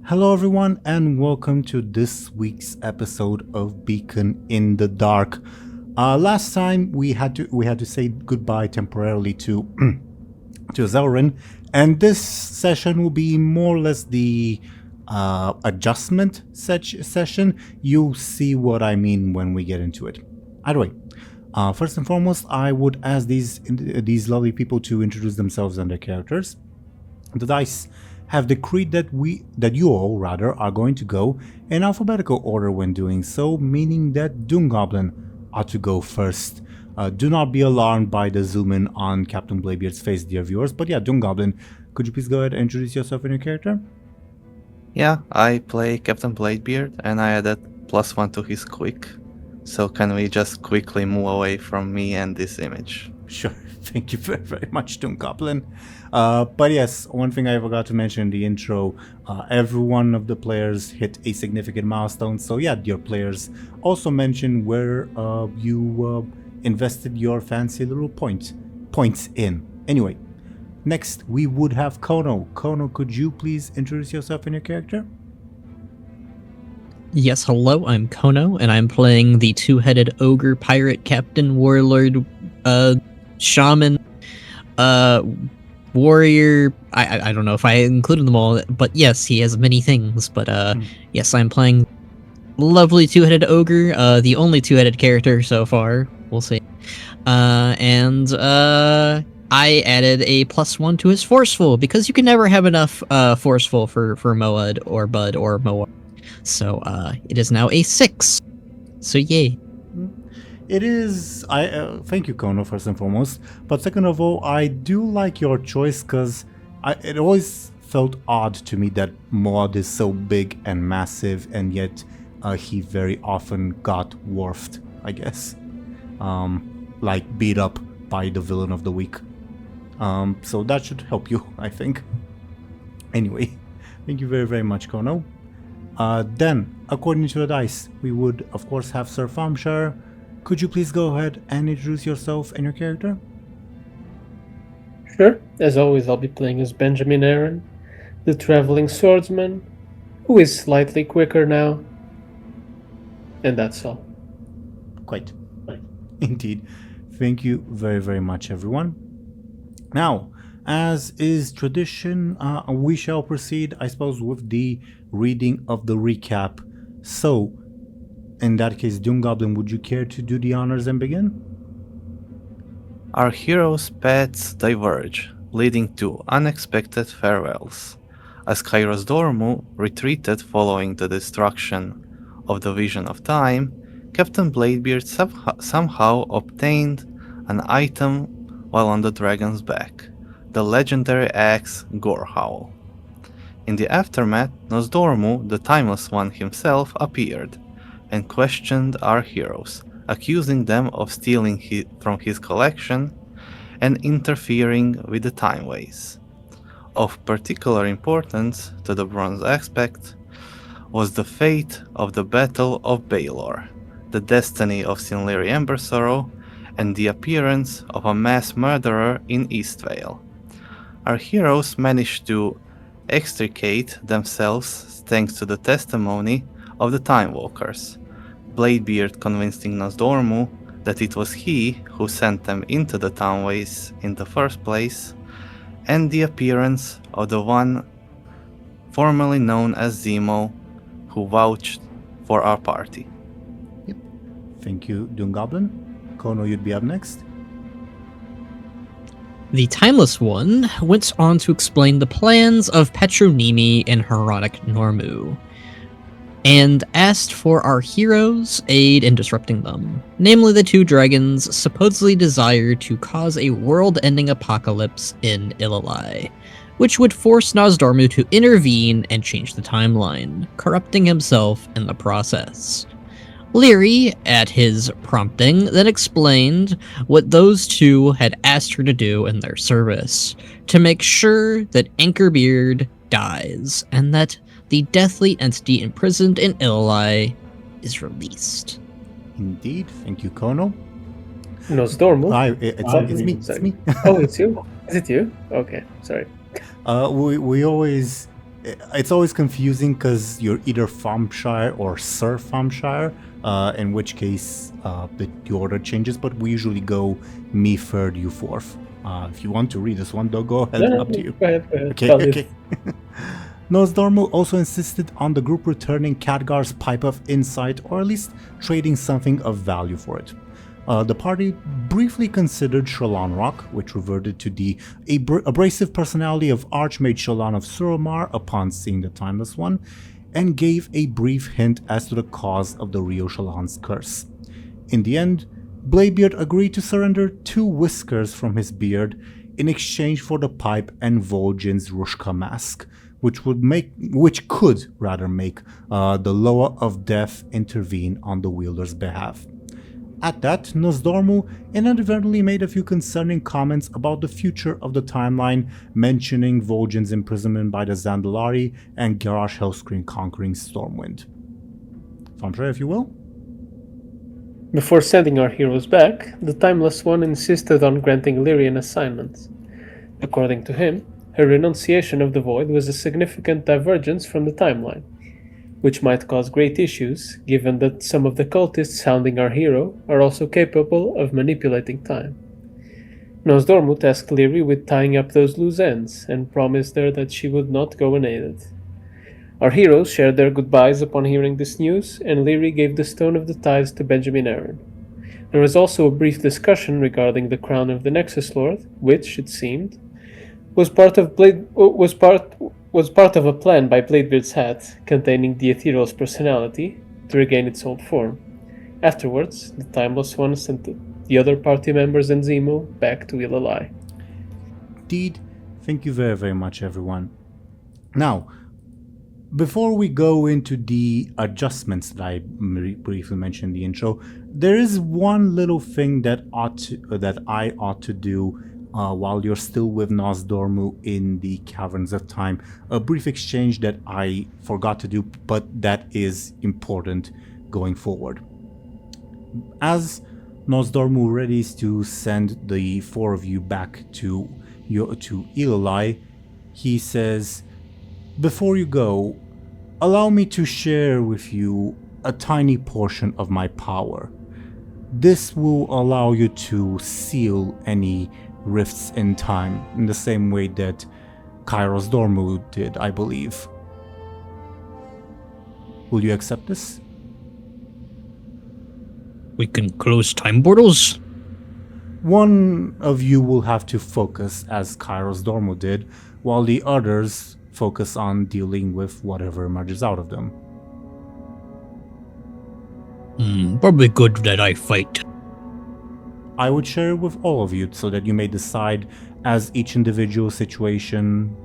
Hello everyone and welcome to this week's episode of Beacon in the Dark. Last time we had to say goodbye temporarily to to Zelryn, and this session will be more or less the adjustment session. You'll see what I mean when we get into it. Either way, first and foremost, I would ask these lovely people to introduce themselves and their characters. The dice have decreed that you all are going to go in alphabetical order when doing so, meaning that DoomGoblin ought to go first. Do not be alarmed by the zoom in on Captain Bladebeard's face, dear viewers. But yeah, DoomGoblin, could you please go ahead and introduce yourself and your character? Yeah, I play Captain Bladebeard and I added +1 to his quick. So can we just quickly move away from me and this image? Sure, thank you very, very much, DoomGoblin. But yes, one thing I forgot to mention in the intro, every one of the players hit a significant milestone. So yeah, dear players, also mention where you invested your fancy little points in. Anyway, next we would have Khono. Khono, could you please introduce yourself and your character? Yes, hello, I'm Khono, and I'm playing the two-headed ogre, pirate, captain, warlord, shaman, warrior. I don't know if I included them all, but yes, he has many things. But yes, I'm playing lovely two-headed ogre, the only two-headed character so far. We'll see. And I added a +1 to his forceful because you can never have enough forceful for Moad or Bud or Moa. So it is now a 6. So yay. It is. I thank you, Khono, first and foremost. But second of all, I do like your choice because it always felt odd to me that Moad is so big and massive, and yet he very often got dwarfed, I guess. Like beat up by the villain of the week. So that should help you, I think. Anyway, thank you very, very much, Khono. Then, according to the dice, we would, of course, have Sir Thompshire. Could you please go ahead and introduce yourself and your character? Sure. As always, I'll be playing as Benjamin Aaran, the traveling swordsman, who is slightly quicker now. And that's all. Quite. Indeed. Thank you very, very much, everyone. Now, as is tradition, we shall proceed, I suppose, with the reading of the recap. So, in that case, DoomGoblin, would you care to do the honors and begin? Our heroes' paths diverge, leading to unexpected farewells. As Kairos Dormu retreated following the destruction of the Vision of Time, Captain Bladebeard somehow obtained an item while on the dragon's back, the legendary axe Gorehowl. In the aftermath, Nosdormu, the Timeless One himself, appeared and questioned our heroes, accusing them of stealing from his collection and interfering with the Timeways. Of particular importance to the bronze aspect was the fate of the Battle of Baelor, the destiny of Lyri Embersorrow, and the appearance of a mass murderer in Eastvale. Our heroes managed to extricate themselves thanks to the testimony of the Time Walkers, Bladebeard convincing Nosdormu that it was he who sent them into the Townways in the first place, and the appearance of the one formerly known as Zemo, who vouched for our party. Yep. Thank you, DoomGoblin. Khono, you'd be up next. The Timeless One went on to explain the plans of Petronimi and Heronic Normu, and asked for our heroes' aid in disrupting them. Namely, the two dragons supposedly desired to cause a world-ending apocalypse in Ilalai, which would force Nosdormu to intervene and change the timeline, corrupting himself in the process. Lyri, at his prompting, then explained what those two had asked her to do in their service, to make sure that Anchorbeard dies, and that the deathly entity imprisoned in Ilalai is released. Indeed. Thank you, Khono. Nosdormu? It's me. It's me. Oh, it's you? Is it you? Okay, sorry. We always it's always confusing because you're either Thompshire or Sir Thompshire, in which case the order changes, but we usually go me third, you fourth. If you want to read this one, though, go ahead, up to you. Go ahead. Okay, Tell it. okay. Nosdormu also insisted on the group returning Khadgar's Pipe of Insight, or at least trading something of value for it. The party briefly considered Shallan Rock, which reverted to the abrasive personality of Archmage Shallan of Suramar upon seeing the Timeless One, and gave a brief hint as to the cause of the Rio Shallan's curse. In the end, Bladebeard agreed to surrender 2 whiskers from his beard in exchange for the pipe and Vol'jin's Rushka mask, which could make the Loa of Death intervene on the wielder's behalf. At that, Nosdormu inadvertently made a few concerning comments about the future of the timeline, mentioning Vol'jin's imprisonment by the Zandalari and Garrosh Hellscream conquering Stormwind. Thompshire, if you will? Before sending our heroes back, the Timeless One insisted on granting Lyri an assignment. According to him, her renunciation of the Void was a significant divergence from the timeline, which might cause great issues, given that some of the cultists hounding our hero are also capable of manipulating time. Nosdormu tasked Lyri with tying up those loose ends, and promised her that she would not go unaided. Our heroes shared their goodbyes upon hearing this news, and Lyri gave the Stone of the Ties to Benjamin Aaran. There was also a brief discussion regarding the crown of the Nexus Lord, which, it seemed, was part of a plan by Bladebeard's hat, containing the Ethereal's personality, to regain its old form. Afterwards, the Timeless One sent the other party members and Zemo back to Ilalai. Indeed, thank you very, very much, everyone. Now, before we go into the adjustments that I briefly mentioned in the intro, there is one little thing that I ought to do while you're still with Nosdormu in the Caverns of Time. A brief exchange that I forgot to do, but that is important going forward. As Nosdormu readies to send the 4 of you back to Ilalai, he says, "Before you go, allow me to share with you a tiny portion of my power. This will allow you to seal any rifts in time, in the same way that Kairos Dormu did, I believe. Will you accept this?" We can close time portals? One of you will have to focus, as Kairos Dormu did, while the others focus on dealing with whatever emerges out of them. Probably good that I fight. I would share it with all of you so that you may decide as each individual situation,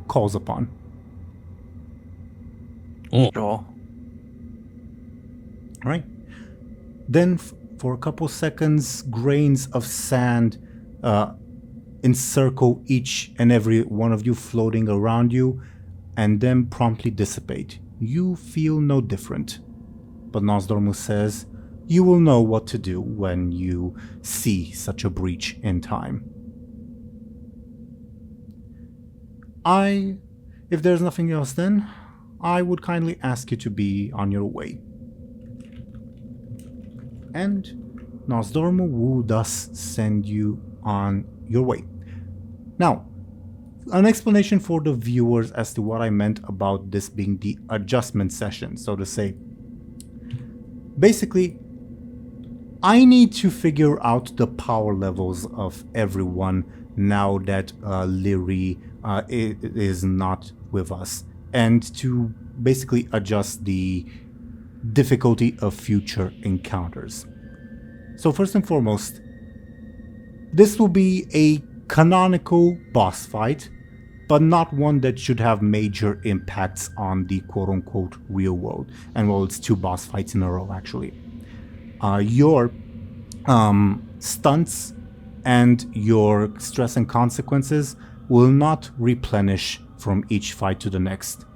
calls upon. Oh, Sure. Right? Then, for a couple seconds, grains of sand encircle each and every one of you floating around you, and then promptly dissipate. You feel no different. But Nosdormu says, you will know what to do when you see such a breach in time. If there's nothing else then, I would kindly ask you to be on your way. And Nosdormu will thus send you on your way. Now, an explanation for the viewers as to what I meant about this being the adjustment session, so to say. Basically, I need to figure out the power levels of everyone now that Lyri is not with us, and to basically adjust the difficulty of future encounters. So first and foremost, this will be a canonical boss fight, but not one that should have major impacts on the quote-unquote real world. And it's 2 boss fights in a row, actually. Your stunts and your stress and consequences will not replenish from each fight to the next,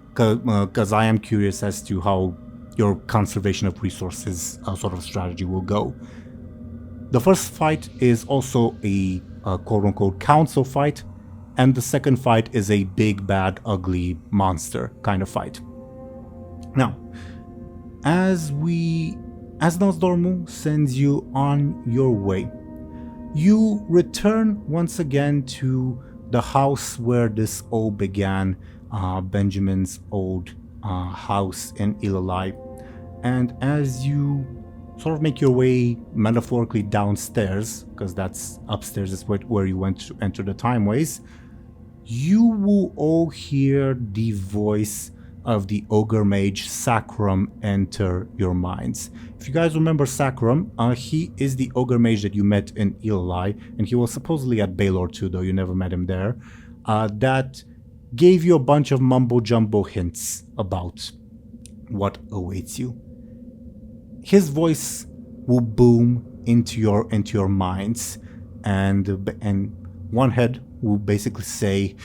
because I am curious as to how your conservation of resources sort of strategy will go. The first fight is also a quote-unquote council fight, and the second fight is a big, bad, ugly monster kind of fight. Now, as Nosdormu sends you on your way, you return once again to the house where this all began, Benjamin's old house in Ilalai. And as you sort of make your way metaphorically downstairs, because that's upstairs is where you went to enter the timeways, you will all hear the voice of the ogre mage Sacrum enter your minds. If you guys remember Sacrum, he is the ogre mage that you met in Ilalai, and he was supposedly at Baelor too, though you never met him there. That gave you a bunch of mumbo-jumbo hints about what awaits you. His voice will boom into your minds, and one head will basically say,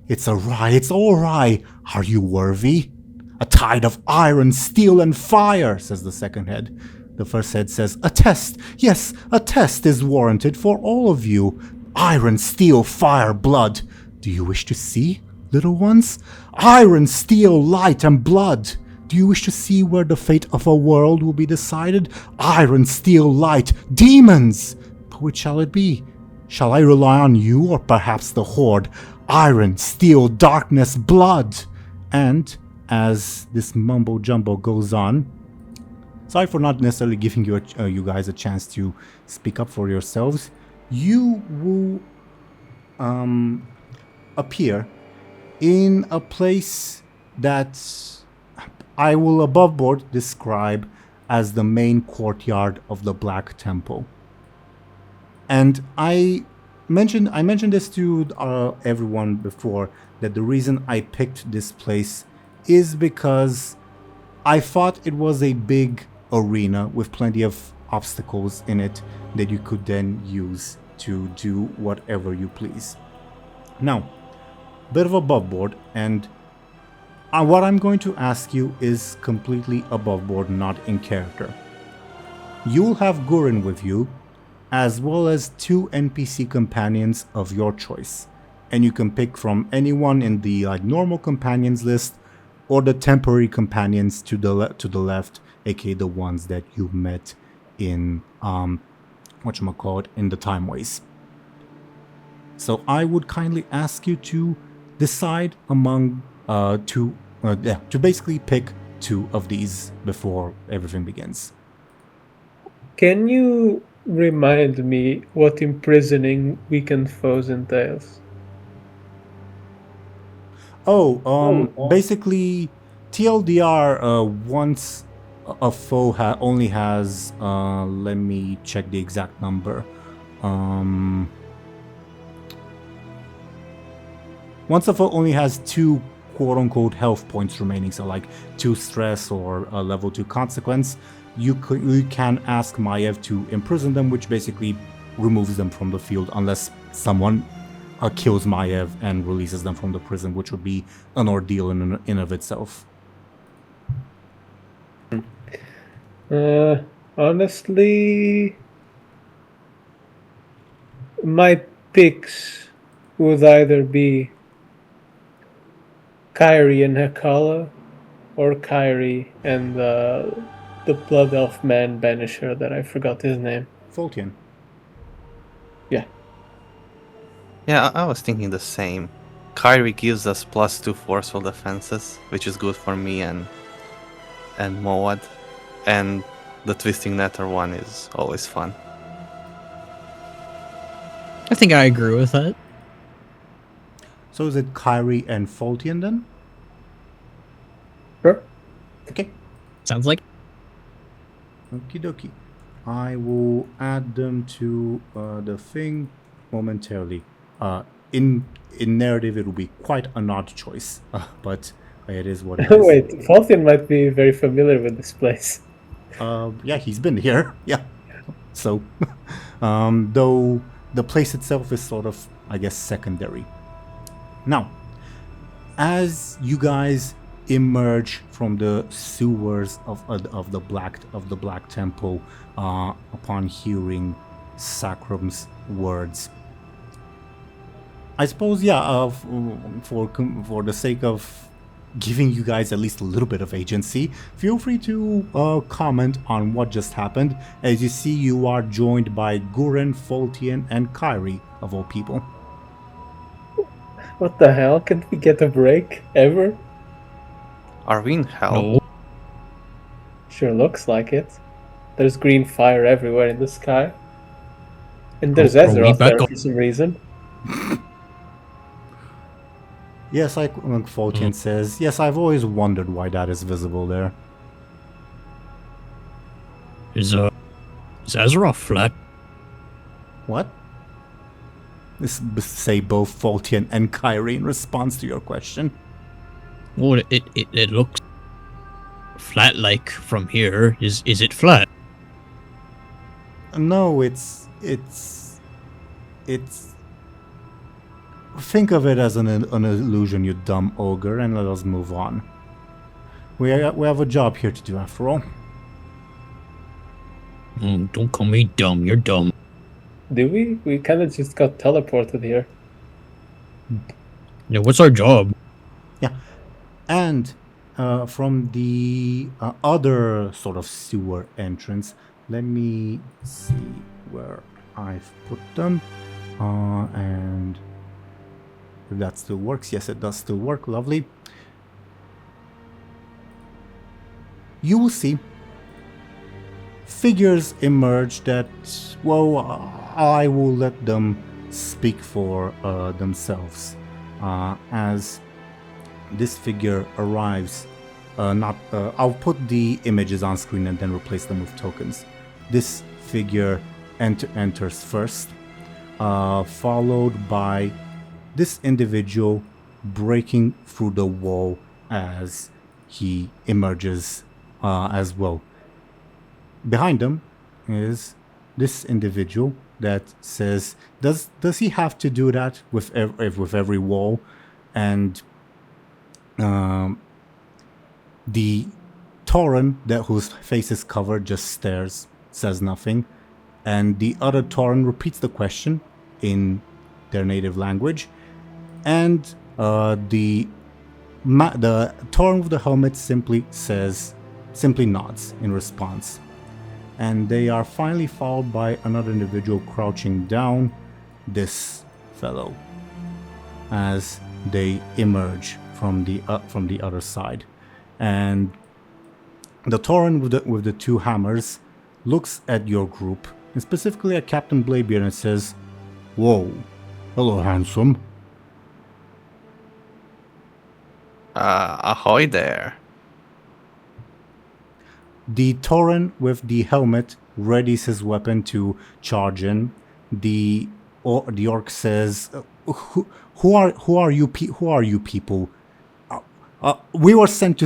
"It's all right. Are you worthy? A tide of iron, steel, and fire," says the second head. The first head says, "A test. Yes, a test is warranted for all of you. Iron, steel, fire, blood. Do you wish to see, little ones? Iron, steel, light, and blood. Do you wish to see where the fate of a world will be decided? Iron, steel, light, demons. But which shall it be? Shall I rely on you or perhaps the Horde? Iron, steel, darkness, blood." And as this mumbo-jumbo goes on, sorry for not necessarily giving you guys a chance to speak up for yourselves, you will appear in a place that I will above board describe as the main courtyard of the Black Temple. And I mentioned this to everyone before, that the reason I picked this place is because I thought it was a big arena with plenty of obstacles in it that you could then use to do whatever you please. Now, bit of above board, and what I'm going to ask you is completely above board, not in character. You'll have Gurin with you, as well as 2 NPC companions of your choice, and you can pick from anyone in the normal companions list or the temporary companions to the left, aka the ones that you met in in the timeways. So I would kindly ask you to decide among to basically pick 2 of these before everything begins. Can you remind me what imprisoning weakened foes entails? Basically, TLDR, once a foe only has, let me check the exact number. Once a foe only has 2 quote-unquote health points remaining, so like 2 stress or a level 2 consequence, you can ask Maiev to imprison them, which basically removes them from the field unless someone kills Maiev and releases them from the prison, which would be an ordeal in of itself. Honestly, my picks would either be Kyrie and Hakala, or Kyrie and the Blood Elf man banisher that I forgot his name. Fultian. Yeah. Yeah, I was thinking the same. Kyrie gives us +2 forceful defenses, which is good for me and Moad. And the Twisting Nether one is always fun. I think I agree with that. So is it Kyrie and Fultian then? Sure. Okay. Sounds like. Okie dokie. I will add them to the thing momentarily. In narrative, it will be quite an odd choice, but it is what it is. Wait, Fultian might be very familiar with this place. Yeah, he's been here. Yeah. So, though the place itself is sort of, I guess, secondary. Now, as you guys emerge from the sewers of the Black Temple, upon hearing Sacrum's words, I suppose, yeah. For the sake of giving you guys at least a little bit of agency, feel free to comment on what just happened. As you see, you are joined by Guren, Foltian, and Kyrie, of all people. What the hell? Can't we get a break ever? Are we in hell? No. Sure looks like it. There's green fire everywhere in the sky. And there's Are we Azeroth back there on- for some reason. Yes, like Foltian says, yes, I've always wondered why that is visible there. Is Azeroth flat? What? Say both Foltian and Kyrie in response to your question. Well, it looks flat like from here. Is it flat? No, it's think of it as an illusion, you dumb ogre, and let us move on. We have a job here to do, after all. Don't call me dumb. You're dumb. Do we? We kind of just got teleported here. Yeah, what's our job? Yeah, and from the other sort of sewer entrance, let me see where I've put them, and if that still works. Yes, it does still work. Lovely. You will see figures emerge that, well, I will let them speak for themselves. As this figure arrives, I'll put the images on screen and then replace them with tokens. This figure enters first, followed by this individual breaking through the wall as he emerges as well. Behind him is this individual that says, "Does he have to do that with every wall?" And the Tauren whose face is covered just stares, says nothing, and the other Tauren repeats the question in their native language, and the Tauren with the helmet simply nods in response. And they are finally followed by another individual crouching down, this fellow, as they emerge from the other side. And the Tauren with the two hammers looks at your group, and specifically at Captain Bladebeard, and says, "Whoa, hello, handsome." Ahoy there. The Tauren with the helmet readies his weapon to charge in. The orc says, "Who are you people? We were sent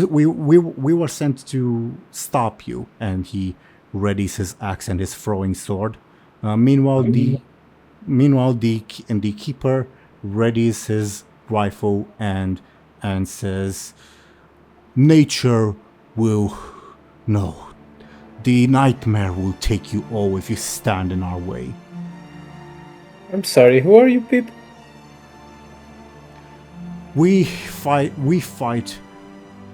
to stop you." And he readies his axe and his throwing sword. Meanwhile, the keeper readies his rifle and says, "Nature will. No, the nightmare will take you all if you stand in our way." I'm sorry, who are you people? We fight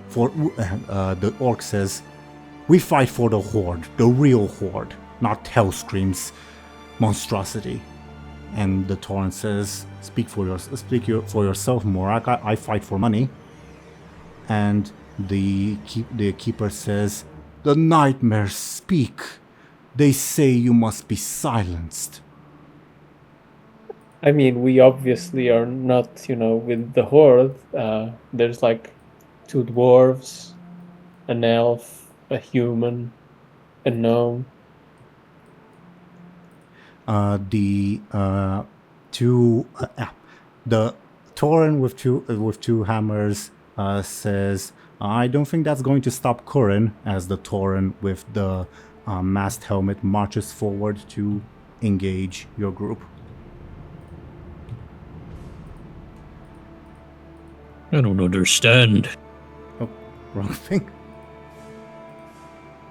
for, the orc says, "We fight for the horde, the real horde, not Hellscream's monstrosity." And the Tauren says, speak for yourself, Morak. I fight for money." And the keeper says, "The nightmares speak. They say you must be silenced." I mean, we obviously are not, with the horde. There's like 2 dwarves, an elf, a human, a gnome. The Tauren with two hammers says, "I don't think that's going to stop Curran," as the Tauren with the masked helmet marches forward to engage your group. I don't understand. Oh, wrong thing.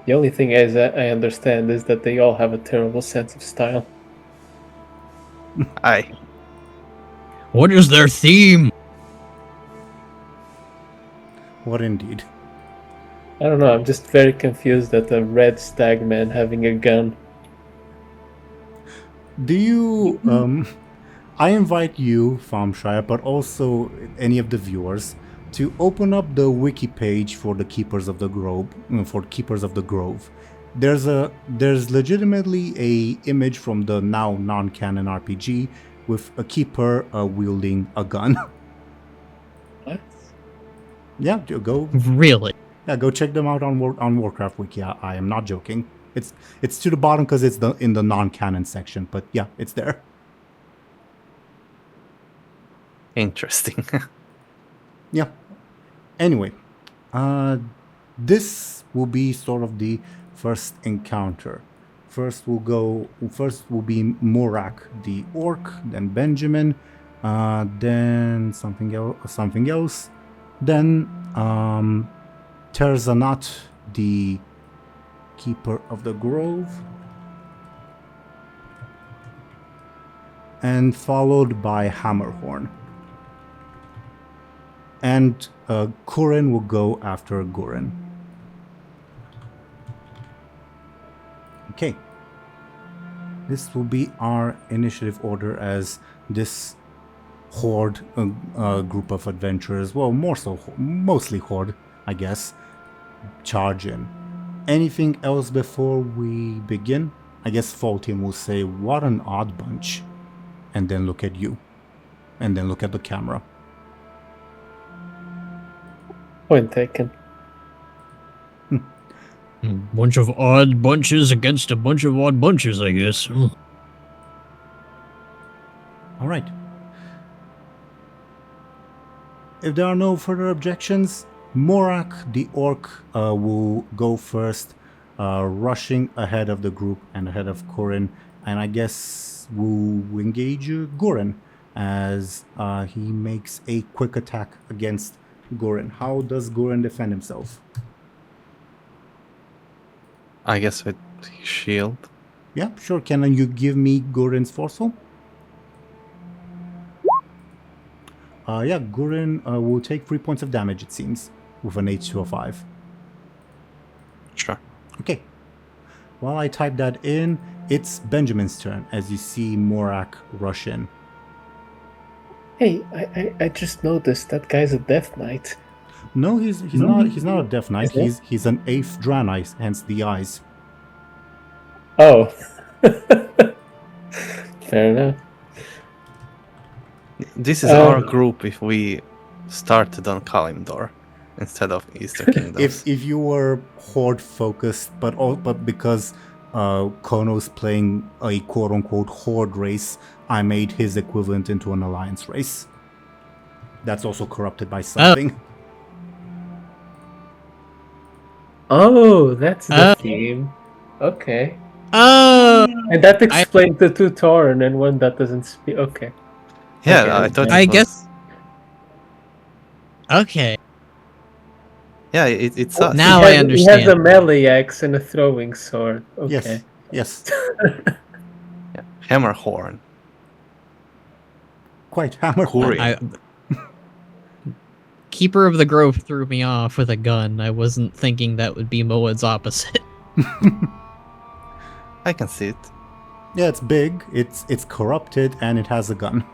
The only thing I understand is that they all have a terrible sense of style. Aye. What is their theme? What indeed? I don't know, I'm just very confused at the red stag man having a gun. Do you I invite you, Thompshire, but also any of the viewers, to open up the wiki page for the Keepers of the Grove. There's legitimately a image from the now non-canon RPG with a keeper wielding a gun. What? Yeah, go Really? go check them out on Warcraft Wiki. I am not joking. It's to the bottom because it's in the non-canon section, but yeah, it's there. Interesting. Yeah. Anyway, this will be sort of the first encounter. First will be Morak the orc, then Benjamin, then something else, then Terzanat the keeper of the grove, and followed by Hammerhorn. And Kurin will go after Gurin. Okay. This will be our initiative order as this horde group of adventurers, well, mostly horde, I guess, charge in. Anything else before we begin? I guess Faultian will say, "What an odd bunch," and then look at you, and then look at the camera. Point taken. Bunch of odd bunches against a bunch of odd bunches, I guess. All right. If there are no further objections, Morak the orc will go first, rushing ahead of the group and ahead of Kurin, and I guess will engage Gurin as he makes a quick attack against Gurin. How does Gurin defend himself? I guess with his shield. Yeah, sure. Can you give me Gurin's Forceful? Yeah, Gurin will take 3 points of damage, it seems, with an H2 of 5. Sure. Okay. While I type that in, it's Benjamin's turn as you see Morak rush in. Hey, I just noticed that guy's a Death Knight. No, he's not a Death Knight. Is He's an 8th Draenei, hence the eyes. Oh. Fair enough. This is our group if we started on Kalimdor instead of Eastern Kingdoms. If you were horde focused, but because Khono's playing a quote unquote horde race, I made his equivalent into an alliance race. That's also corrupted by something. Oh, that's the theme. Okay. Oh! And that explains the two Tauren and one that doesn't speak. Okay. Yeah, Okay, I thought. I it was- guess. Okay. Yeah, it's us. Now He I has understand. a melee axe and a throwing sword. Okay. Yes. Yeah. Hammerhorn. Quite hammer. Kurin. Keeper of the Grove threw me off with a gun. I wasn't thinking that would be Moed's opposite. I can see it. Yeah, it's big. It's corrupted and it has a gun.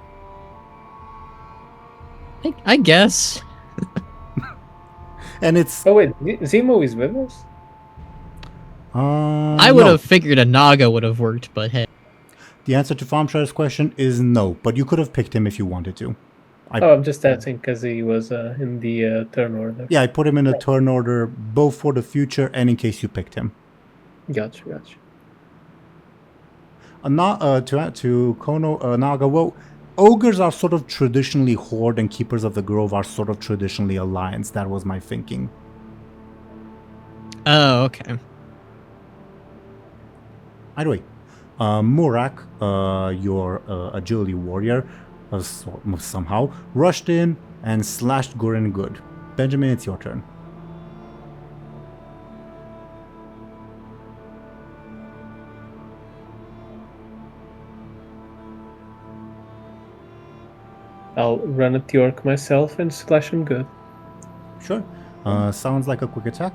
I guess. And it's Oh wait, Zemo is with us? I would have figured a Naga would have worked, but hey. The answer to Thompshire's question is no, but you could have picked him if you wanted to. I'm just asking because he was in the turn order. Yeah, I put him in a turn order both for the future and in case you picked him. Gotcha. To Khono, Naga, well, ogres are sort of traditionally horde and keepers of the grove are sort of traditionally alliance. That was my thinking. Oh, okay. Either way, Morak, your agility warrior, somehow rushed in and slashed Gurin good. Benjamin, it's your turn. I'll run at the orc myself and slash him good. Sure. Sounds like a quick attack.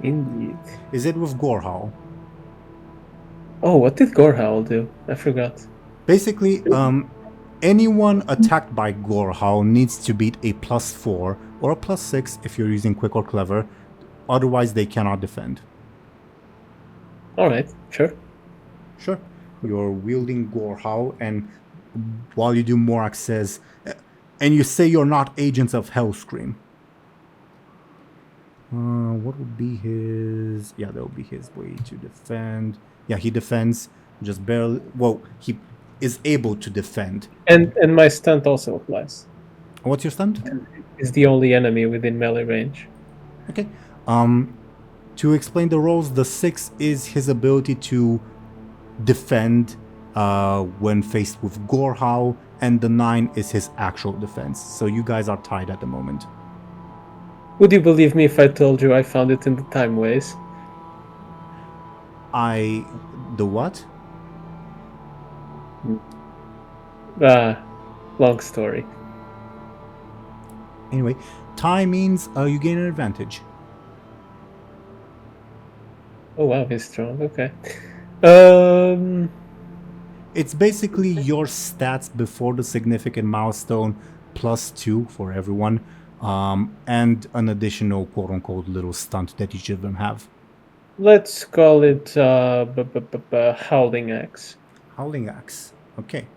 Indeed. Is it with Gorehowl? Oh, what did Gorehowl do? I forgot. Basically, anyone attacked by Gorehowl needs to beat a +4 or a +6 if you're using Quick or Clever. Otherwise, they cannot defend. Alright, sure. Sure. You're wielding Gorehowl, and while you do, Morak says, and you say you're not agents of Hellscream. What would be his... Yeah, that would be his way to defend. Yeah, he defends just barely... Well, he is able to defend. And my stunt also applies. What's your stunt? Is the only enemy within melee range. Okay. To explain the roles, the 6 is his ability to defend when faced with Gorehowl, and the 9 is his actual defense. So you guys are tied at the moment. Would you believe me if I told you I found it in the time ways? The what? Long story. Anyway, tie means you gain an advantage. Oh wow, he's strong. Okay. It's basically your stats before the significant milestone +2 for everyone, and an additional quote-unquote little stunt that each of them have. Let's call it Howling Axe. Howling Axe. Okay.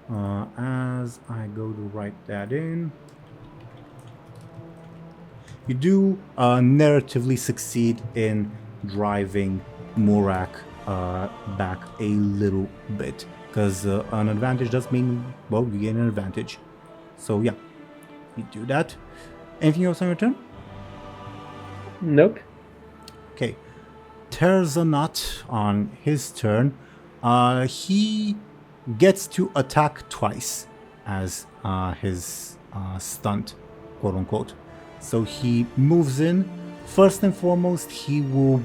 As I go to write that in, you do narratively succeed in driving Morak back a little bit, because an advantage does mean, well, you gain an advantage. So yeah, you do that. Anything else on your turn? Nope. Okay. Teeironor on his turn, he gets to attack twice as his stunt, quote unquote. So he moves in. First and foremost, he will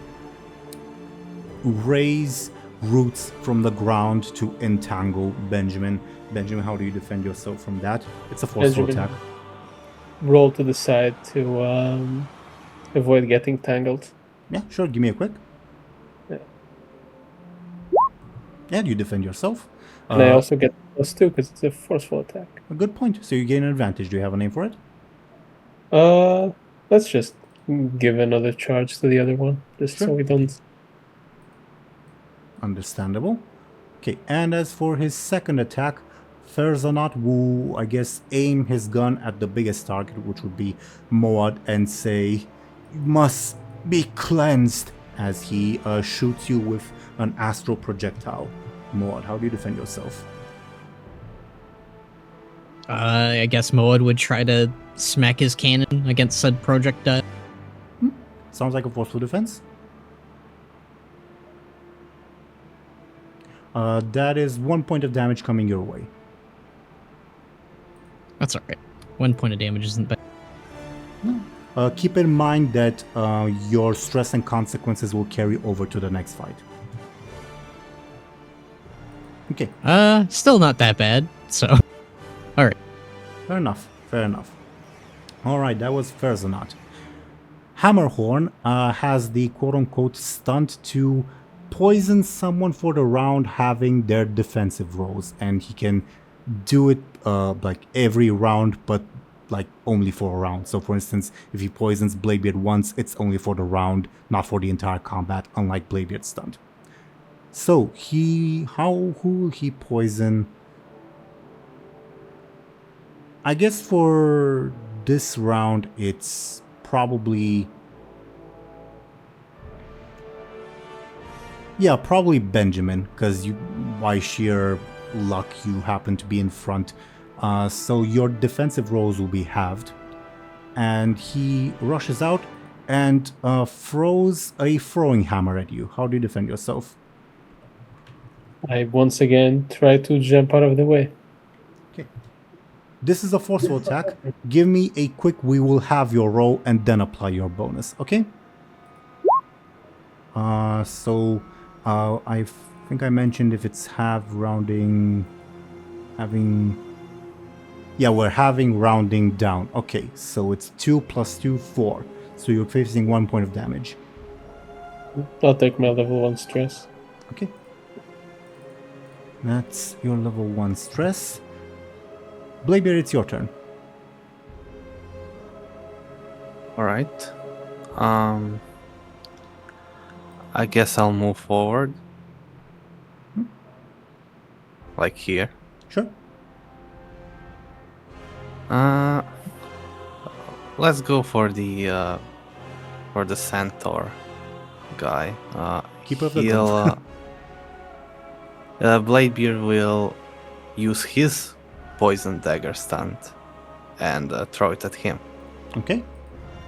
raise roots from the ground to entangle Benjamin. Benjamin, how do you defend yourself from that? It's a forceful Benjamin, attack. roll to the side to avoid getting tangled. Yeah, sure. Give me a quick. Yeah. And you defend yourself. And I also get +2 because it's a forceful attack. A good point. So you gain an advantage. Do you have a name for it? Let's just give another charge to the other one, just so Sure. we don't. Understandable. Okay, and as for his second attack, Teeironor will, I guess, aim his gun at the biggest target, which would be Moad, and say, "You must be cleansed," as he shoots you with an astral projectile. Moad, how do you defend yourself? I guess Moad would try to smack his cannon against said projectile. Sounds like a forceful defense. That is 1 point of damage coming your way. That's alright. 1 point of damage isn't bad. Keep in mind that your stress and consequences will carry over to the next fight. Okay. Still not that bad, so. Alright. Fair enough. Fair enough. Alright, that was Teeironor. Hammerhorn has the quote-unquote stunt to poison someone for the round having their defensive rolls, and he can do it like every round, but like only for a round. So for instance, if he poisons Bladebeard once, it's only for the round, not for the entire combat, unlike Bladebeard's stunt. So who will he poison? I guess for this round it's probably probably Benjamin, because you, by sheer luck, you happen to be in front. So your defensive rolls will be halved. And he rushes out and throws a throwing hammer at you. How do you defend yourself? I once again try to jump out of the way. Okay. This is a forceful attack. Give me a quick "we will have your roll" and then apply your bonus, okay? I think I mentioned if it's half rounding, yeah, we're having rounding down. Okay, so it's 2 plus 2, 4. So you're facing 1 point of damage. I'll take my level 1 stress. Okay. That's your level 1 stress. Bladebeard, it's your turn. Alright. I guess I'll move forward. Like here. Sure. Let's go for the centaur guy. Keeper of the he'll, Bladebeard will use his poison dagger stunt and throw it at him. Okay.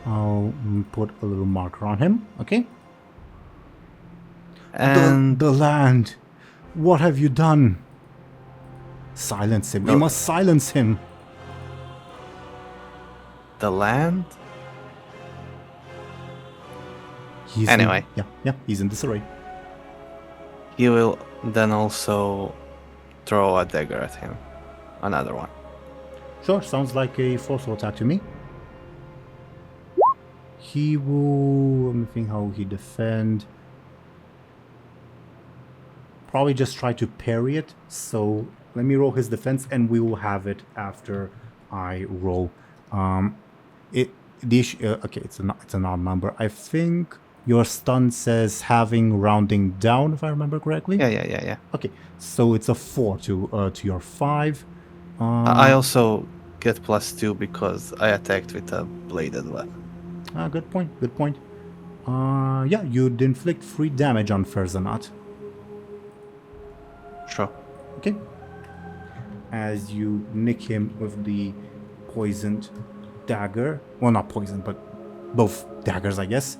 I'll put a little marker on him. Okay. And The land. What have you done? Silence him. We must silence him. the land. He's Anyway. He's in disarray. He will then also throw a dagger at him. Another one. Sure, sounds like a forceful attack to me. He will... Let me think how he defend. Probably just try to parry it. So let me roll his defense and we will have it after I roll. Okay, it's an odd number. I think your stun says having rounding down, if I remember correctly. Yeah. Okay, so it's a 4 to your 5. I also get +2 because I attacked with a bladed weapon. Good point. Yeah, you'd inflict 3 damage on Ferzanat. Sure. Okay. As you nick him with the poisoned dagger. Well, not poison, but both daggers, I guess.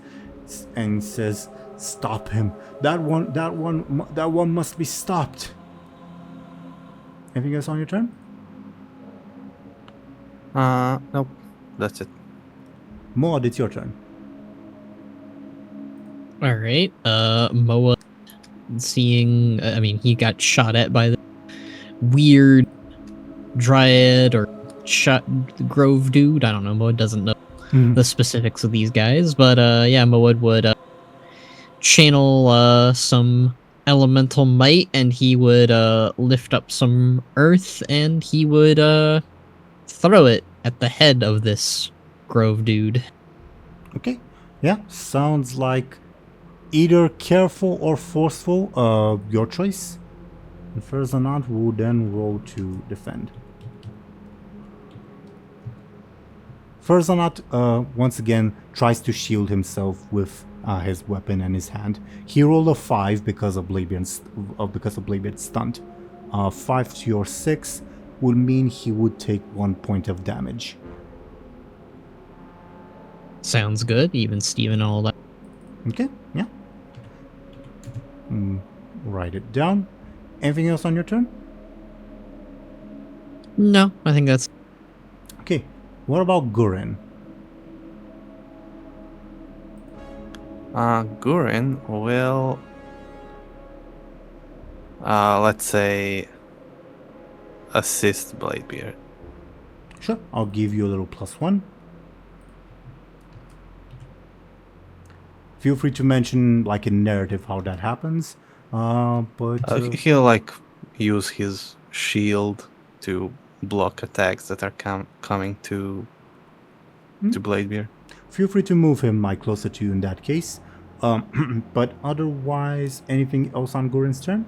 And says, "Stop him. That one must be stopped." Anything else on your turn? Nope. That's it. Maud, it's your turn. All right. Moa, seeing, I mean, he got shot at by the weird dryad or shot grove dude. I don't know. Moa doesn't know the specifics of these guys, but yeah, Moa would channel some elemental might, and he would lift up some earth, and he would throw it at the head of this grove dude. Okay. Yeah, sounds like either careful or forceful. Your choice. And Ferzanat will then roll to defend. Ferzanat once again tries to shield himself with his weapon in his hand. He rolled a 5 because of Bladebeard's stunt. 5 to your 6 would mean he would take 1 point of damage. Sounds good. Even Steven and all that. Okay, yeah. Write it down. Anything else on your turn? No, I think that's... Okay, what about Guren? Guren will, let's say, assist Bladebeard. Sure, I'll give you a little +1. Feel free to mention, like, in narrative how that happens. He'll, like, use his shield to block attacks that are coming to Bladebeard. Feel free to move him, Mike, closer to you in that case. But otherwise, anything else on Guren's turn?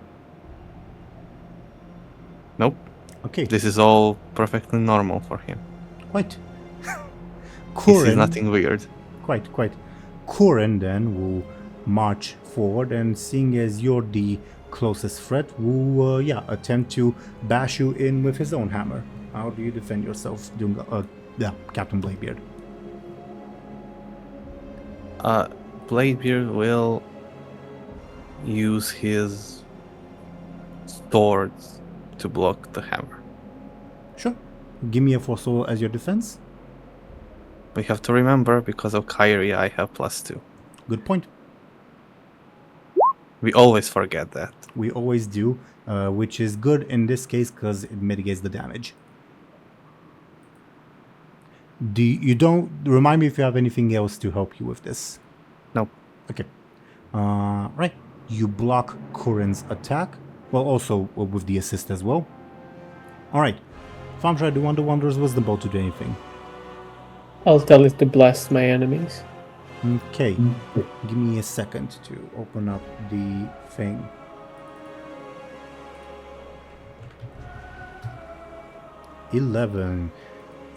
Nope. Okay. This is all perfectly normal for him. Quite. This is nothing weird. Quite. Kuren then will march forward, and seeing as you're the closest threat, will attempt to bash you in with his own hammer. How do you defend yourself, Captain Bladebeard? Bladebeard will use his swords to block the hammer. Sure. Give me a forceful as your defense. We have to remember, because of Kyrie, I have +2. Good point. We always forget that. We always do, which is good in this case because it mitigates the damage. You don't remind me if you have anything else to help you with this. Nope. Okay. Right. You block Kurin's attack. Well, also with the assist as well. All right. Thompshire, do Wonder Wanderer's Wisdom Bolt to do anything? I'll tell it to blast my enemies. Okay. Give me a second to open up the thing.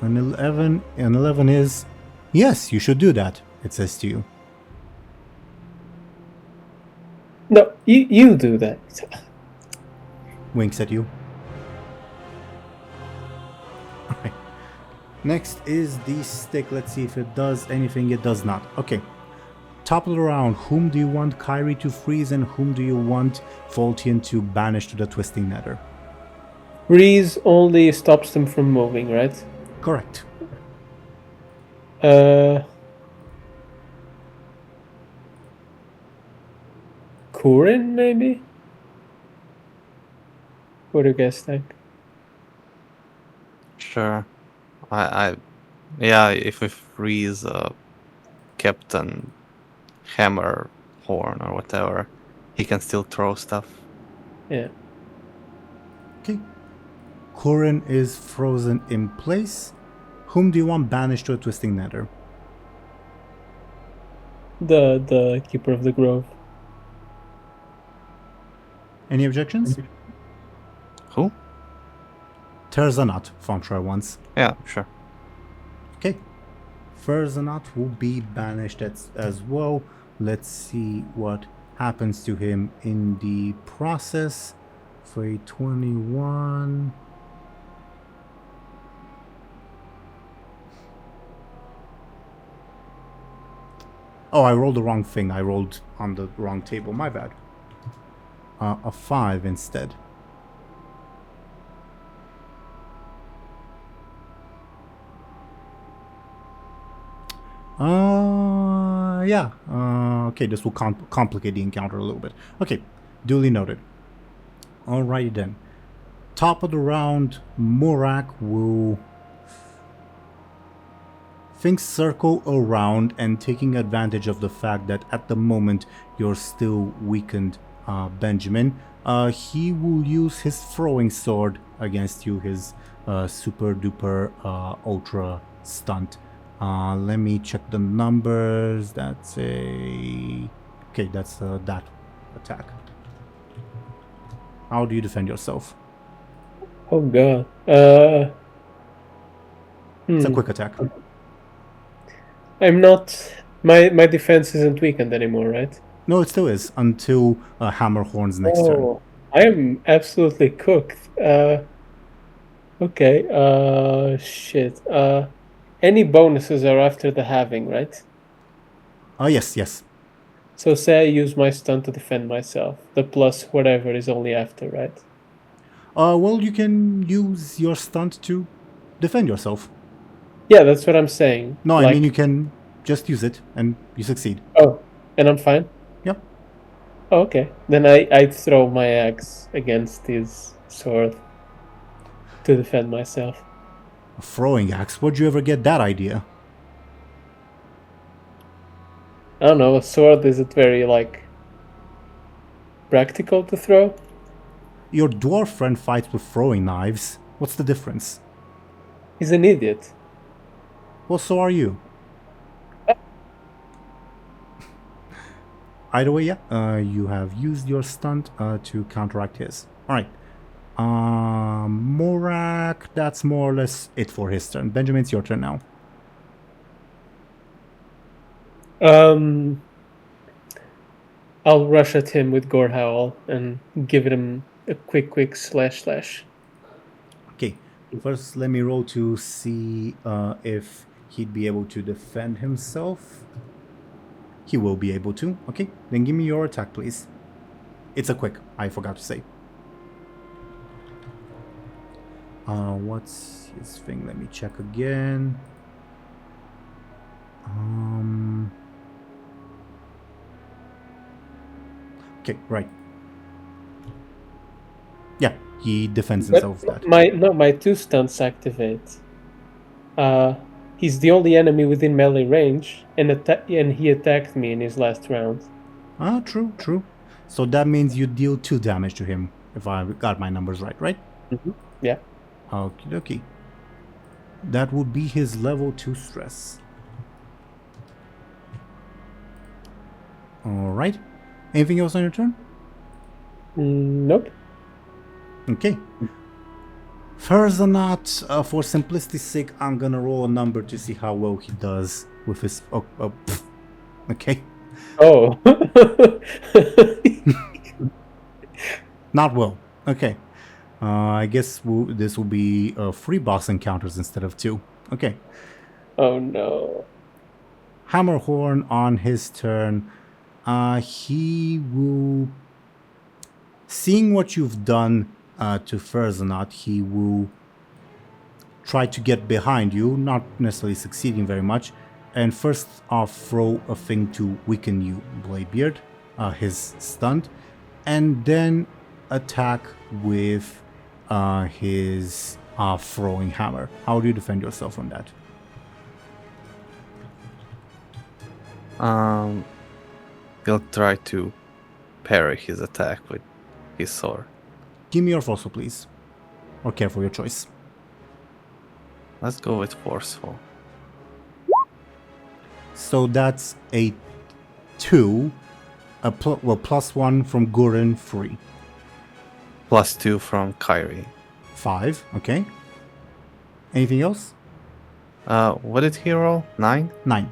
An 11 is... Yes, you should do that, it says to you. No, you do that. Winks at you. Alright. Next is the stick. Let's see if it does anything. It does not. Okay. Top of the round, whom do you want Kyrie to freeze and whom do you want Voltian to banish to the Twisting Nether? Freeze only stops them from moving, right? Correct. Kurin, maybe? What do you guys think? Sure. Yeah, if we freeze Captain Hammer Horn or whatever, he can still throw stuff. Yeah. Okay. Kurin is frozen in place. Whom do you want banished to a Twisting Nether? The Keeper of the Grove. Any objections? Who? Terzanot, Thompshire once. Yeah, sure. Okay. Terzanot will be banished as well. Let's see what happens to him in the process. For a 21... Oh, I rolled the wrong thing. I rolled on the wrong table. My bad. A 5 instead. Yeah. Okay, this will complicate the encounter a little bit. Okay, duly noted. Alrighty then. Top of the round, Morak will... Things circle around and taking advantage of the fact that at the moment you're still weakened, Benjamin. He will use his throwing sword against you, his super duper ultra stunt. Let me check the numbers. That's a... Okay, that's that attack. How do you defend yourself? Oh god. It's a quick attack. I'm not... My defense isn't weakened anymore, right? No, it still is until Hammerhorn's next turn. I am absolutely cooked. Okay, shit. Any bonuses are after the halving, right? Yes. So say I use my stun to defend myself. The plus whatever is only after, right? Well, you can use your stunt to defend yourself. Yeah, that's what I'm saying. No, I mean you can just use it and you succeed. Oh, and I'm fine? Yep. Oh, okay. Then I throw my axe against his sword to defend myself. A throwing axe? Where'd you ever get that idea? I don't know, a sword isn't very, practical to throw? Your dwarf friend fights with throwing knives. What's the difference? He's an idiot. Well, so are you. Either way, yeah, you have used your stunt to counteract his. Alright. Morak, that's more or less it for his turn. Benjamin, it's your turn now. I'll rush at him with Gore Howl and give him a quick slash. Okay, first let me roll to see if he'd be able to defend himself. He will be able to. Okay, then give me your attack, please. It's a quick, I forgot to say. What's his thing? Let me check again. Okay, right. Yeah, he defends himself with that. My 2 stunts activate. He's the only enemy within melee range, and he attacked me in his last round. Ah, true, true. So that means you deal 2 damage to him, if I got my numbers right? Yeah. Okie dokie. That would be his level 2 stress. Alright. Anything else on your turn? Nope. Okay. Ferzanot, for simplicity's sake, I'm gonna roll a number to see how well he does with his... Okay. Oh. Not well. Okay. I guess this will be 3 boss encounters instead of 2. Okay. Oh no. Hammerhorn on his turn. He will... Seeing what you've done to Ferzanot, he will try to get behind you, not necessarily succeeding very much, and first off throw a thing to weaken you, Bladebeard, his stunt, and then attack with his throwing hammer. How do you defend yourself from that? He'll try to parry his attack with his sword. Give me your forceful, please. Or careful, your choice. Let's go with forceful. So that's a 2. Plus 1 from Gurren, 3. +2 from Kyrie. 5, okay. Anything else? What did he roll? 9? 9.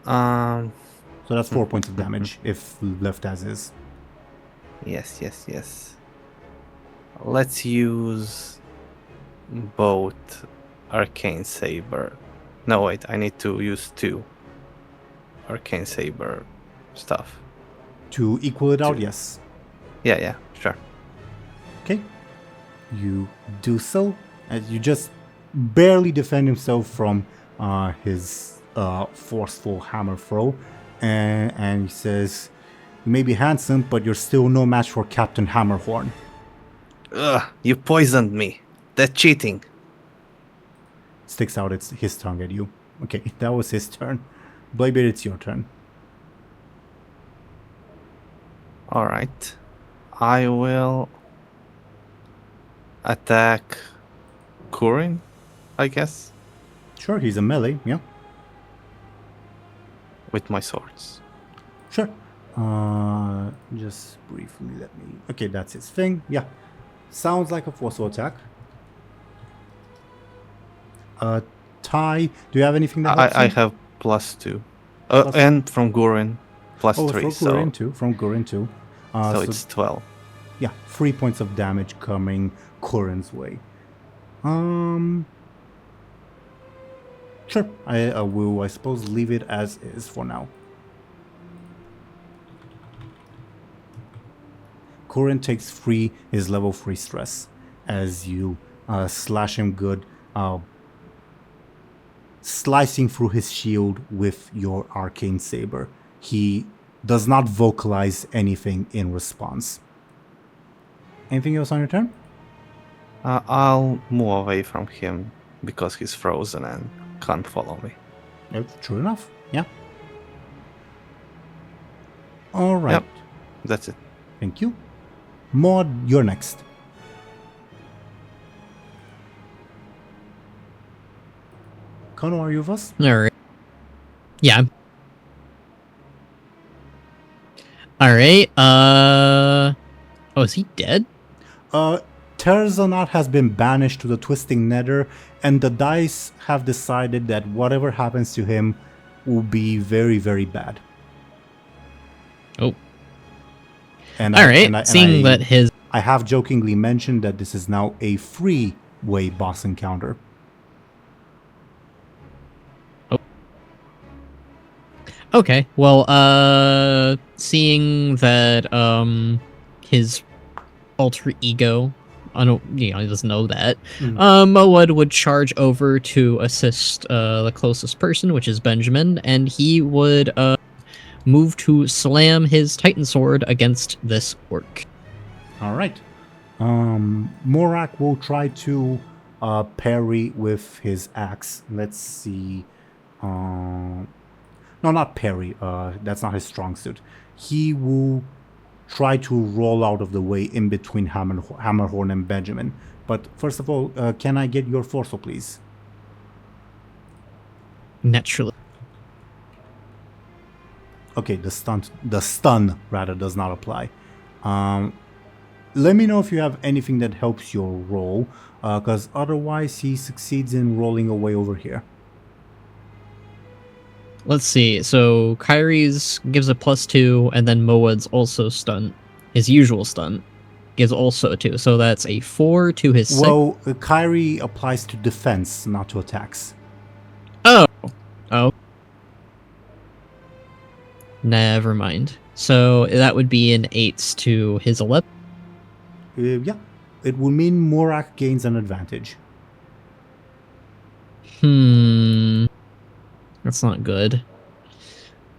So that's 4 points of damage if left as is. Yes. Let's use both Arcane Saber. No, wait, I need to use 2 Arcane Saber stuff. To equal it out, yes. Yeah, sure. Okay. You do so. As you just barely defend himself from his forceful hammer throw. And he says, "You may be handsome, but you're still no match for Captain Hammerhorn." Ugh, you poisoned me. That's cheating. Sticks out his tongue at you. Okay, that was his turn. Bladebeard, it's your turn. Alright. I will attack Kurin, I guess, Sure, he's a melee, yeah. with my swords. Sure. Just briefly let me... Okay, that's his thing. Yeah. Sounds like a forceful attack. Ty, do you have anything that helps I you? have +2. Plus- And from Gurin, +3. from So, Gurren too. From Gurren too. so it's 12. Yeah, 3 points of damage coming Kurin's way. Sure. I will, I suppose, leave it as is for now. Kurin takes his level 3 stress as you slash him good, slicing through his shield with your arcane saber. He does not vocalize anything in response. Anything else on your turn? I'll move away from him because he's frozen and can't follow me. True enough. Yeah. All right. Yep. That's it. Thank you. Maud, you're next. Khono, are you with us? Alright. Yeah. Alright, oh, is he dead? Teeironor has been banished to the Twisting Nether, and the dice have decided that whatever happens to him will be very, very bad. Oh. And Alright, seeing that his... I have jokingly mentioned that this is now a free-way boss encounter. Okay, well, seeing that, his alter ego, he doesn't know that, Moed would charge over to assist, the closest person, which is Benjamin, and he would, move to slam his Titan Sword against this orc. All right. Morak will try to parry with his axe. Let's see. No, not parry. That's not his strong suit. He will try to roll out of the way in between Hammerhorn and Benjamin. But first of all, can I get your Forceful, please? Naturally. Okay, the stun rather does not apply. Let me know if you have anything that helps your roll, because otherwise he succeeds in rolling away over here. Let's see. So Kyrie's gives a +2, and then Mowad's also stunt. His usual stunt gives also 2. So that's a 4 to his 6. Well, Kyrie applies to defense, not to attacks. Oh. Never mind. So that would be an 8 to his 11. Yeah, it will mean Morak gains an advantage. That's not good.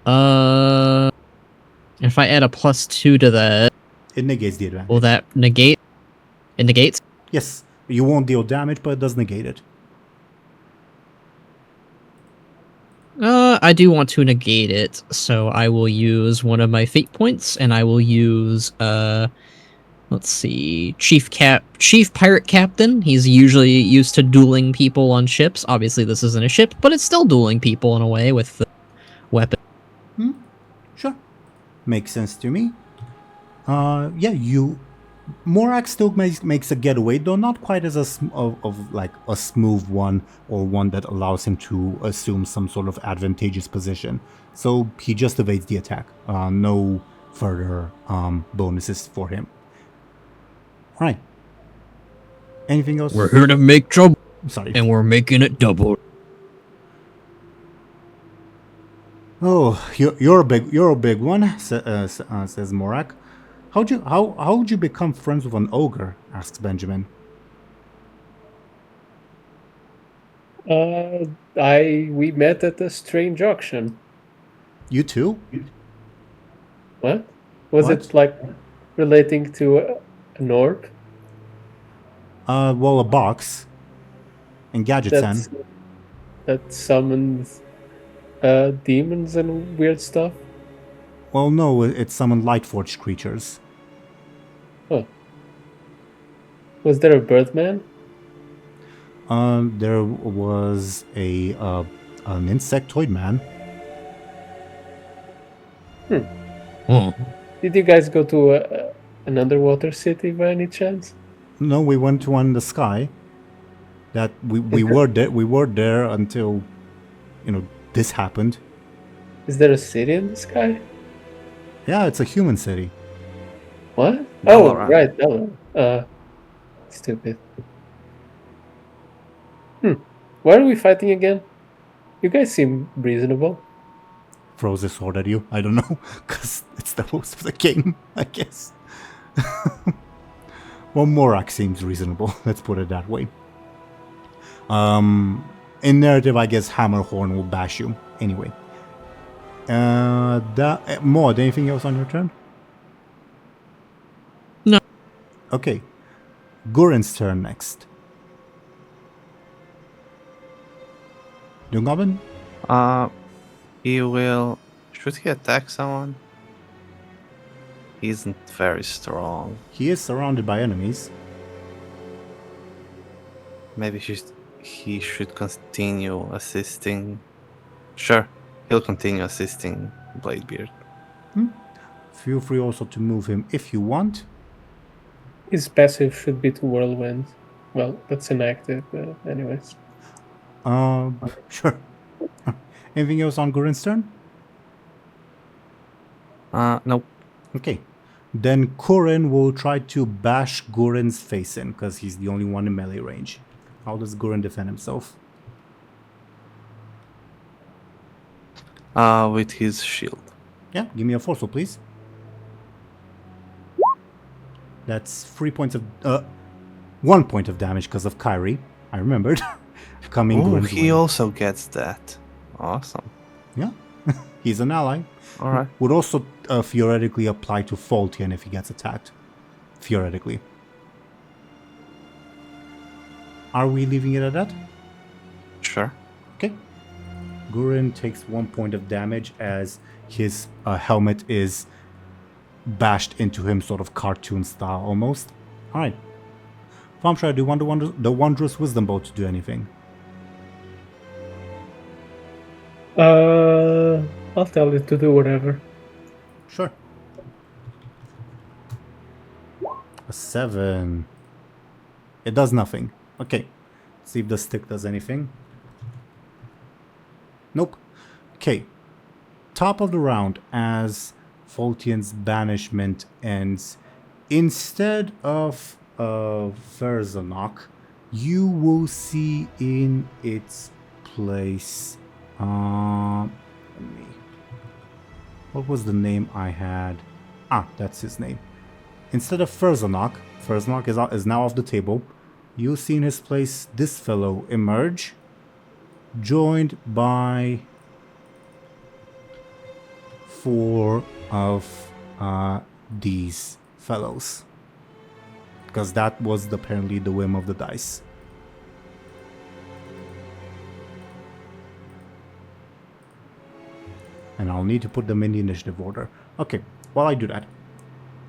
If I add a +2 to that, It negates the advantage. will that negate? It negates? Yes, you won't deal damage, but it does negate it. I do want to negate it, so I will use one of my fate points, and I will use, let's see, Chief Pirate Captain. He's usually used to dueling people on ships. Obviously, this isn't a ship, but it's still dueling people in a way with the weapon. Sure. Makes sense to me. Yeah, Morak still makes a getaway, though not quite as a smooth one, or one that allows him to assume some sort of advantageous position. So he just evades the attack. No further bonuses for him. All right. Anything else? We're here to make trouble, Sorry. and we're making it double. Oh, you're a big one, says Morak. How'd you become friends with an ogre? Asks Benjamin. We met at a strange auction. You too? What? Was What? it like relating to an orb? Well, a box. And gadgets, That summons demons and weird stuff? Well, no, it summoned Lightforged creatures. Oh. Was there a Birdman? There was an insectoid man. Oh. Did you guys go to an underwater city by any chance? No, we went to one in the sky. That we were there until, this happened. Is there a city in the sky? Yeah, it's a human city. What? Aaran. Right, Zelryn. Stupid. Why are we fighting again? You guys seem reasonable. Throws his sword at you. I don't know, because it's the host of the game, I guess. Well, Morak seems reasonable. Let's put it that way. In narrative, I guess Hammerhorn will bash you. Anyway. Maud, anything else on your turn? No. Okay. Guren's turn next. DoomGoblin? He will... Should he attack someone? He isn't very strong. He is surrounded by enemies. Maybe he should continue assisting. Sure, he'll continue assisting Bladebeard. Feel free also to move him if you want. His passive should be to Whirlwind. Well, that's inactive, but anyways. Sure. Anything else on Guren's turn? Nope. Okay. Then Guren will try to bash Guren's face in, because he's the only one in melee range. How does Guren defend himself? With his shield. Yeah, give me a forceful, please. That's 3 points of... 1 point of damage because of Kyrie. I remembered. Coming Oh, Guren's he way. also gets that. Awesome. Yeah. He's an ally. All right. Would also theoretically apply to Foltian if he gets attacked. Theoretically. Are we leaving it at that? Sure. Okay. Gurin takes 1 point of damage as his helmet is bashed into him, sort of cartoon style almost. Alright. Thompshire, do you want the Wondrous Wisdom Bow to do anything? I'll tell it to do whatever. Sure. A 7. It does nothing. Okay. See if the stick does anything. Nope. Okay. Top of the round as Foltian's banishment ends. Instead of Verzanok, you will see in its place. What was the name I had? Ah, that's his name. Instead of Verzanok is now off the table. You'll see in his place this fellow emerge, joined by 4 of these fellows. Because that was apparently the whim of the dice. And I'll need to put them in the initiative order. Okay, while I do that.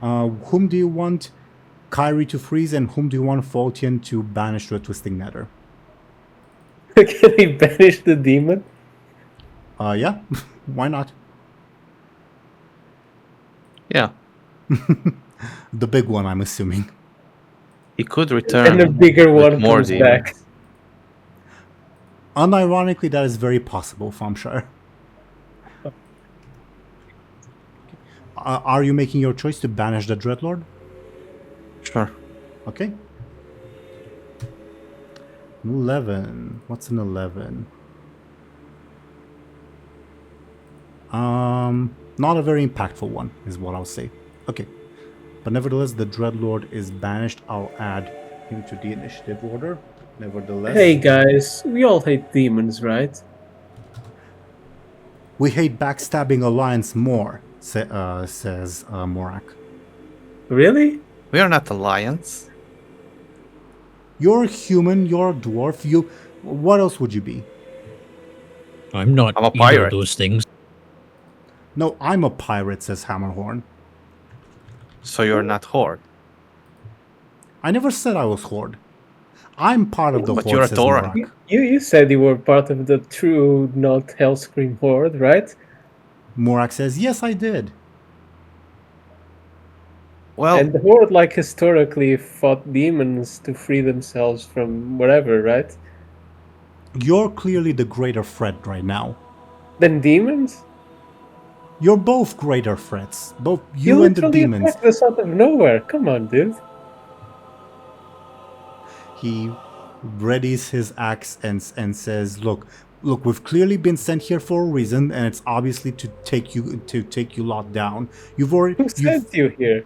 Whom do you want Kyrie to freeze and whom do you want Foltian to banish to a Twisting Nether? Can he banish the demon? Yeah, why not? Yeah. The big one, I'm assuming. He could return. And the bigger with one more comes demons. back. Unironically, that is very possible, Thompshire. Are you making your choice to banish the Dreadlord? Sure. Okay. 11. What's an 11? Not a very impactful one, is what I'll say. Okay. But nevertheless, the Dreadlord is banished. I'll add him to the initiative order. Nevertheless. Hey guys, we all hate demons, right? We hate backstabbing Alliance more, says Morak. Really? We are not alliance. You're human, you're a dwarf, what else would you be? I'm not I'm a either pirate. of those things. No, I'm a pirate, says Hammerhorn. So you're not Horde. I never said I was Horde. I'm part of the But Horde, you're a says Tauren. Morak. You said you were part of the true, not Hellscream Horde, right? Morak says, yes, I did. Well, And the Horde, like, historically fought demons to free themselves from whatever, right? You're clearly the greater threat right now. Then demons? You're both greater threats. Both you and the literally demons. attacked us out of nowhere. Come on, dude. He readies his axe and says, look, we've clearly been sent here for a reason, and it's obviously to take you lot down. Who sent you here?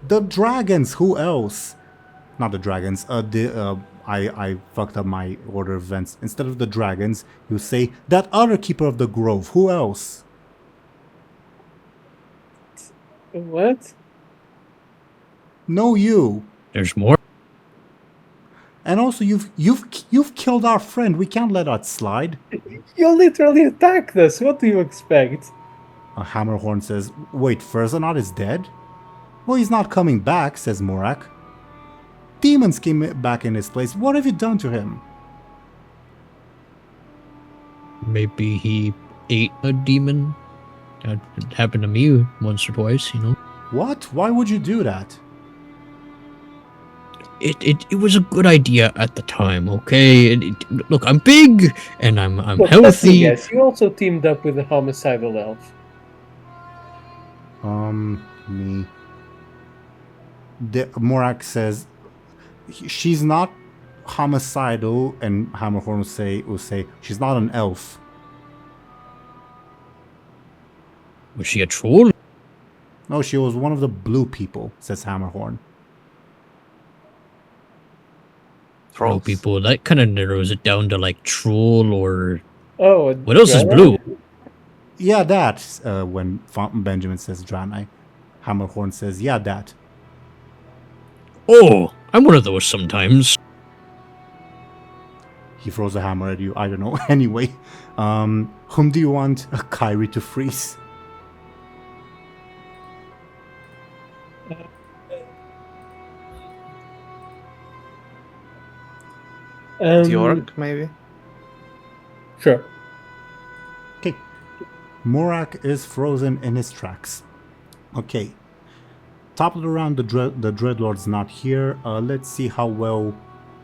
The dragons, who else? Not the dragons. I fucked up my order of events. Instead of the dragons, you say that other keeper of the grove. Who else? What? No, you. There's more. And also, you've killed our friend. We can't let that slide. You literally attacked us. What do you expect? Hammerhorn says, wait, Ferzanot is dead? Well, he's not coming back, says Morak. Demons came back in his place. What have you done to him? Maybe he ate a demon. That happened to me once or twice, you know. What? Why would you do that? It was a good idea at the time, okay? Look, I'm big and I'm Look, let me healthy. guess, you also teamed up with a homicidal elf. Me. Morak says she's not homicidal, and Hammerhorn will say she's not an elf. Was she a troll? No, she was one of the blue people, says Hammerhorn. Troll trolls. people. That kind of narrows it down to like troll or Oh, what else is Drella? blue? Yeah, that. When Benjamin says Draenei, Hammerhorn says, yeah, that. Oh, I'm one of those sometimes. He throws a hammer at you. I don't know. Anyway, whom do you want Kyrie to freeze? The orc, maybe? Sure. Okay. Morak is frozen in his tracks. Okay. Top of the round, the Dreadlord's not here. Let's see how well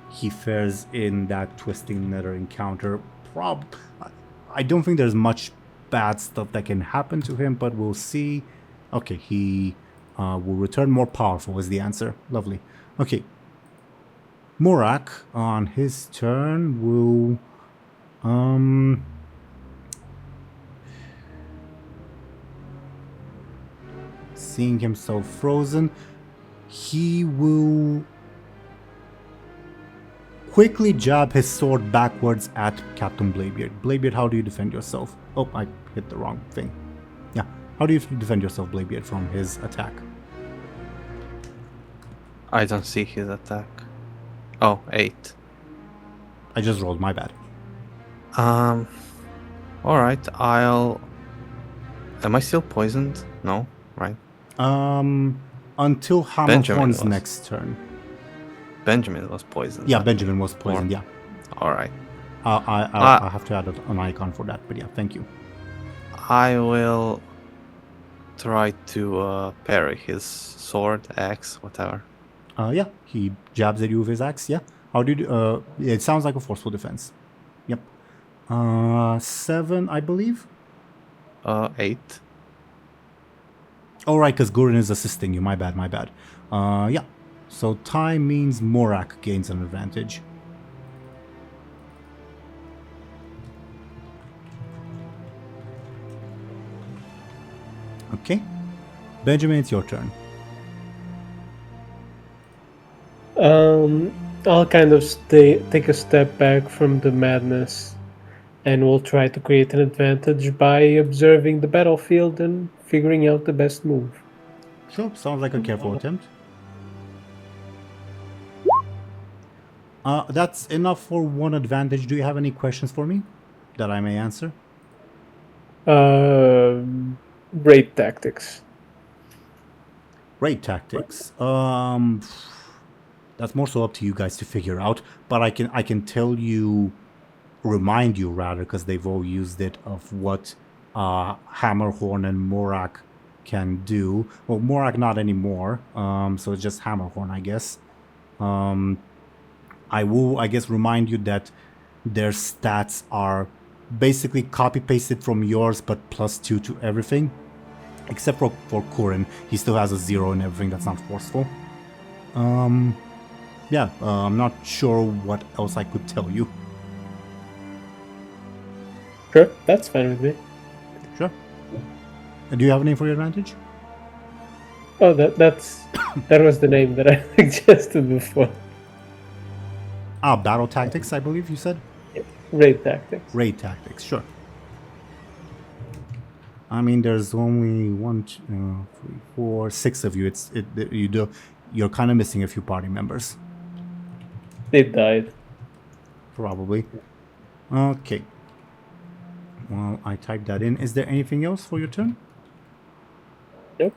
he fares in that Twisting Nether encounter. I don't think there's much bad stuff that can happen to him, but we'll see. Okay, he will return more powerful is the answer. Lovely. Okay. Morak, on his turn, will... seeing himself frozen, he will quickly jab his sword backwards at Captain Bladebeard. Bladebeard, how do you defend yourself? Oh, I hit the wrong thing. Yeah, how do you defend yourself, Bladebeard, from his attack? I don't see his attack. Oh, 8. I just rolled, my bad. Alright, Am I still poisoned? No, right? Until Hammerhorn's was. next turn. Benjamin was poisoned. Yeah, Benjamin was poisoned, yeah. Alright. I'll have to add an icon for that, but yeah, thank you. I will try to parry his sword, axe, whatever. Yeah, he jabs at you with his axe, yeah. How do you it sounds like a forceful defense. Yep. 7, I believe? 8. Oh, right, because Gurin is assisting you. My bad. Yeah. So tie means Morak gains an advantage. Okay. Benjamin, it's your turn. I'll kind of take a step back from the madness, and we'll try to create an advantage by observing the battlefield and figuring out the best move. Sure, sounds like a careful attempt. That's enough for one advantage. Do you have any questions for me that I may answer? Raid tactics. Raid tactics. That's more so up to you guys to figure out. But I can tell you, remind you rather, because they've all used it, of what Hammerhorn and Morak can do. Well, Morak not anymore. So it's just Hammerhorn, I guess. I will, I guess, remind you that their stats are basically copy-pasted from yours, but +2 to everything. Except for Kurin. He still has a 0 in everything that's not forceful. Yeah, I'm not sure what else I could tell you. Sure, that's fine with me. Sure. Do you have a name for your advantage? Oh, that was the name that I suggested before. Battle tactics, I believe you said? Raid tactics. Raid tactics, sure. I mean, there's only 1, 2, 3, 4, 6 of you. You're kind of missing a few party members. They died. Probably. Okay. Well, I typed that in. Is there anything else for your turn? Nope.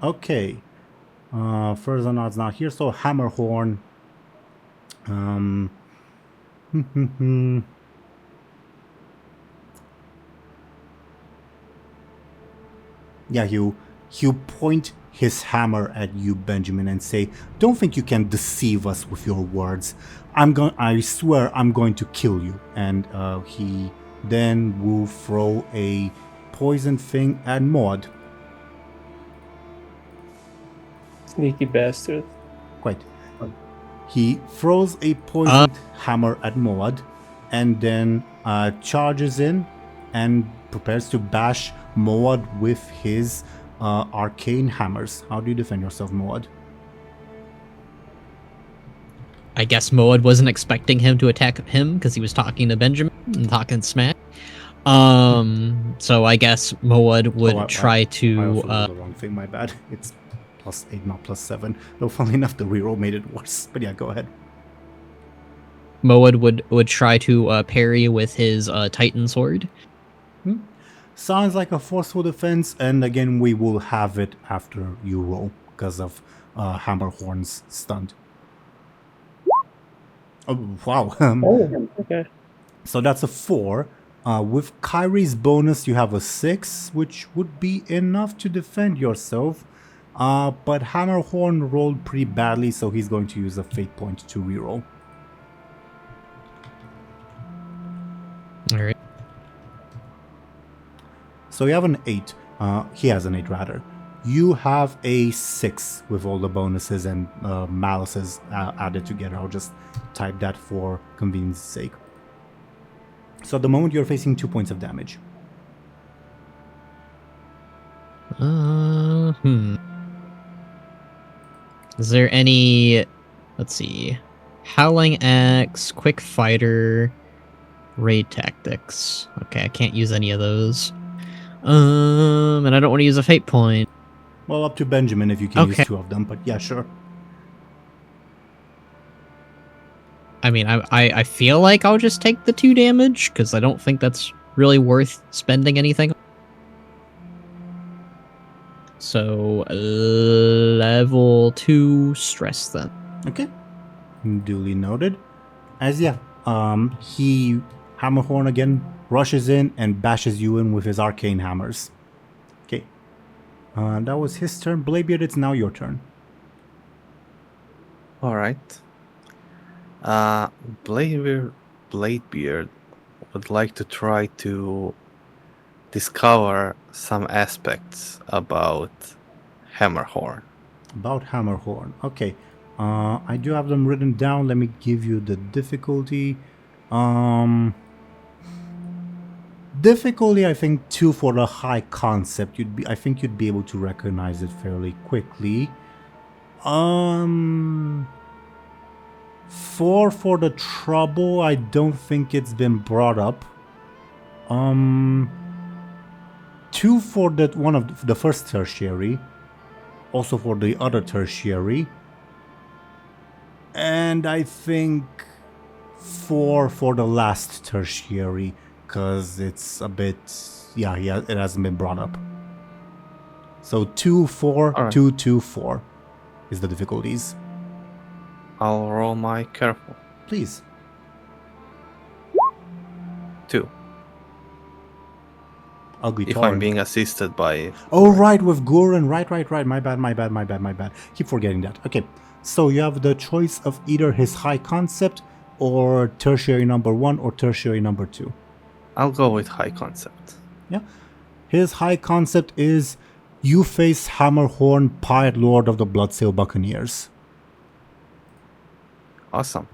Okay. Furzanod's not here, so Hammerhorn. Yeah, he'll point his hammer at you, Benjamin, and say, "Don't think you can deceive us with your words. I swear I'm going to kill you." And he then will throw a poison thing at Maud. Sneaky bastard. Quite. He throws a poisoned hammer at Maud, and then charges in and prepares to bash Maud with his arcane hammers. How do you defend yourself, Maud? I guess Moad wasn't expecting him to attack him because he was talking to Benjamin and talking smack. So I guess Moad would try I to. also rolled the wrong thing. My bad. It's +8, not +7. Though, funnily enough, the reroll made it worse. But yeah, go ahead. Moad would try to parry with his Titan sword. Sounds like a forceful defense, and again, we will have it after you roll because of Hammerhorn's stunt. Oh, wow. Oh, okay. So that's a 4. With Kyrie's bonus, you have a 6, which would be enough to defend yourself. But Hammerhorn rolled pretty badly, so he's going to use a fate point to reroll. Alright. So you have an 8. He has an 8 rather. You have a 6 with all the bonuses and malices added together. I'll just type that for convenience sake. So at the moment you're facing 2 points of damage. Is there any... Let's see. Howling Axe, Quick Fighter, Raid Tactics. Okay, I can't use any of those. And I don't want to use a fate point. Well, up to Benjamin if you can use 2 of them, but yeah, sure. I mean, I feel like I'll just take the 2 damage, because I don't think that's really worth spending anything. So, level 2 stress then. Okay. Duly noted. As yeah, Hammerhorn again rushes in and bashes you in with his arcane hammers. Okay. That was his turn. Bladebeard, it's now your turn. Alright. Bladebeard would like to try to discover some aspects about Hammerhorn. About Hammerhorn. Okay. I do have them written down. Let me give you the difficulty. Difficulty, I think 2 for the high concept. I think you'd be able to recognize it fairly quickly. 4 for the trouble. I don't think it's been brought up. 2 for that one of the first tertiary. Also for the other tertiary. And I think 4 for the last tertiary, because it's a bit, yeah, it hasn't been brought up. So 2, 4, right. 2, 2, 4 is the difficulties. I'll roll my careful. Please. 2. Ugly If Torrent. I'm being assisted by... Oh, right, with Guren. Right. My bad. Keep forgetting that. Okay, so you have the choice of either his high concept or tertiary number 1 or tertiary number 2. I'll go with high concept. Yeah. His high concept is you face Hammerhorn, Pirate Lord of the Bloodsail Buccaneers. Awesome.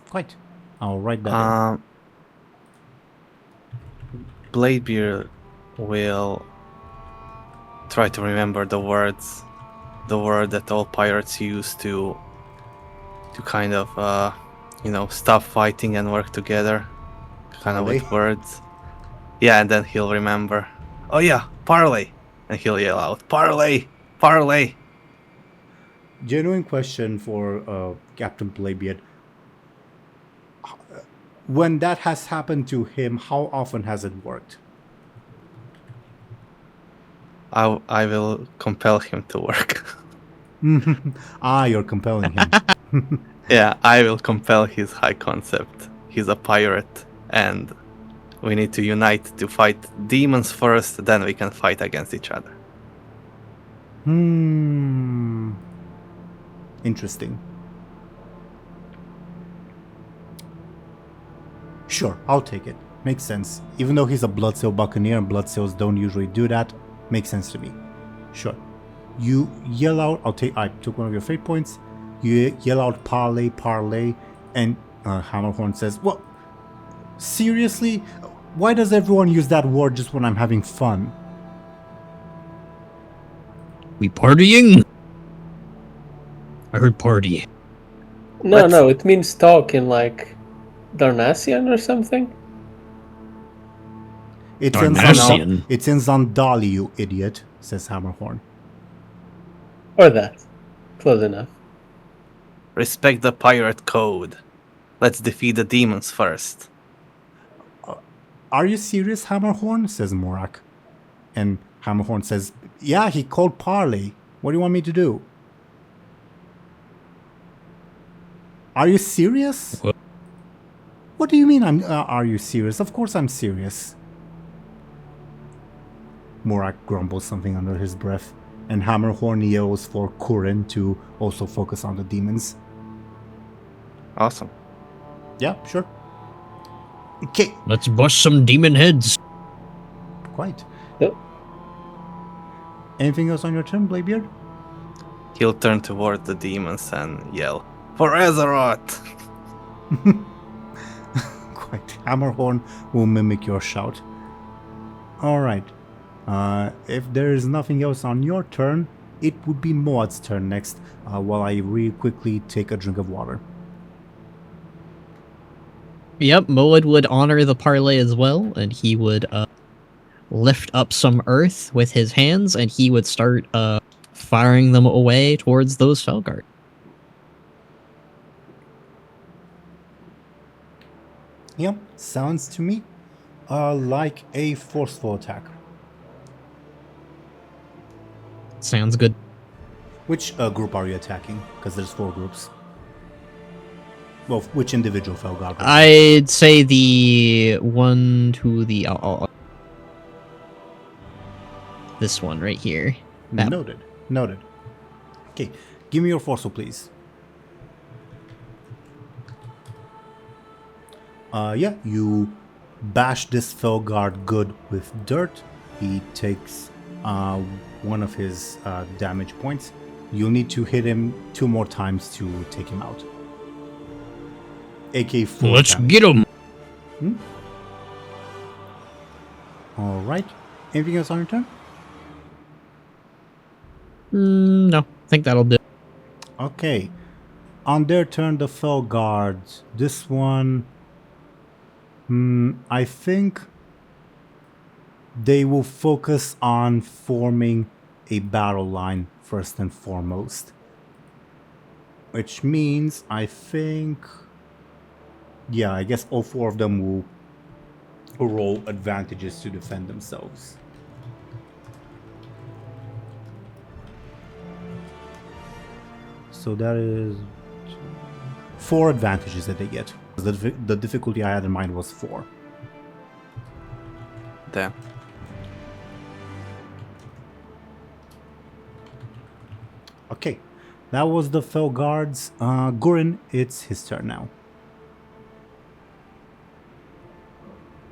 Quite. I'll write that in. Bladebeard will try to remember the word that all pirates use to kind of stop fighting and work together, kind of with words. Yeah, and then he'll remember. Oh yeah, parley, and he'll yell out, "Parley, parley!" Genuine question for Captain Bladebeard. When that has happened to him, how often has it worked? I will compel him to work. You're compelling him. Yeah, I will compel his high concept. He's a pirate, and we need to unite to fight demons first, then we can fight against each other. Interesting. Sure, I'll take it. Makes sense. Even though he's a Bloodsail Buccaneer and Bloodsails don't usually do that, makes sense to me. Sure. You yell out, I took one of your fate points. You yell out parley, parley, and Hammerhorn says, "What? Seriously? Why does everyone use that word just when I'm having fun?" We partying? I heard party. No, it means talk in like Darnassian or something. It's Our in Nassian. It's in Zandali, you idiot, says Hammerhorn. Or that. Close enough. Respect the pirate code. Let's defeat the demons first. Are you serious, Hammerhorn? Says Morak. And Hammerhorn says, yeah, he called parley. What do you want me to do? Are you serious? What? What do you mean are you serious? Of course I'm serious. Morak grumbles something under his breath, and Hammerhorn yells for Kurin to also focus on the demons. Awesome. Yeah, sure. Okay. Let's bust some demon heads. Quite. Yep. Anything else on your turn, Bladebeard? He'll turn toward the demons and yell, "For Azeroth!" Quite. Hammerhorn will mimic your shout. Alright. If there is nothing else on your turn, it would be Moad's turn next, while I really quickly take a drink of water. Yep, Moed would honor the parlay as well, and he would lift up some earth with his hands, and he would start firing them away towards those Felguard. Yep, sounds to me like a forceful attack. Sounds good. Which group are you attacking? Because there's 4 groups. Well, which individual Felguard? I'd say the one to the... this one right here. That Noted. Noted. Okay, give me your forceful, please. Yeah, you bash this Felguard good with dirt. He takes one of his damage points. You'll need to hit him 2 more times to take him out. AK 4 Let's damage. get him! Alright. Anything else on your turn? No, I think that'll do. Okay. On their turn, the Felguards. This one... I think they will focus on forming a battle line first and foremost. Which means I think... yeah, I guess all 4 of them will roll advantages to defend themselves. So that is 4 advantages that they get. The difficulty I had in mind was 4. Damn. Okay, that was the Felguards. Gurin, it's his turn now.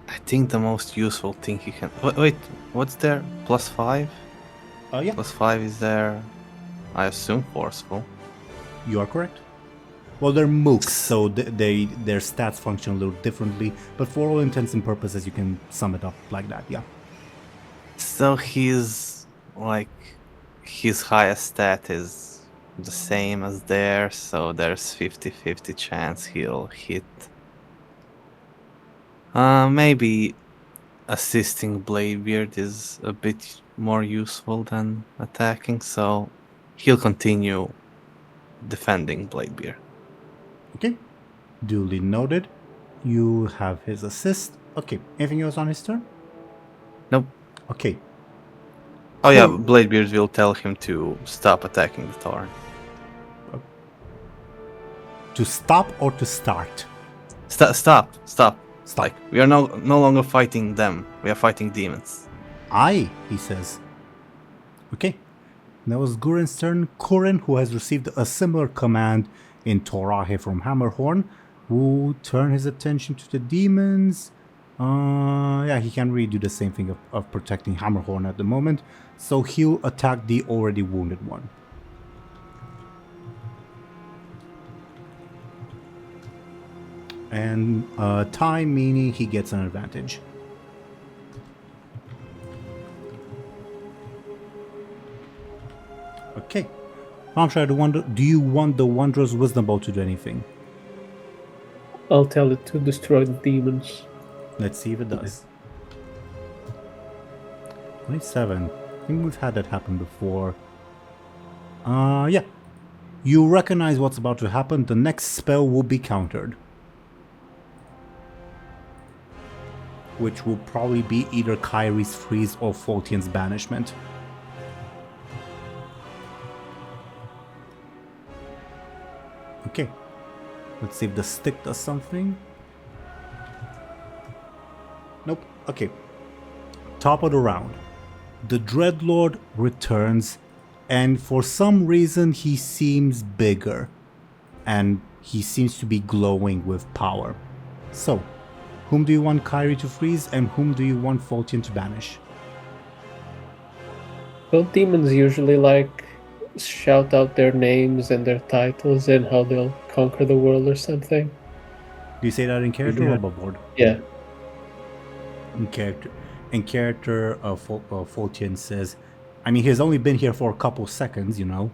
I think the most useful thing he can... Wait, what's there? +5? Yeah, +5 is there, I assume, forceful. you are correct. Well, they're mooks, so their stats function a little differently, but for all intents and purposes, you can sum it up like that, yeah. So his highest stat is the same as theirs, so there's 50-50 chance he'll hit. Maybe assisting Bladebeard is a bit more useful than attacking, so he'll continue defending Bladebeard. Okay, duly noted. You have his assist. Okay, anything else on his turn? Nope. Okay, Oh yeah, Bladebeard will tell him to stop attacking the Tauren. to stop or to start? Stop. Stop. Like, we are no longer fighting them. We are fighting demons. Aye, he says. Okay, that was Gurin's turn. Kurin, who has received a similar command in Torahe from Hammerhorn, will turn his attention to the demons. Yeah, he can't really do the same thing of protecting Hammerhorn at the moment, so he'll attack the already wounded one. And time meaning he gets an advantage. Okay. Thompshire, do you want the Wanderer's Wisdom Bow to do anything? I'll tell it to destroy the demons. Let's see if it does. 27. I think we've had that happen before. Yeah. You recognize what's about to happen. The next spell will be countered. Which will probably be either Kyrie's Freeze or Fultian's Banishment. Okay. Let's see if the stick does something. Nope. Okay. Top of the round. The Dreadlord returns, and for some reason he seems bigger. And he seems to be glowing with power. So, whom do you want Kyrie to freeze, and whom do you want Fultian to banish? Well, demons usually like shout out their names and their titles and how they'll conquer the world or something. Do you say that in character or above board? Yeah. In character. In character, Fultian says, I mean, he's only been here for a couple seconds, you know.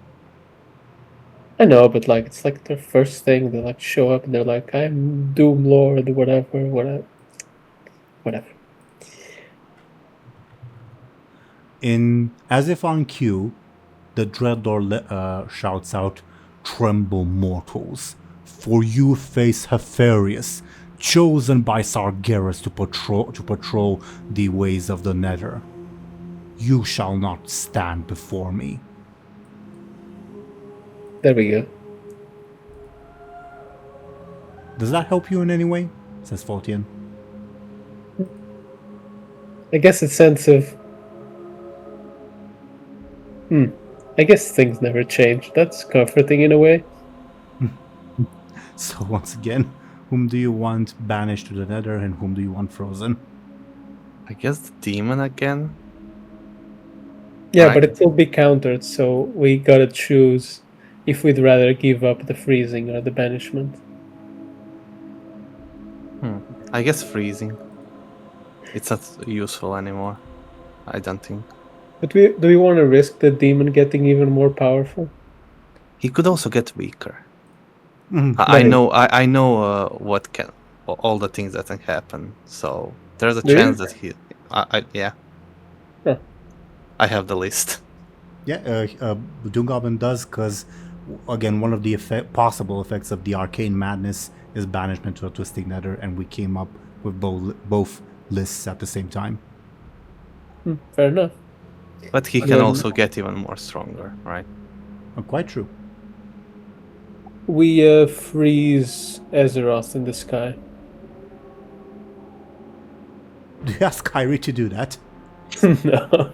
I know, but like it's like their first thing. They like show up and they're like, "I'm Doom Lord," whatever. As if on cue, the Dreadlord shouts out, "Tremble, mortals, for you face Heferius, chosen by Sargeras to patrol the ways of the Nether. You shall not stand before me." There we go. Does that help you in any way? Says Fultian. I guess a sense of. I guess things never change. That's comforting in a way. So once again, whom do you want banished to the Nether and whom do you want frozen? I guess the demon again. Yeah, Right. but it will be countered, so we gotta choose if we'd rather give up the freezing or the banishment. I guess freezing. It's not useful anymore. I don't think. But do we want to risk the demon getting even more powerful? He could also get weaker. Mhm. I know what can all the things that can happen. So there's a Do you? chance that he. Yeah. Huh. I have the list. Yeah, DoomGoblin does, because, again, one of the possible effects of the Arcane Madness is banishment to a Twisting Nether, and we came up with both lists at the same time. Fair enough. But he can Again- also get even more stronger, right? Quite true. We freeze Azeroth in the sky. Do you ask Kyrie to do that? No.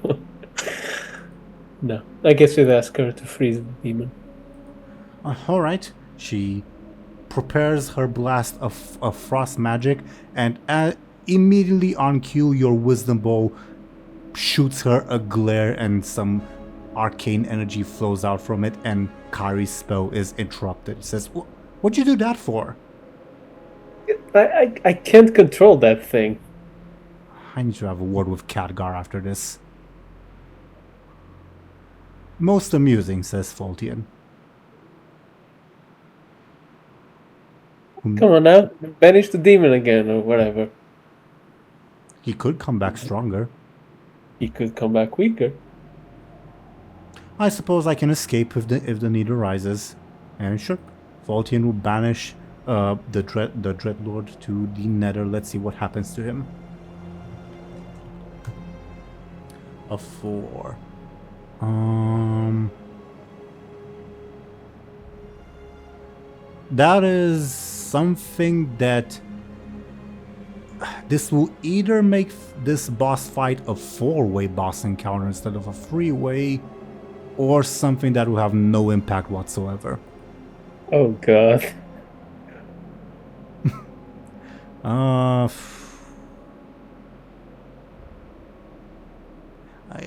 No. I guess we'd ask her to freeze the demon. Alright. She prepares her blast of frost magic, and immediately on cue, your wisdom bow shoots her a glare, and some arcane energy flows out from it, and Kyrie's spell is interrupted. It says, "What'd you do that for?" I can't control that thing. I need to have a word with Khadgar after this. Most amusing, says Fultian. Come on now. Banish the demon again or whatever. He could come back stronger. He could come back weaker. I suppose I can escape if the need arises. And sure, Fultian will banish the Dreadlord to the Nether. Let's see what happens to him. A 4. That is something that this will either make this boss fight a 4-way boss encounter instead of a 3-way, or something that will have no impact whatsoever. Oh god.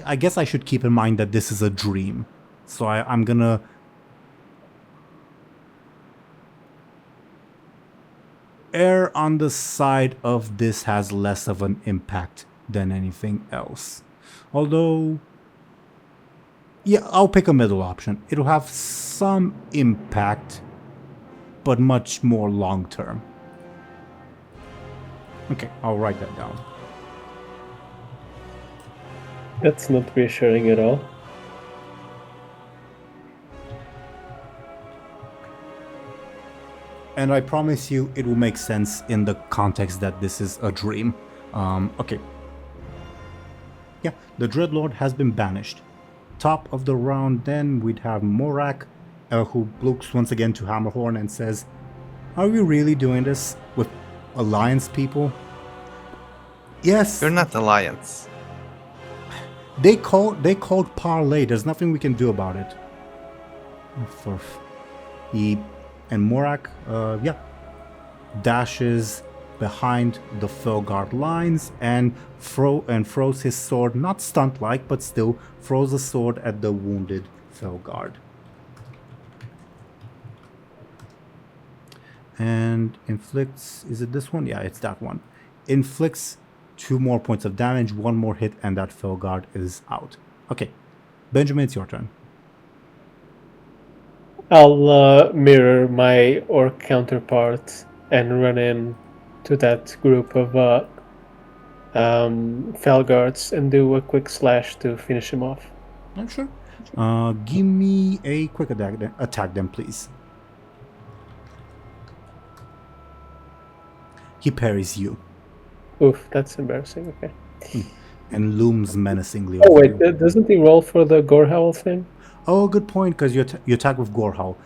I guess I should keep in mind that this is a dream. So I'm gonna... err on the side of this has less of an impact than anything else. Although... yeah, I'll pick a middle option. It'll have some impact, but much more long term. Okay, I'll write that down. That's not reassuring at all. And I promise you it will make sense in the context that this is a dream. Okay. Yeah, the Dreadlord has been banished. Top of the round then we'd have Morak, who looks once again to Hammerhorn and says, "Are we really doing this with Alliance people?" Yes. You're not Alliance. They called parlay. There's nothing we can do about it. And Morak, dashes behind the Felguard lines and throws his sword, not stunt-like, but still throws a sword at the wounded Felguard. And inflicts, is it this one? Yeah, it's that one. Inflicts 2 more points of damage, 1 more hit, and that Felguard is out. Okay, Benjamin, it's your turn. I'll mirror my orc counterpart and run in to that group of Felguards and do a quick slash to finish him off. I'm sure. Give me a quick attack then, please. He parries you. Oof, that's embarrassing. Okay. And looms menacingly Oh over wait, you. doesn't he roll for the Gorehowl thing? Oh, good point, because you attack with Gorehowl.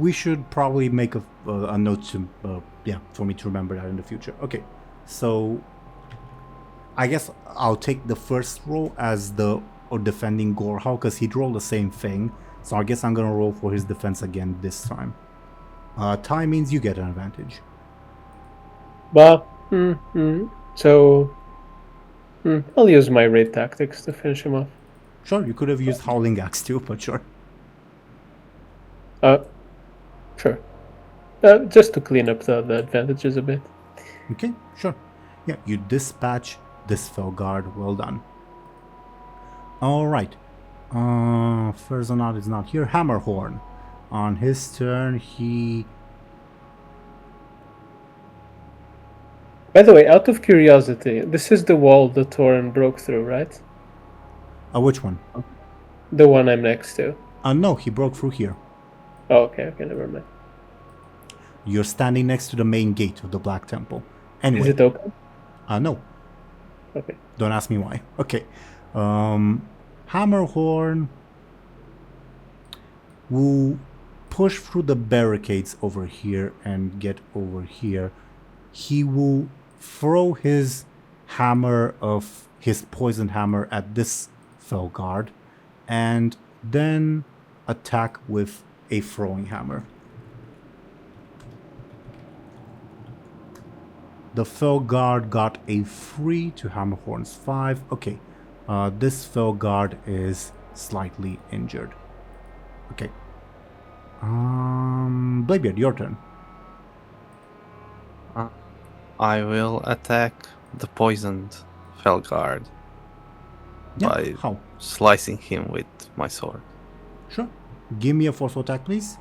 We should probably make a note to, for me to remember that in the future. Okay, so I guess I'll take the first roll as defending Gorehowl, because he'd roll the same thing. So I guess I'm gonna roll for his defense again this time. Tie means you get an advantage. But so I'll use my raid tactics to finish him off. Sure, you could have used Howling Axe too, but sure. Sure. Just to clean up the advantages a bit. Okay, sure. Yeah, you dispatch this Felguard. Well done. Alright. Ferzanot is not here. Hammerhorn. On his turn, he... By the way, out of curiosity, this is the wall the Tauren broke through, right? Which one? The one I'm next to. No, he broke through here. Oh, okay, never mind. You're standing next to the main gate of the Black Temple. Anyway. Is it open? No. Okay. Don't ask me why. Okay. Hammerhorn will push through the barricades over here and get over here. He will throw his poisoned hammer at this Felguard and then attack with a throwing hammer. The Felguard got a 3 to Hammerhorn's 5. Okay, this Felguard is slightly injured. Okay. Bladebeard, your turn. I will attack the poisoned Felguard by How? slicing him with my sword. Sure. Give me a forceful attack, please.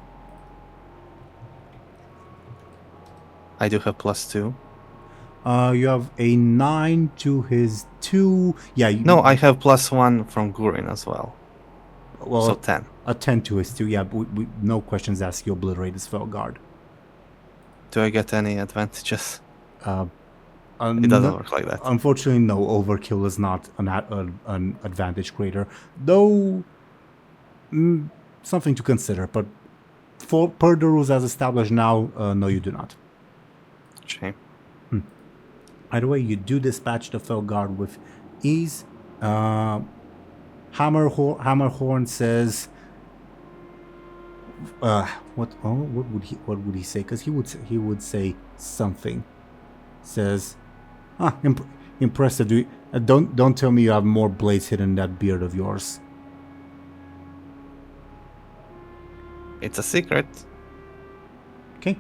I do have +2. You have a 9 to his 2. Yeah. No, I have +1 from Gurin as well. Well, So 10. a 10 to his 2. Yeah, we no questions asked. You obliterate this Felguard. Do I get any advantages? It It doesn't work like that. Unfortunately, no. Overkill is not an advantage creator, though. Something to consider, but per the rules as established now, no, you do not. Shame. Either way, you do dispatch the Felguard with ease. Hammerhorn says, "What? Oh, what would he say? Because he would say something. Says, impressive. Don't tell me you have more blades hidden in that beard of yours." It's a secret. Okay.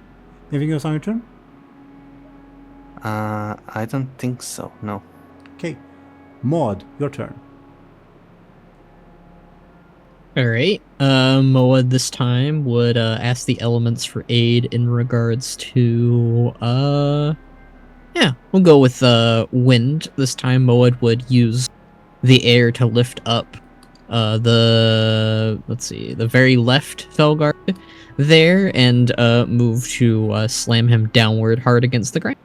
Anything else on your turn? I don't think so. No. Okay. Maud, your turn. Alright. Moa this time would ask the elements for aid in regards to Yeah, we'll go with wind. This time Moed would use the air to lift up the very left Felguard there and move to slam him downward hard against the ground.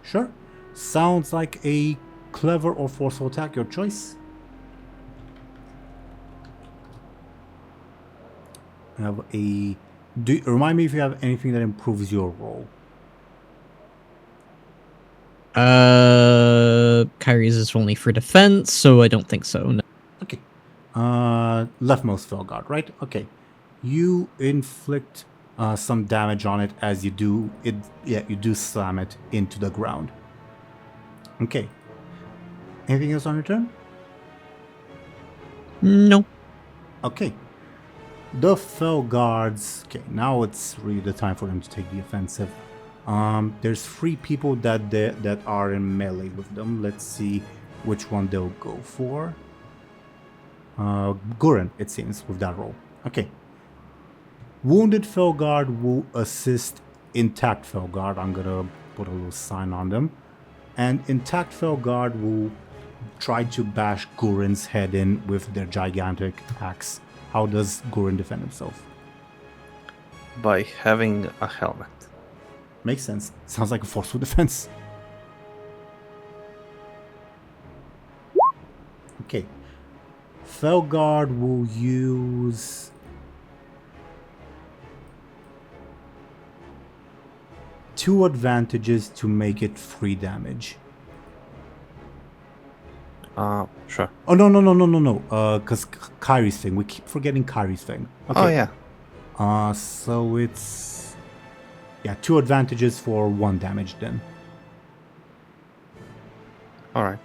Sure. Sounds like a clever or forceful attack, your choice. Remind me if you have anything that improves your roll. Kyrie's is only for defense, so I don't think so. No. Okay. Leftmost Felguard, right? Okay. You inflict some damage on it as you do it. Yeah, you do slam it into the ground. Okay. Anything else on your turn? No. Okay. The Felguards. Okay, now it's really the time for them to take the offensive. There's 3 people that are in melee with them. Let's see which one they'll go for. Guren, it seems, with that roll. Okay. Wounded Felguard will assist intact Felguard. I'm gonna put a little sign on them. And intact Felguard will try to bash Guren's head in with their gigantic axe. How does Guren defend himself? By having a helmet. Makes sense. Sounds like a forceful defense. Okay. Felguard will use... two advantages to make it 3 damage. Sure. Oh, no. Because Kyrie's thing. We keep forgetting Kyrie's thing. Okay. Oh, yeah. So it's... yeah, 2 advantages for 1 damage then. Alright.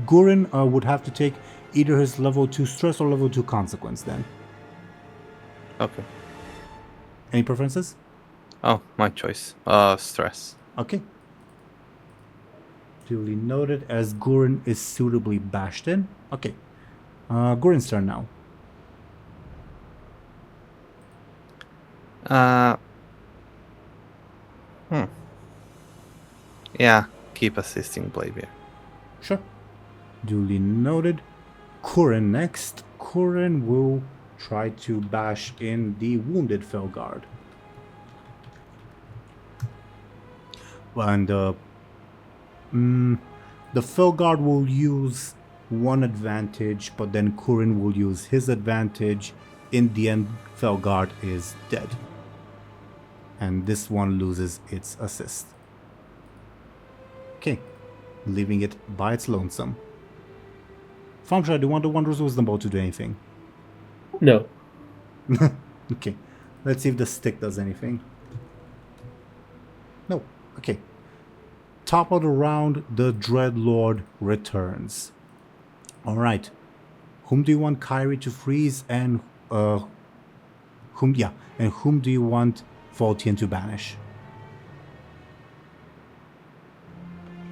Guren would have to take either his level 2 stress or level 2 consequence then. Okay. Any preferences? Oh, my choice. Stress. Okay. Duly noted as Guren is suitably bashed in. Okay. Guren's turn now. Yeah, keep assisting Bladebeard. Sure. Duly noted. Kuren next. Kuren will try to bash in the wounded Felguard. And the Felguard will use 1 advantage, but then Kuren will use his advantage. In the end, Felguard is dead. And this one loses its assist. Okay, leaving it by its lonesome. Thompshire, do you want the Wondrous Wisdom Bow to do anything? No. Okay, let's see if the stick does anything. No, okay. Top of the round, the Dreadlord returns. Alright, whom do you want Kyrie to freeze and whom do you want Faultian to banish?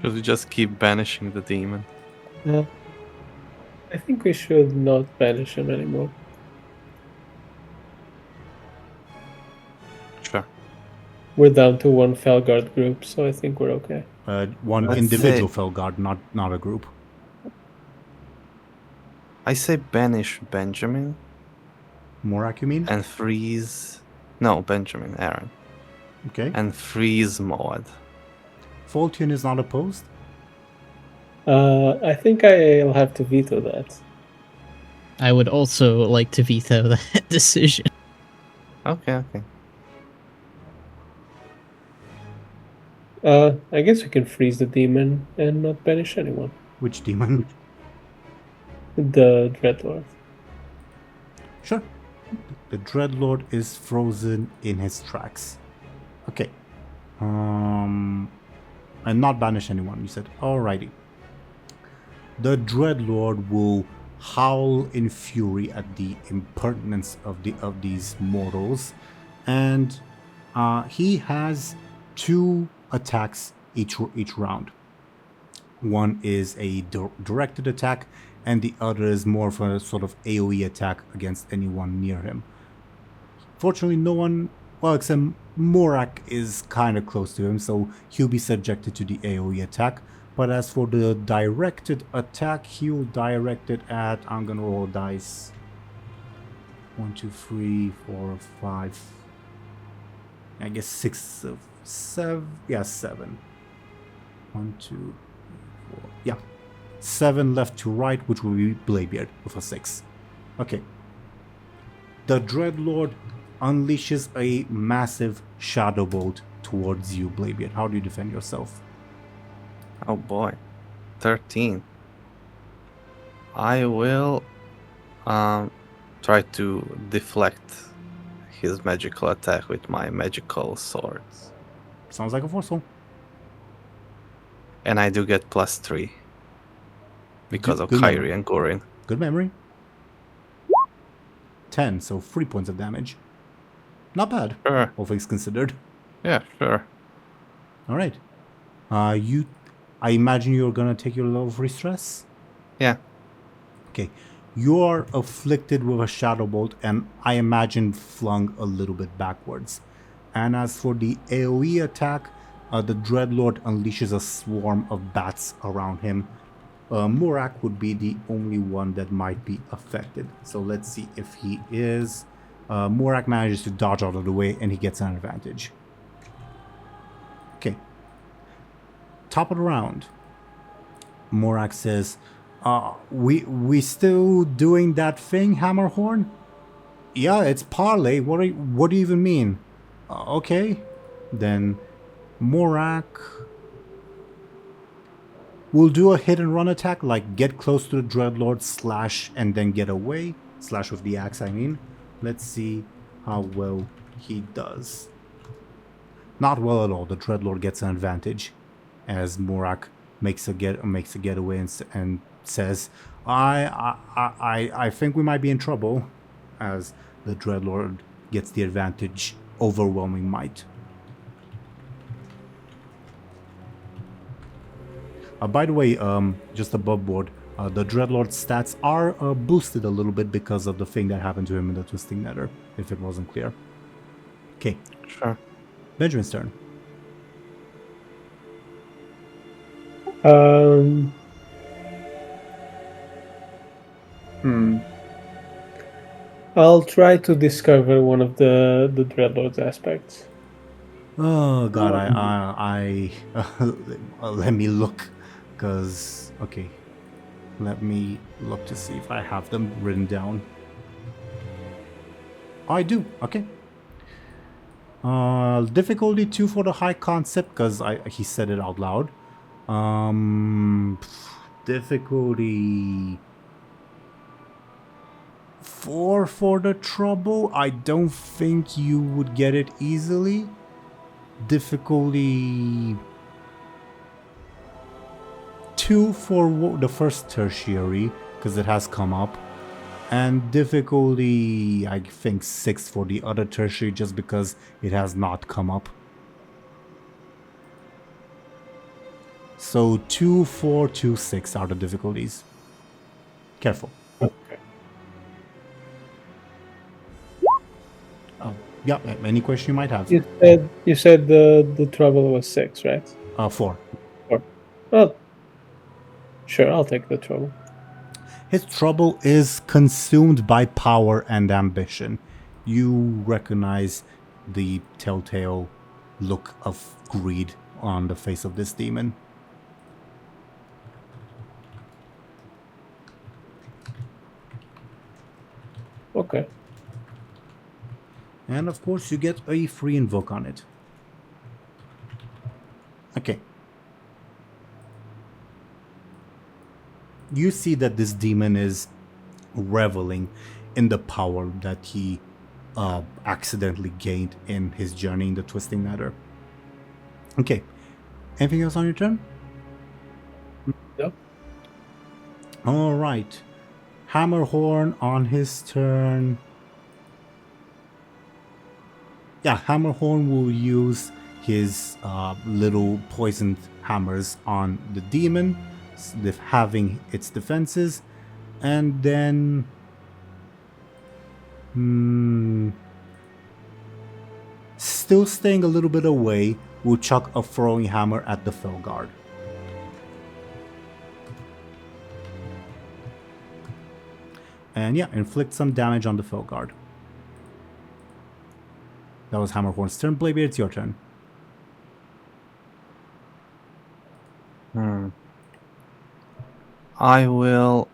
Should we just keep banishing the demon? I think we should not banish him anymore. Sure. We're down to 1 Felguard group, so I think we're okay. One Let's individual say- Felguard, not a group. I say banish Benjamin Morak, you mean? and freeze... No, Benjamin, Aaran. Okay. And freeze Moed. Faultian is not opposed? I think I'll have to veto that. I would also like to veto that decision. Okay. I guess we can freeze the demon and not banish anyone. Which demon? The Dreadlord. Sure. The Dreadlord is frozen in his tracks. Okay. And not banish anyone, you said. Alrighty. The Dreadlord will howl in fury at the impertinence of these mortals, and he has 2 attacks each round. One is a directed attack, and the other is more of a sort of AoE attack against anyone near him. Fortunately, no one, well, except Morak is kind of close to him, so he'll be subjected to the AoE attack. But as for the directed attack, he'll direct it at, I'm gonna roll dice. 1, 2, 3, 4, 5. I guess 6, 7. Yeah, 7. 1, 2, 4. Yeah. 7 left to right, which will be Bladebeard with a 6. Okay. The Dreadlord unleashes a massive shadow bolt towards you, Bladebeard. How do you defend yourself? Oh boy. 13. I will try to deflect his magical attack with my magical swords. Sounds like a forceful. And I do get +3 because of Good Kyrie memory. and Gorin. Good memory. 10, so 3 points of damage. Not bad, Sure. all things considered. Yeah, sure. All right. I imagine you're gonna take your level 3 stress. Yeah. Okay. You are afflicted with a shadow bolt, and I imagine flung a little bit backwards. And as for the AoE attack, the Dreadlord unleashes a swarm of bats around him. Morak would be the only one that might be affected. So let's see if he is. Morak manages to dodge out of the way, and he gets an advantage. Okay. Top of the round. Morak says, we still doing that thing, Hammerhorn? Yeah, it's parlay. What do you even mean? Okay. Then Morak will do a hit and run attack, like get close to the Dreadlord, slash, and then get away. Slash with the axe, I mean. Let's see how well he does. Not well at all. The Dreadlord gets an advantage as Morak makes a getaway and says, I think we might be in trouble, as the Dreadlord gets the advantage, overwhelming might. By the way, just above board, the Dreadlord's stats are boosted a little bit because of the thing that happened to him in the Twisting Nether, if it wasn't clear. Okay, Sure. Benjamin's turn. I'll try to discover one of the Dreadlord's aspects. Oh god, I let me look, cause okay, let me look to see if I have them written down. I do. Okay. Difficulty 2 for the high concept, cause he said it out loud. Difficulty 4 for the trouble. I don't think you would get it easily. Difficulty 2 for the first tertiary, because it has come up. And difficulty, I think 6 for the other tertiary, just because it has not come up. So 2, 4, 2, 6 are the difficulties. Careful. Okay. Oh, yeah, any question you might have? You said the trouble was 6, right? 4. Well, sure, I'll take the trouble. His trouble is consumed by power and ambition. You recognize the telltale look of greed on the face of this demon. Okay. And of course you get a free invoke on it. Okay. You see that this demon is reveling in the power that he accidentally gained in his journey in the Twisting Nether. Okay. Anything else on your turn? No. Alright. Hammerhorn on his turn. Yeah, Hammerhorn will use his little poisoned hammers on the demon, having its defenses, and then still staying a little bit away, will chuck a throwing hammer at the Felguard. And yeah, inflict some damage on the Felguard. That was Hammerhorn's turn. Bladebeard, it's your turn. I will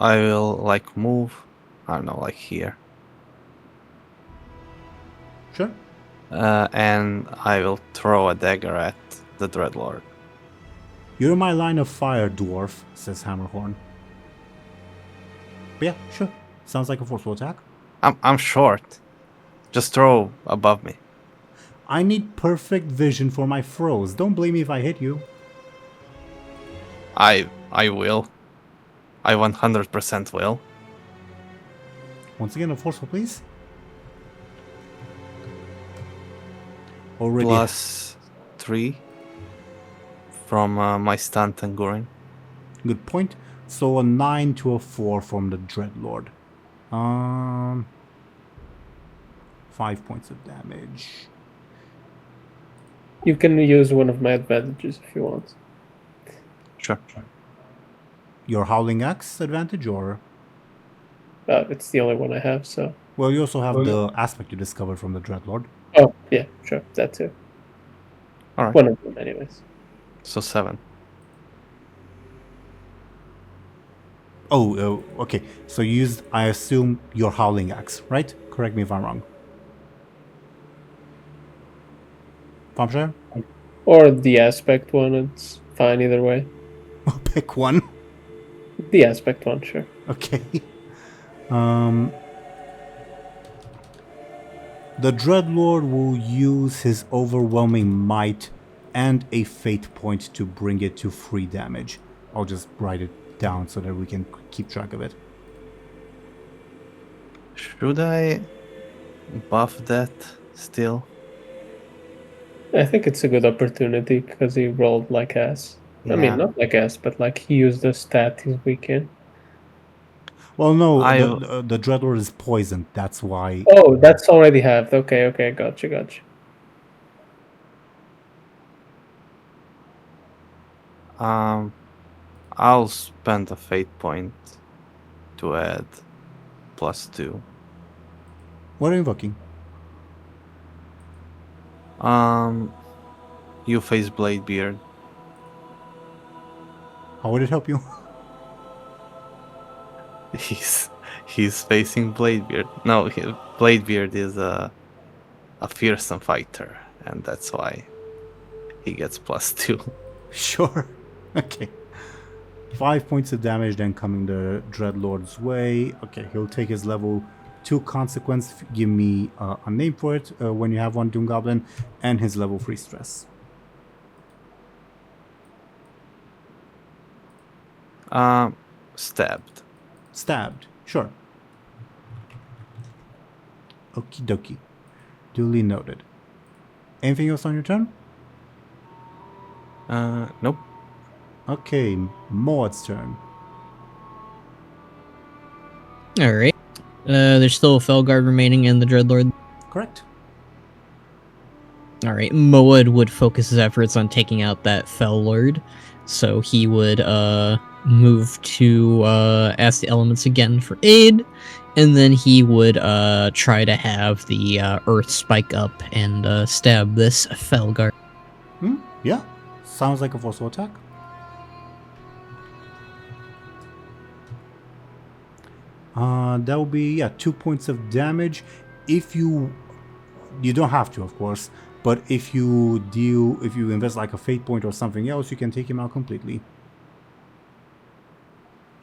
like move, I don't know, like here. Sure. And I will throw a dagger at the Dreadlord. You're in my line of fire, dwarf, says Hammerhorn. But yeah, sure. Sounds like a forceful attack. I'm short. Just throw above me. I need perfect vision for my throws. Don't blame me if I hit you. I will. I 100% will. Once again, a forceful, please. Already. +3 from my stunt and Goring. Good point. So a 9 to a 4 from the Dreadlord. 5 points of damage. You can use one of my advantages if you want. Sure. Your Howling Axe advantage, or? It's the only one I have, so... Well, you also have the aspect you discovered from the Dreadlord. Oh, yeah, sure, that too. Alright. One of them, anyways. So 7. Oh, okay. So you used, I assume, your Howling Axe, right? Correct me if I'm wrong. Thompshire? Or the aspect one, it's fine either way. Pick one. The aspect one, sure. Okay. The Dreadlord will use his overwhelming might and a fate point to bring it to 3 damage. I'll just write it down so that we can keep track of it. Should I buff that still? I think it's a good opportunity because he rolled like ass. I Yeah. mean, not like ass, but like he used the stat he's weak in. Well, no, I- the Dreadlord is poisoned. That's why. Oh, that's already halved. Okay, gotcha. I'll spend a fate point to add +2. What are you invoking? You face Bladebeard. How would it help you? He's facing Bladebeard. No, Bladebeard is a fearsome fighter, and that's why he gets +2. Sure. Okay. 5 points of damage then coming the Dreadlord's way. Okay, he'll take his level 2 consequence. Give me a name for it when you have one, DoomGoblin, and his level 3 stress. Stabbed. Stabbed. Sure. Okie dokie. Duly noted. Anything else on your turn? Nope. Okay, Maud's turn. Alright. There's still a Felguard remaining in the Dreadlord. Correct. Alright, Moed would focus his efforts on taking out that Fellord. So he would move to ask the elements again for aid. And then he would try to have the earth spike up and stab this Felguard. Yeah. Sounds like a forceful attack. That will be 2 points of damage. If you don't have to, of course, but if you invest like a fate point or something else, you can take him out completely.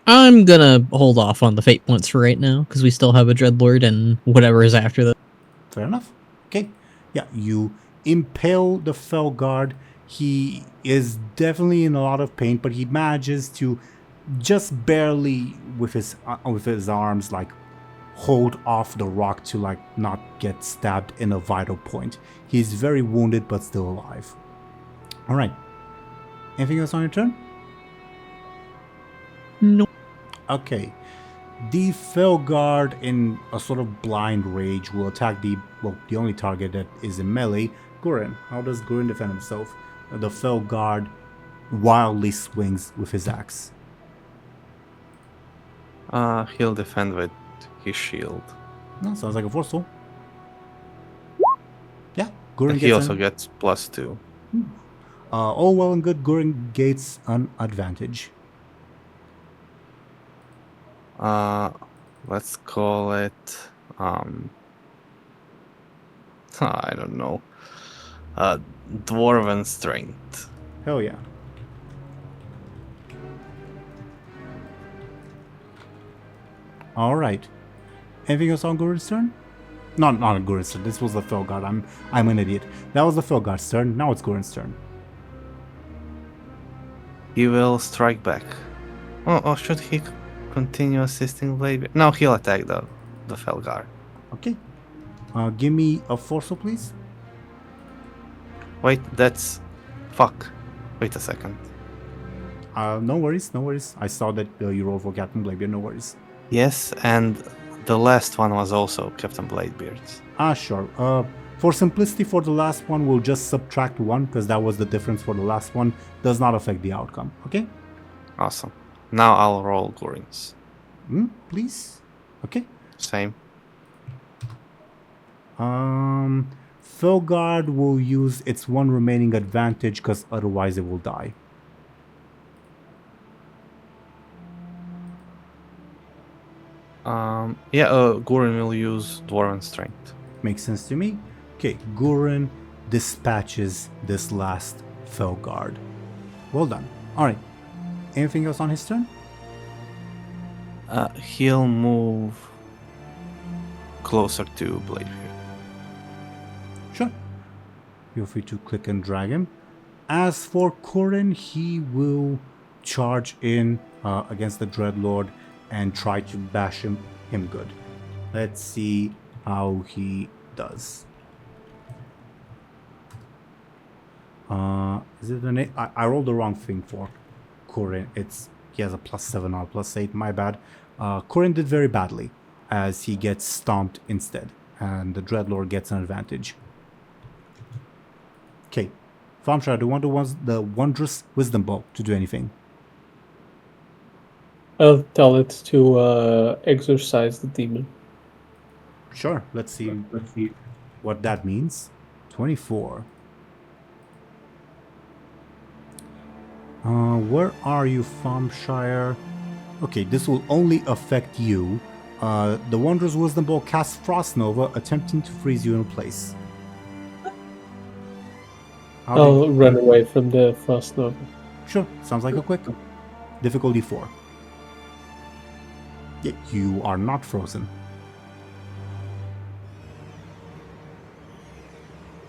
I'm gonna hold off on the fate points for right now, because we still have a Dreadlord and whatever is after that. Fair enough. Okay. Yeah, you impale the Felguard. He is definitely in a lot of pain, but he manages to just barely with his arms like hold off the rock to like not get stabbed in a vital point. He's very wounded but still alive. All right. Anything else on your turn? No. Okay. The Felguard, in a sort of blind rage, will attack the only target that is in melee, Gurin. How does Gurin defend himself? The Felguard wildly swings with his axe. He'll defend with his shield. No, sounds like a force soul. Yeah, Gurin And gets he also gets +2. all well and good. Gurin gets an advantage. Let's call it I don't know. Dwarven strength. Hell yeah. All right. Anything else on Gurin's turn? Not on Gurin's turn. This was the Felguard. I'm an idiot. That was the Felguard's turn. Now it's Gurin's turn. He will strike back. Oh, should he continue assisting Bladebeard? No, he'll attack the Felguard. Okay. Give me a force, please. Wait, that's... Fuck. Wait a second. No worries, no worries. I saw that you rolled for Captain Bladebeard. No worries. Yes, and the last one was also Captain Bladebeard's. Sure. For simplicity, for the last one, we'll just subtract 1 because that was the difference for the last one. Does not affect the outcome. Okay? Awesome. Now I'll roll Gurin's. Please. Okay. Same. Felguard will use its 1 remaining advantage because otherwise it will die. Gurin will use Dwarven Strength. Makes sense to me. Okay, Gurin dispatches this last Felguard. Well done. Alright. Anything else on his turn? He'll move closer to Bladebeard. Sure. Feel free to click and drag him. As for Corin, he will charge in against the Dreadlord and try to bash him good. Let's see how he does. Is it an 8? I rolled the wrong thing for Corin. He has a +7 or +8. My bad. Corin did very badly as he gets stomped instead, and the Dreadlord gets an advantage. Okay, Thompshire, do you want the Wondrous Wisdom Bow to do anything? I'll tell it to exorcise the demon. Sure. Let's see what that means. 24. Where are you, Thompshire? Okay, this will only affect you. The Wondrous Wisdom Bow casts Frost Nova, attempting to freeze you in place. I'll run away from the Frost Nova. Sure, sounds like a quick. Difficulty 4. Yeah, you are not frozen.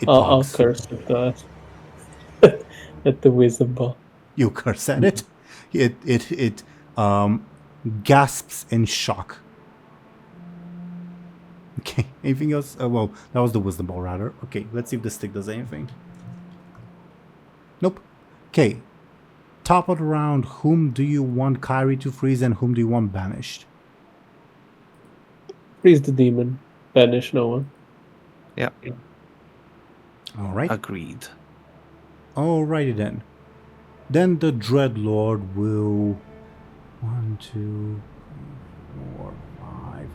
I'll curse at that. At the Wisdom Bow. You curse at it. It gasps in shock. Okay, anything else? Well, that was the Wisdom Ball, rather. Okay, let's see if this stick does anything. Nope. Okay, top of the round, whom do you want Kyrie to freeze and whom do you want banished? Freeze the demon. Banish no one. Yeah. Alright. Agreed. Alrighty then. Then the Dreadlord will... 1, 2, 3, 4, 5...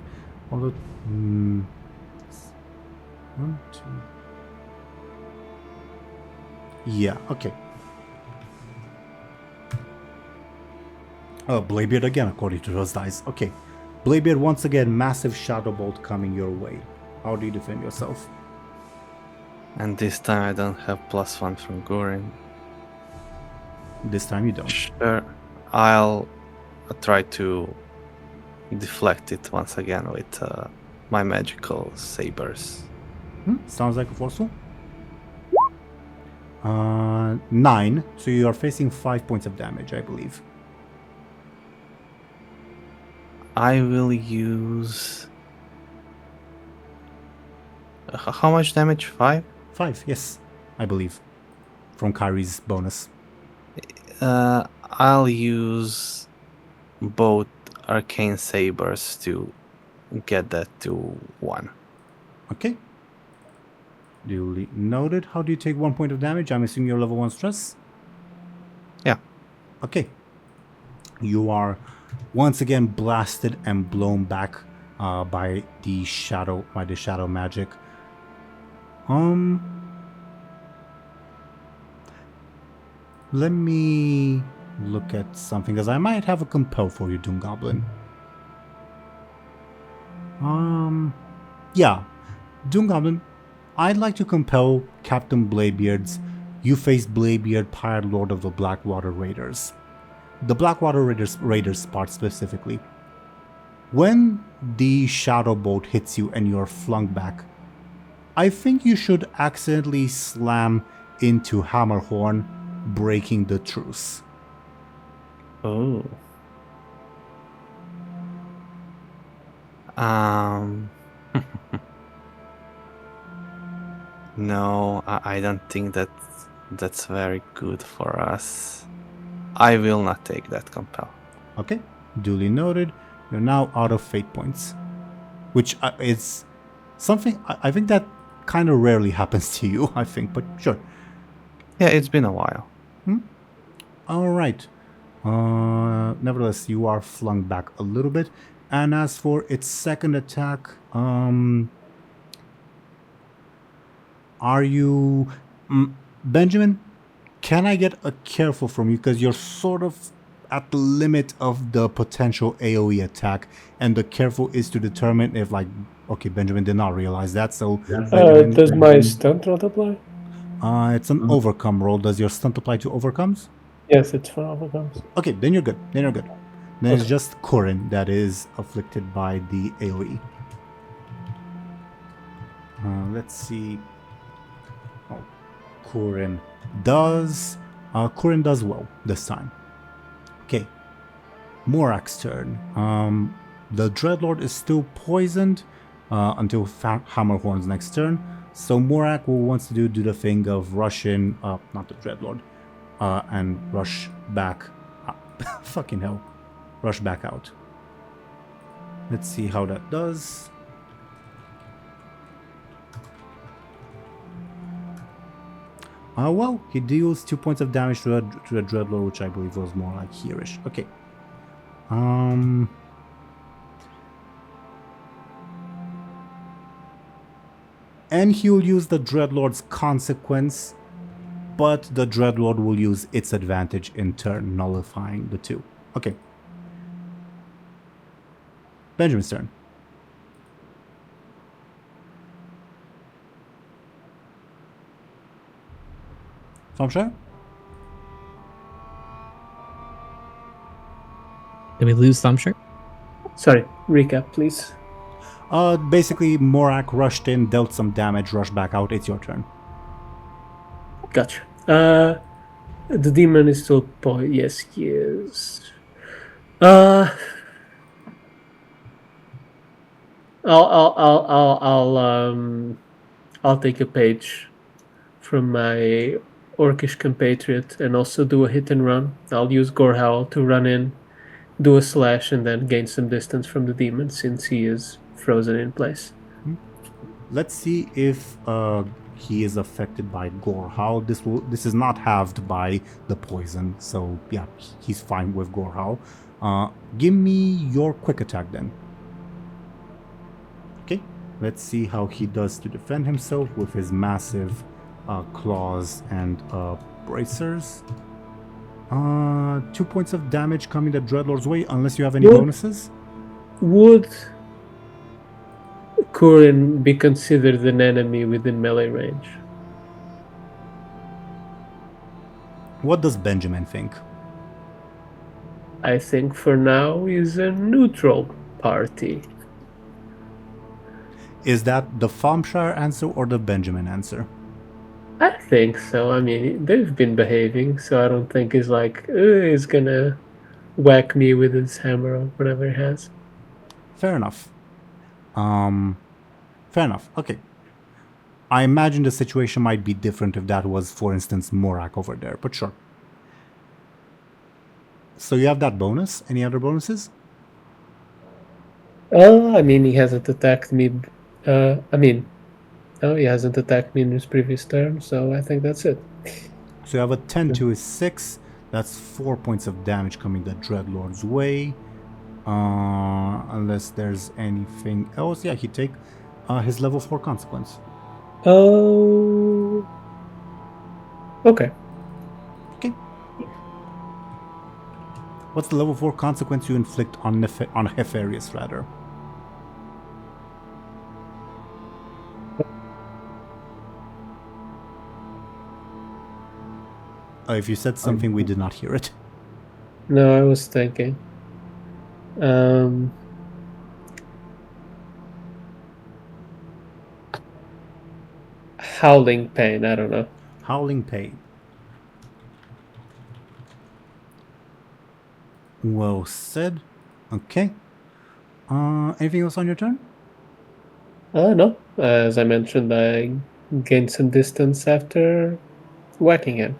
Although... 1, 2... Yeah, okay. Oh, Bladebeard again, according to those dice. Okay. Bladebeard, once again, massive Shadow Bolt coming your way. How do you defend yourself? And this time I don't have +1 from Gurin. This time you don't. Sure. I'll try to deflect it once again with my magical sabers. Sounds like a forceful. 9. So you are facing 5 points of damage, I believe. I will use... how much damage? 5? 5, yes, I believe. From Kyrie's bonus. I'll use both arcane sabers to get that to 1. Okay. Duly noted. How do you take 1 point of damage? I'm assuming you're level 1 stress. Yeah. Okay. You are once again blasted and blown back by the shadow magic. Let me look at something, because I might have a compel for you, DoomGoblin. Yeah. DoomGoblin, I'd like to compel Captain Bladebeard's You face Bladebeard, Pirate Lord of the Blackwater Raiders. The Blackwater Raiders part specifically. When the shadow bolt hits you and you're flung back, I think you should accidentally slam into Hammerhorn, breaking the truce. Oh. No, I don't think that's very good for us. I will not take that compel. Okay, duly noted. You're now out of fate points, which is something I think that kind of rarely happens to you, I think, but sure. Yeah, it's been a while. All right. Nevertheless, you are flung back a little bit. And as for its second attack, are you... Benjamin, can I get a careful from you? Because you're sort of at the limit of the potential AoE attack. And the careful is to determine if, like... Okay, Benjamin did not realize that, so... Does my stunt not apply? It's an overcome roll. Does your stunt apply to overcomes? Yes, it's for overcomes. Okay, then you're good. Then it's just Corin that is afflicted by the AoE. Let's see. Oh, Corin does well this time. Okay. Morak's turn. The Dreadlord is still poisoned until Hammerhorn's next turn. So Morak will wants to do the thing of rush in, not the Dreadlord, and rush back. Fucking hell. Rush back out. Let's see how that does. Well, he deals 2 points of damage to the Dreadlord, which I believe was more like hereish. Okay. And he'll use the Dreadlord's consequence, but the Dreadlord will use its advantage in turn, nullifying the two. Okay. Benjamin's turn. Thompshire? Did we lose Thompshire? Sorry, recap, please. Basically, Morak rushed in, dealt some damage, rushed back out. It's your turn. Gotcha. The demon is still yes, he is. I'll take a page from my orcish compatriot and also do a hit and run. I'll use Gorehowl to run in, do a slash, and then gain some distance from the demon since he is frozen in place. Let's see if he is affected by Gorehowl. This is not halved by the poison, so yeah, he's fine with Gorehowl. Give me your quick attack then. Okay, let's see how he does to defend himself with his massive claws and bracers. 2 points of damage coming the Dreadlord's way, unless you have any bonuses. Would Corin be considered an enemy within melee range? What does Benjamin think? I think for now he's a neutral party. Is that the Thompshire answer or the Benjamin answer? I think so. I mean, they've been behaving, so I don't think he's like, he's gonna whack me with his hammer or whatever he has. Fair enough. Fair enough. Okay. I imagine the situation might be different if that was, for instance, Morak over there, but sure. So you have that bonus. Any other bonuses? I mean, he hasn't attacked me. No, he hasn't attacked me in his previous turn, so I think that's it. So you have a 10 to a 6. That's 4 points of damage coming the Dreadlord's way. Unless there's anything else. Yeah, he take his level 4 consequence. Oh. Okay. Okay. What's the level 4 consequence you inflict on Heferius, rather? If you said something, we did not hear it. No, I was thinking. Howling pain, I don't know. Howling pain. Well said. Okay. Anything else on your turn? No. As I mentioned, I gained some distance after whacking him.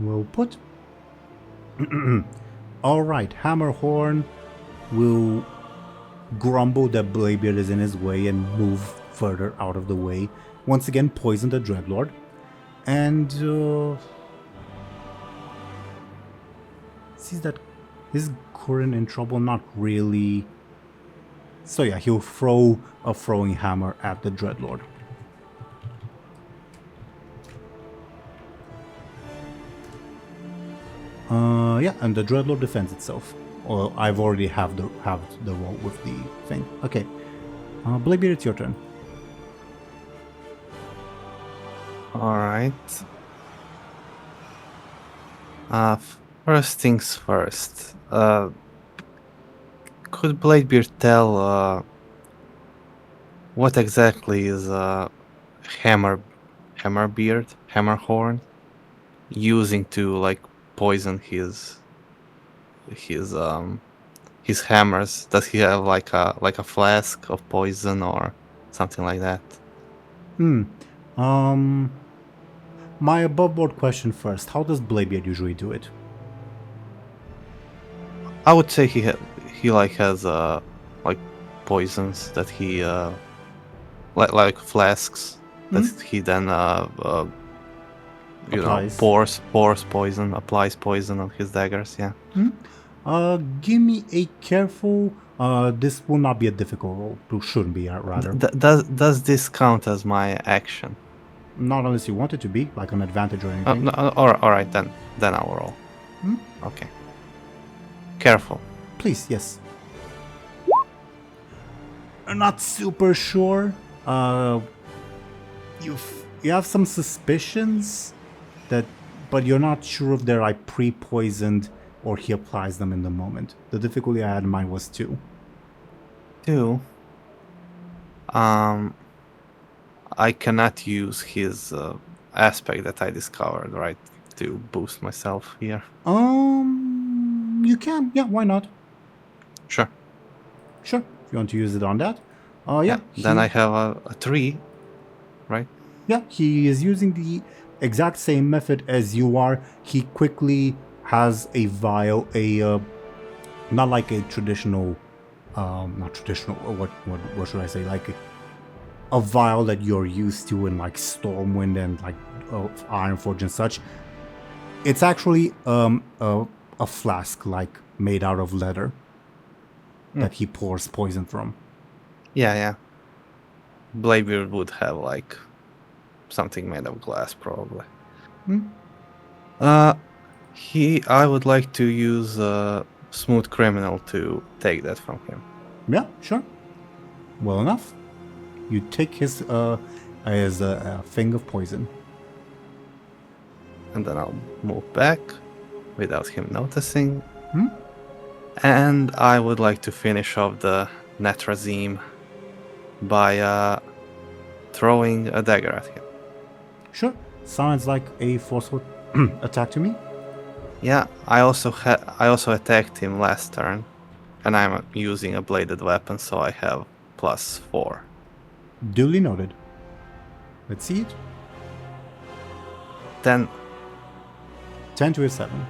Well put. Alright, Hammerhorn will grumble that Bladebeard is in his way and move further out of the way. Once again, poison the Dreadlord. And sees that is Kurin in trouble? Not really. So yeah, he'll throw a throwing hammer at the Dreadlord. Yeah, and the Dreadlord defends itself. Well, I've already have the roll with the thing. Okay, Bladebeard, it's your turn. All right. First things first. Could Bladebeard tell what exactly is Hammerhorn using to like poison his hammers? Does he have like a flask of poison or something like that? My above board question first. How does Bladebeard usually do it? I would say he has like poisons that he like flasks that he then applies poison on his daggers. Yeah. Give me a careful. This will not be a difficult roll. It shouldn't be, rather. Does this count as my action? Not unless you want it to be, like an advantage or anything. No, all right, then I'll roll. Okay. Careful. Please, yes. I'm not super sure. You have some suspicions but you're not sure if they're like pre-poisoned or he applies them in the moment. The difficulty I had in mind was 2. 2. I cannot use his aspect that I discovered, right, to boost myself here. You can. Yeah, why not? Sure. Sure. If you want to use it on that. Yeah. Then I have a 3, right? Yeah, he is using the exact same method as you are. He quickly has a vial, not like a traditional, not traditional, what should I say, like a vial that you're used to in like Stormwind and like Ironforge and such. It's actually a flask like made out of leather that he pours poison from. Yeah. Bladebeard would have like something made of glass, probably. I would like to use Smooth Criminal to take that from him. Yeah, sure. Well enough. You take his as a thing of poison. And then I'll move back without him noticing. And I would like to finish off the Netrazim by throwing a dagger at him. Sure. Sounds like a forceful attack to me. Yeah, I also attacked him last turn, and I'm using a bladed weapon, so I have +4. Duly noted. Let's see it. 10. 10 to a 7.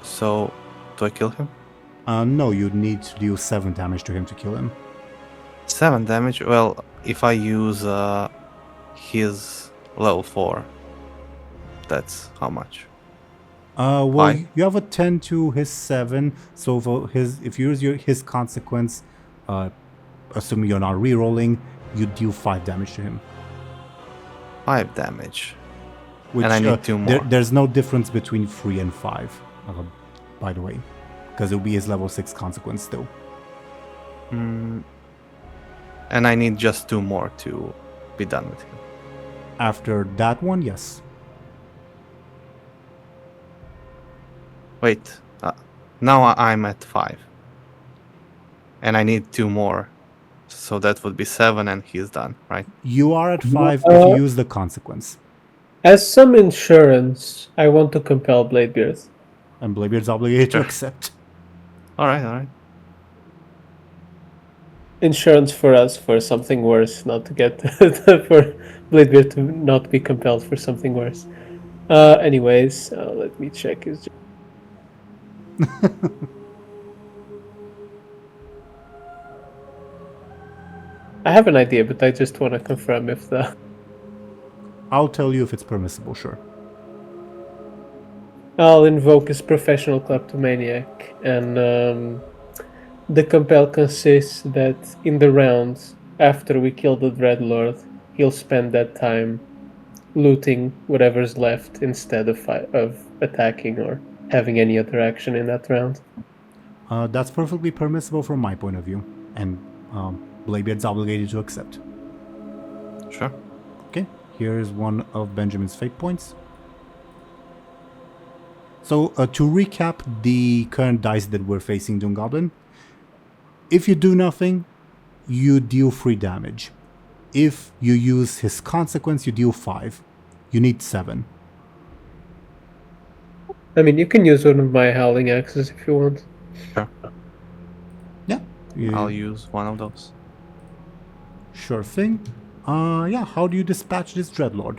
So, do I kill him? No, you'd need to deal 7 damage to him to kill him. 7 damage? Well, if I use his level 4, that's how much? Well, Five? you have a 10 to his 7, so for if you use his consequence, assuming you're not rerolling, you deal 5 damage to him. 5 damage. Which, And I need 2 more. There's no difference between 3 and 5, by the way, because it'll be his level 6 consequence still. And I need just 2 more to be done with him. After that one, yes. Wait, now I'm at 5. And I need 2 more. So that would be 7 and he's done, right? You are at 5 if you use the consequence. As some insurance, I want to compel Bladebeard. And Bladebeard's obligated to Sure. accept. Alright. Insurance for us for something worse, not to get for Bladebeard to not be compelled for something worse. Anyways, let me check his. I have an idea, but I just want to confirm if the. I'll tell you if it's permissible, sure. I'll invoke his professional kleptomaniac, and the compel consists that in the round after we kill the Dreadlord, he'll spend that time looting whatever's left instead of attacking or having any other action in that round. That's perfectly permissible from my point of view, and Bladebeard's obligated to accept. Sure. Okay, here's one of Benjamin's fate points. So, to recap the current dice that we're facing DoomGoblin, if you do nothing, you deal 3 damage. If you use his consequence, you deal 5. You need 7. I mean, you can use one of my howling axes if you want. Sure. Yeah. I'll use one of those. Sure thing. Yeah, how do you dispatch this Dreadlord?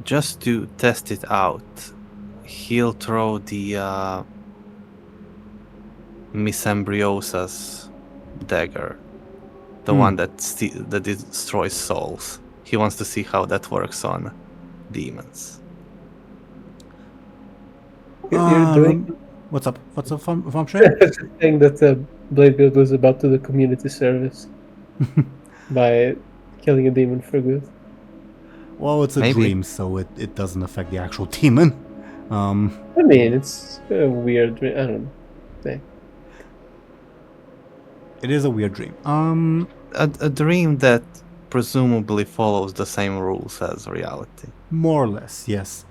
Just to test it out, he'll throw the Miss Ambriosa's dagger. The one that destroys souls. He wants to see how that works on demons. You're doing. What's up? What's up, Thompshire? Just saying that Bladebeard was about to do community service by killing a demon for good. Well, it's a Maybe. dream, so it doesn't affect the actual demon. I mean, it's a weird dream. I don't know. It is a weird dream. A dream that presumably follows the same rules as reality. More or less, yes.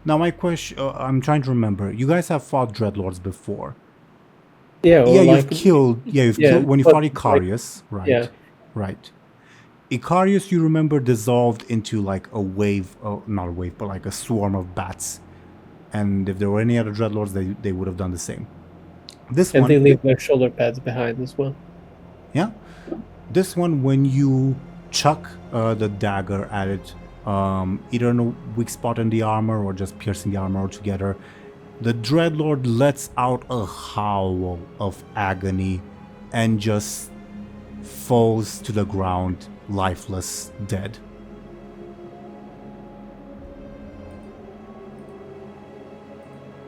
Now my question, I'm trying to remember. You guys have fought Dreadlords before. Yeah, well, You've killed when you but, fought Icarius, right? yeah. Right. Icarius, you remember, dissolved into like a wave, not a wave, but like a swarm of bats. And if there were any other Dreadlords, they would have done the same. This And one, they leave their shoulder pads behind as well. yeah. This one, when you chuck the dagger at it, either in a weak spot in the armor or just piercing the armor altogether, the Dreadlord lets out a howl of agony and just falls to the ground, lifeless, dead.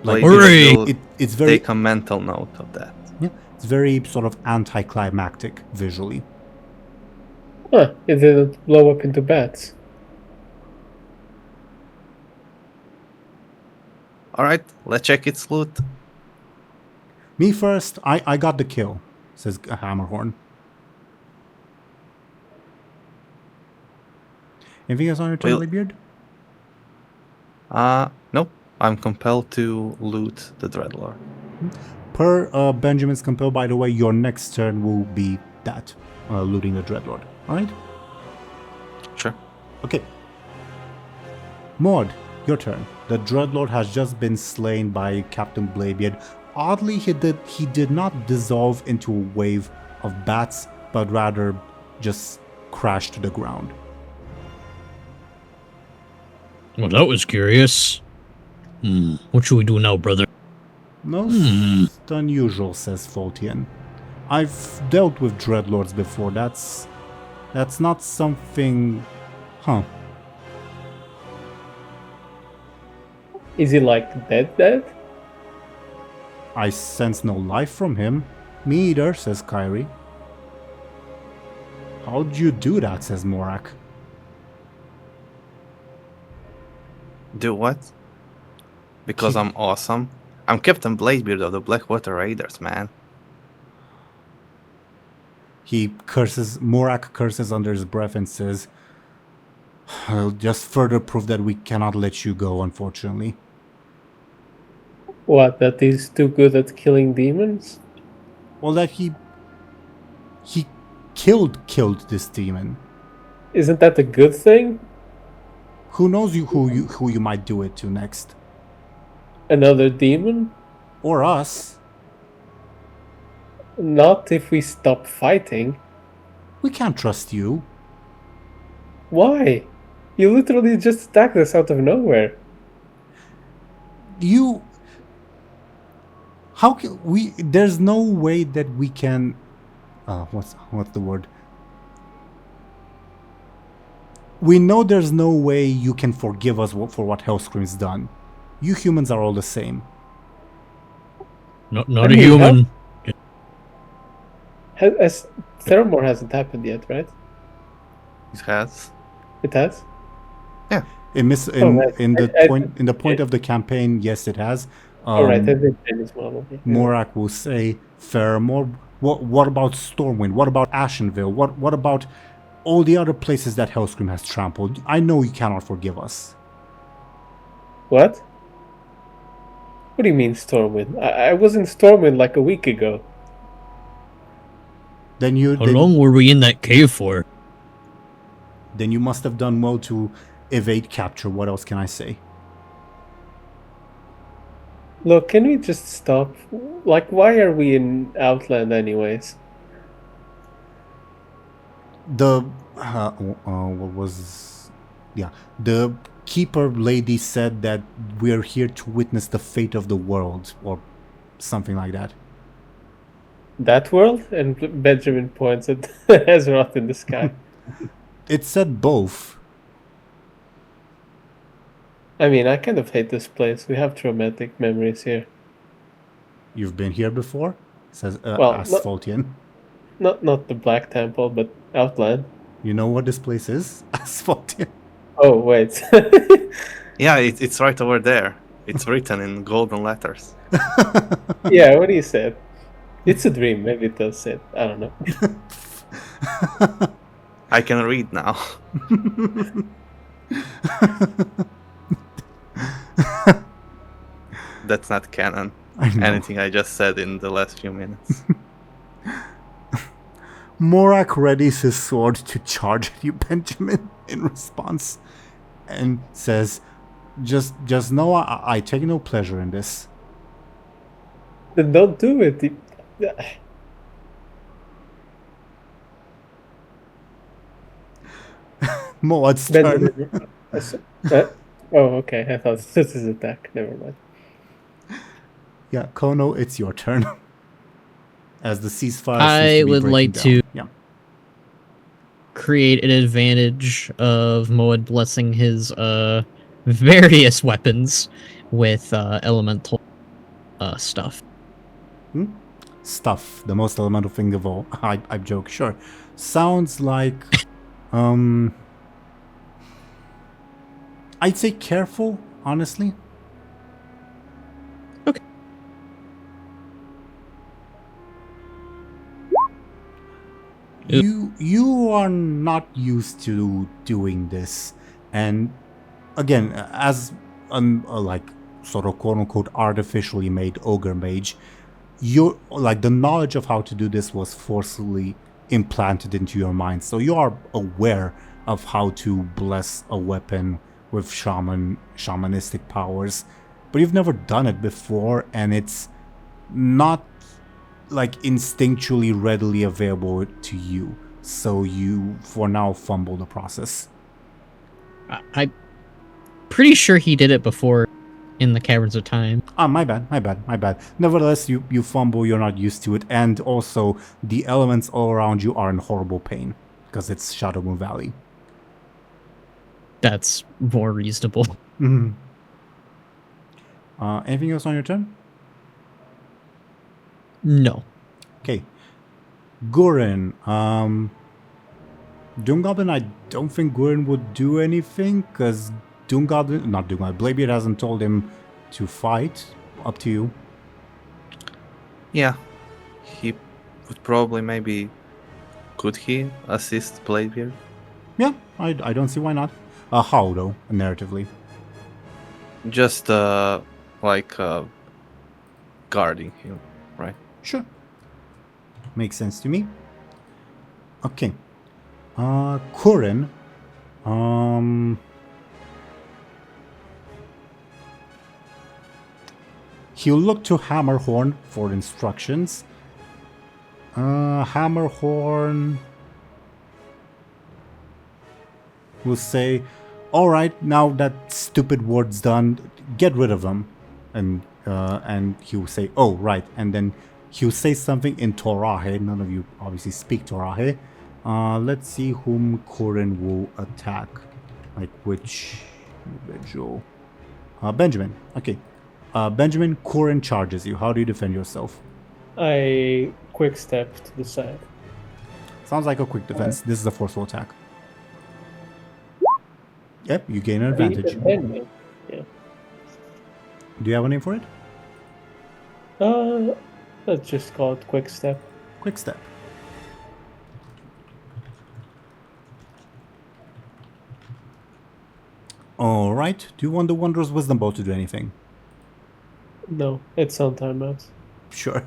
Like, Bladebeard will it's very, take a mental note of that. yeah, it's very sort of anticlimactic visually. Huh, it didn't blow up into bats. Alright, let's check its loot. Me first, I got the kill, says Hammerhorn. Anything else on your turn, Well- Bladebeard? Nope. I'm compelled to loot the Dreadlord. Per Benjamin's compel, by the way, your next turn will be that, looting the Dreadlord. Alright? Sure. Okay. Maud, your turn. The Dreadlord has just been slain by Captain Bladebeard. Oddly, he did not dissolve into a wave of bats, but rather just crashed to the ground. Well, that was curious. What should we do now, brother? Most unusual, says Fultian. I've dealt with dreadlords before. That's not something... Huh. Is he like dead? I sense no life from him. Me either, says Kyrie. How'd you do that, says Morak. Do what? Because I'm awesome. I'm Captain Bladebeard of the Blackwater Raiders, man. He curses, Morak curses under his breath and says, "I'll just further prove that we cannot let you go, unfortunately." What, that he's too good at killing demons? Well, that he killed this demon. Isn't that a good thing? Who knows who you might do it to next? Another demon? Or us. Not if we stop fighting. We can't trust you. Why? You literally just attacked us out of nowhere. How can we? There's no way that we can. What's the word? We know there's no way you can forgive us for what Hellscream's done. You humans are all the same. Not a human. Teeironor hasn't happened yet, right? It has. It has? Yeah. In the point of the campaign, yes, it has. Alright, I did play this model. Yeah. Morak will say, Faramore, what about Stormwind? What about Ashenville? What about all the other places that Hellscream has trampled? I know you cannot forgive us. What? What do you mean Stormwind? I was in Stormwind like a week ago. How long were we in that cave for? Then you must have done well to evade capture. What else can I say? Look, can we just stop? Like, why are we in Outland anyways? The keeper lady said that we're here to witness the fate of the world, or something like that. That world? And Benjamin points at Azeroth in the sky. It said both. I mean, I kind of hate this place. We have traumatic memories here. You've been here before? Says Fultian. Not the Black Temple, but Outland. You know what this place is? Fultian. Oh, wait. Yeah, it's right over there. It's written in golden letters. Yeah, what do you say? It's a dream. Maybe it does say it. I don't know. I can read now. That's not canon. Anything I just said in the last few minutes. Morak readies his sword to charge at you, Benjamin, in response, and says, just know I take no pleasure in this. Then don't do it. Moad's turn. Oh, okay. I thought this is attack. Never mind. Yeah, Khono, it's your turn. As the ceasefire I would like to create an advantage of Moad blessing his various weapons with elemental stuff. Stuff, the most elemental thing of all. I joke, sure. Sounds like I'd say careful, honestly. Okay. You are not used to doing this, and again, as like sort of quote unquote artificially made ogre mage, you like the knowledge of how to do this was forcibly implanted into your mind, so you are aware of how to bless a weapon with shamanistic powers, but you've never done it before, and it's not like instinctually readily available to you, so you for now fumble the process. I'm pretty sure he did it before in the Caverns of Time. Ah, my bad. Nevertheless, you fumble, you're not used to it, and also the elements all around you are in horrible pain because it's Shadow Moon Valley. That's more reasonable. Anything else on your turn? No. Okay. Gurren. DoomGoblin, I don't think Gurren would do anything because Bladebeard hasn't told him to fight. Up to you. Yeah, he would probably could he assist Bladebeard? Yeah, I don't see why not. How though, narratively? Just guarding him, right? Sure. Makes sense to me. Okay. Gurren. He'll look to Hammerhorn for instructions. Hammerhorn will say, "Alright, now that stupid word's done, get rid of them." And he'll say, "Oh, right." And then he'll say something in Torahe. None of you obviously speak Torahe. Let's see whom Gurren will attack. Like which individual? Benjamin. Okay. Benjamin, Gurren charges you. How do you defend yourself? I quick step to the side. Sounds like a quick defense. This is a forceful attack. Yep, you gain an advantage. Yeah. Do you have a name for it? Let's just call it quick step. Quick step. Alright. Do you want the Wondrous Wisdom Bow to do anything? No, it's on timeout. Sure.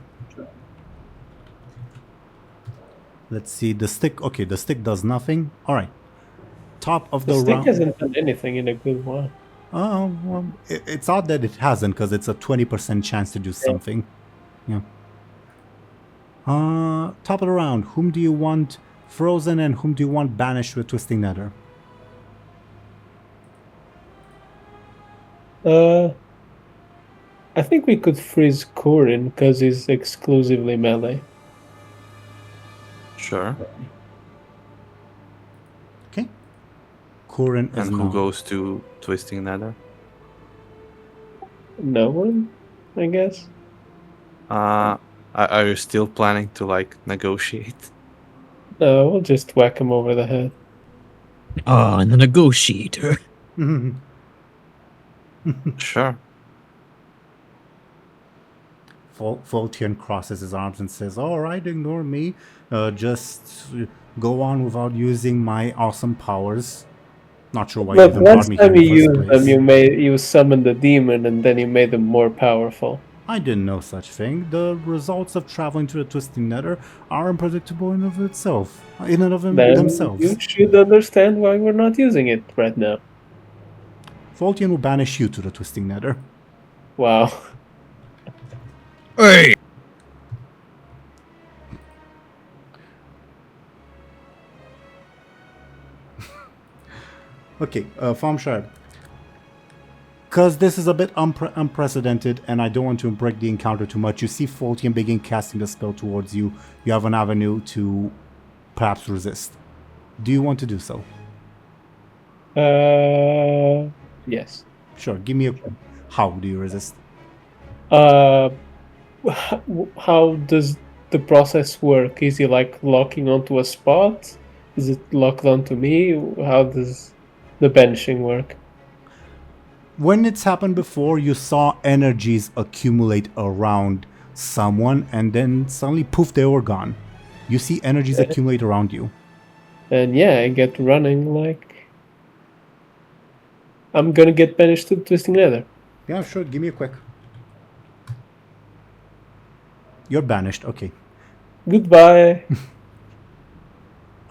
Let's see. The stick. Okay, the stick does nothing. Alright. Top of the The stick round. hasn't done anything in a good while. Oh, well, it's odd that it hasn't because it's a 20% chance to do something. Yeah. Top of the round. Whom do you want frozen and whom do you want banished with Twisting Nether? I think we could freeze Gurren because he's exclusively melee. Sure. Okay. Gurren is And who not. goes to Twisting Nether? No one, I guess. Are you still planning to negotiate? No, we'll just whack him over the head. And the negotiator. Sure. Voltian crosses his arms and says, "Alright, ignore me. Just go on without using my awesome powers." Not sure why you But even brought last me here time in you the first used them, place. you summoned the demon and then you made them more powerful. I didn't know such thing. The results of traveling to the Twisting Nether are unpredictable in of itself, in and of Then themselves. you should understand why we're not using it right now. Voltian will banish you to the Twisting Nether. Wow. Hey! Okay, Thompshire. Because this is a bit unprecedented and I don't want to break the encounter too much, you see Voltian begin casting the spell towards you. You have an avenue to perhaps resist. Do you want to do so? Yes. Sure, give me a... How do you resist? How does the process work? Is he locking onto a spot? Is it locked onto me? How does the benching work? When it's happened before, you saw energies accumulate around someone and then suddenly poof, they were gone. You see energies accumulate around you. And yeah, I get running I'm gonna get banished to Twisting Nether. Yeah, sure, give me a quick. You're banished, okay. Goodbye.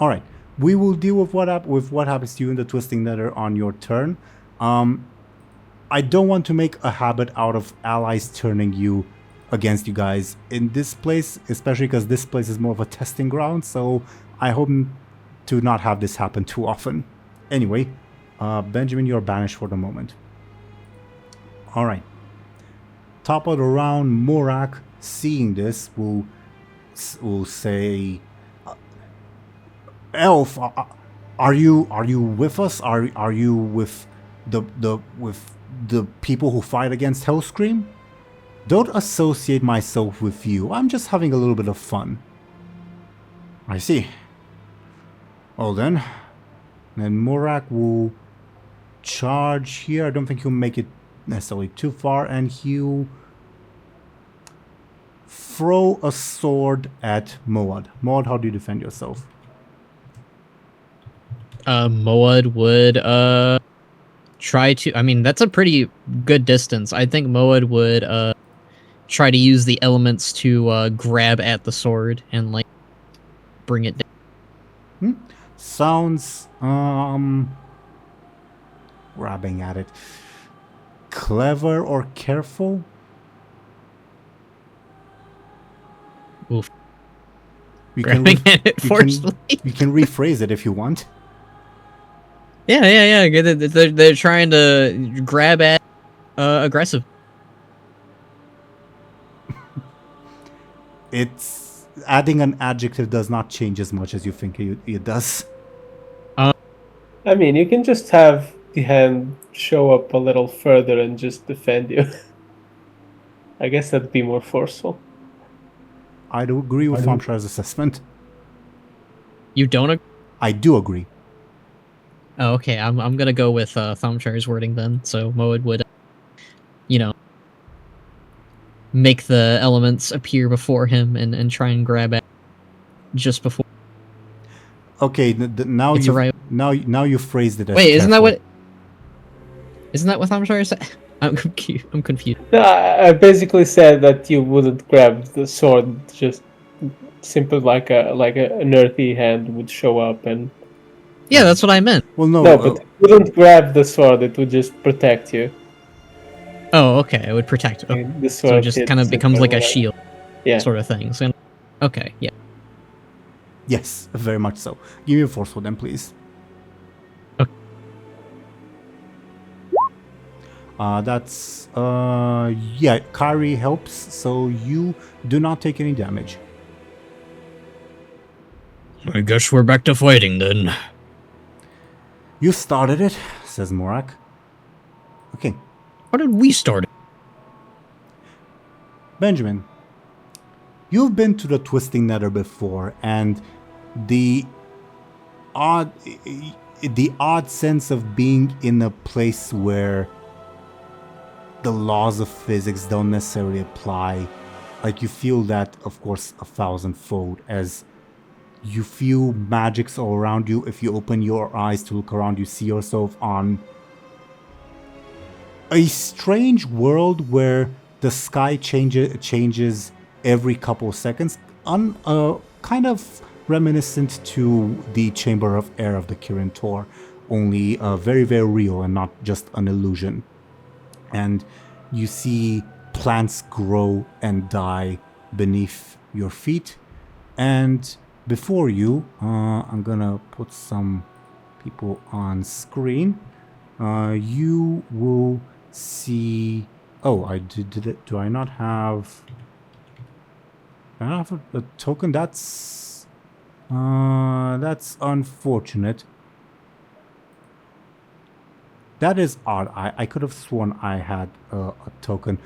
Alright, we will deal with what happens to you in the Twisting Nether on your turn. I don't want to make a habit out of allies turning you against you guys in this place, especially because this place is more of a testing ground, so I hope to not have this happen too often. Anyway, Benjamin, you're banished for the moment. Alright. top of the round, Morak, seeing this, will say, Elf, are you with us? Are you with the people who fight against Hellscream? Don't associate myself with you. I'm just having a little bit of fun. I see. Well then Morak will charge here. I don't think he'll make it necessarily too far, and he'll throw a sword at Moad. Moad, how do you defend yourself? Moad would try to. I mean, that's a pretty good distance. I think Moad would try to use the elements to grab at the sword and like bring it down. Sounds grabbing at it. Clever or careful? Oof. You can Grabbing at it forcefully. You can rephrase it if you want. Yeah. They're trying to grab at aggressive. It's adding an adjective does not change as much as you think it does. I mean, you can just have the hand show up a little further and just defend you. I guess that'd be more forceful. I do agree with Thompshire's assessment. You don't? I do agree. Oh, okay. I'm gonna go with Thompshire's wording then. So Moad would, make the elements appear before him and try and grab at just before. Okay, now It's you right. now you phrased it as Wait, isn't careful. that what Thompshire said? I'm confused. No, I basically said that you wouldn't grab the sword, just simply like an earthy hand would show up and. Yeah, that's what I meant. Well, no. No, but you wouldn't grab the sword; it would just protect you. Oh, okay. It would protect. I Okay. mean, the So sword it just hits kind of it becomes or like a whatever. shield Yeah. sort of thing. So, okay, yeah. Yes, very much so. Give me a forceful then, please. Okay. That's yeah. Kyrie helps, so you do not take any damage. I guess we're back to fighting then. You started it, says Morak. Okay, How did we start it? Benjamin. You've been to the Twisting Nether before, and the odd sense of being in a place where the laws of physics don't necessarily apply. Like, you feel that, of course, 1,000-fold, as you feel magics all around you. If you open your eyes to look around, you see yourself on a strange world where the sky changes every couple of seconds, kind of reminiscent to the Chamber of Air of the Kirin Tor, only very, very real and not just an illusion. And you see plants grow and die beneath your feet, and before you, I'm gonna put some people on screen. You will see. Oh, I did it. Do I not have? I don't have a token. That's unfortunate. That is odd. I could have sworn I had a token.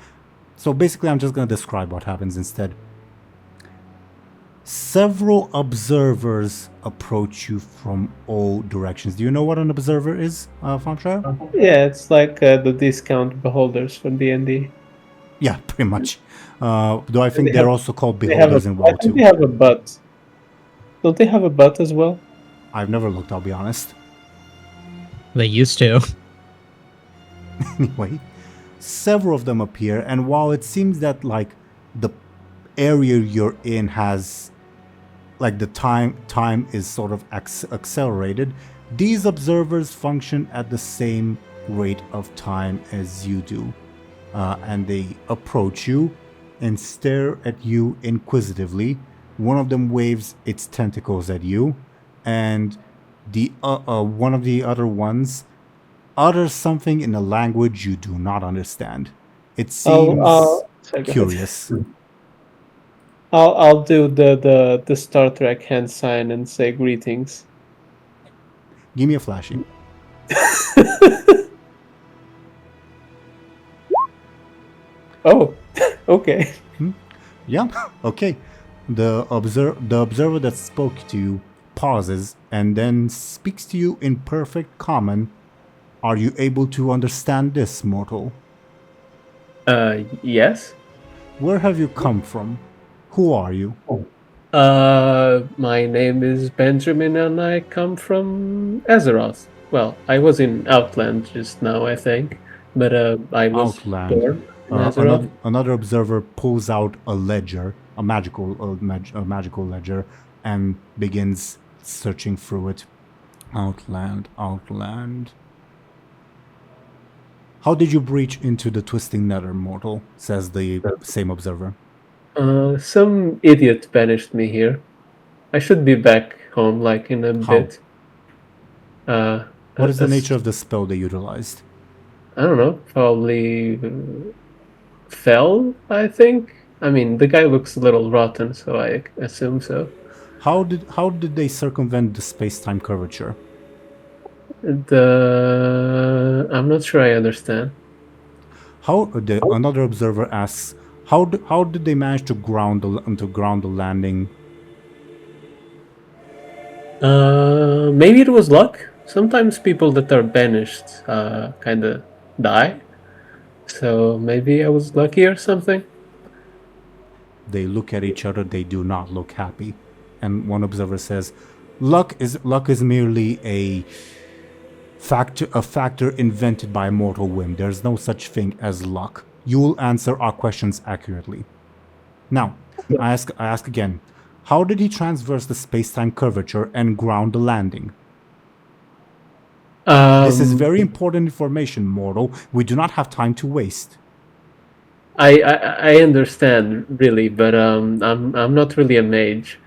So basically, I'm just gonna describe what happens instead. Several observers approach you from all directions. Do you know what an observer is, Thompshire? Yeah, it's like the discount beholders from D&D. Yeah, pretty much. Though I think they they're have- also called They have beholders in I WoW think too. they have a butt. Don't they have a butt as well? I've never looked, I'll be honest. They used to. Anyway, several of them appear, and while it seems that like the area you're in has like the time is sort of accelerated, these observers function at the same rate of time as you do, and they approach you and stare at you inquisitively. One of them waves its tentacles at you, and the one of the other ones utters something in a language you do not understand. It seems So good. curious. I'll do the Star Trek hand sign and say greetings. Give me a flashy. Oh, okay. Yeah, okay. The observer that spoke to you pauses and then speaks to you in perfect common. Are you able to understand this, mortal? Yes. Where have you come from? Who are you? My name is Benjamin and I come from Azeroth. Well, I was in Outland just now, I think, but I was Outland. born in Azeroth. Another observer pulls out a ledger, a magical ledger, and begins searching through it. Outland. How did you breach into the twisting nether, mortal? Says the same observer. Some idiot banished me here. I should be back home, like, in a How? bit. What is the nature of the spell they utilized? I don't know. Probably fell, I think. I mean, the guy looks a little rotten, so I assume so. How did they circumvent the space-time curvature? I'm not sure I understand. Another observer asks, how did they manage to ground the landing? Maybe it was luck. Sometimes people that are banished kind of die. So maybe I was lucky or something. They look at each other. They do not look happy. And one observer says, luck is merely a factor invented by mortal whim. There's no such thing as luck. You will answer our questions accurately. Now, I ask again. How did he transverse the space-time curvature and ground the landing? This is very important information, mortal. We do not have time to waste. I understand, really, but I'm not really a mage.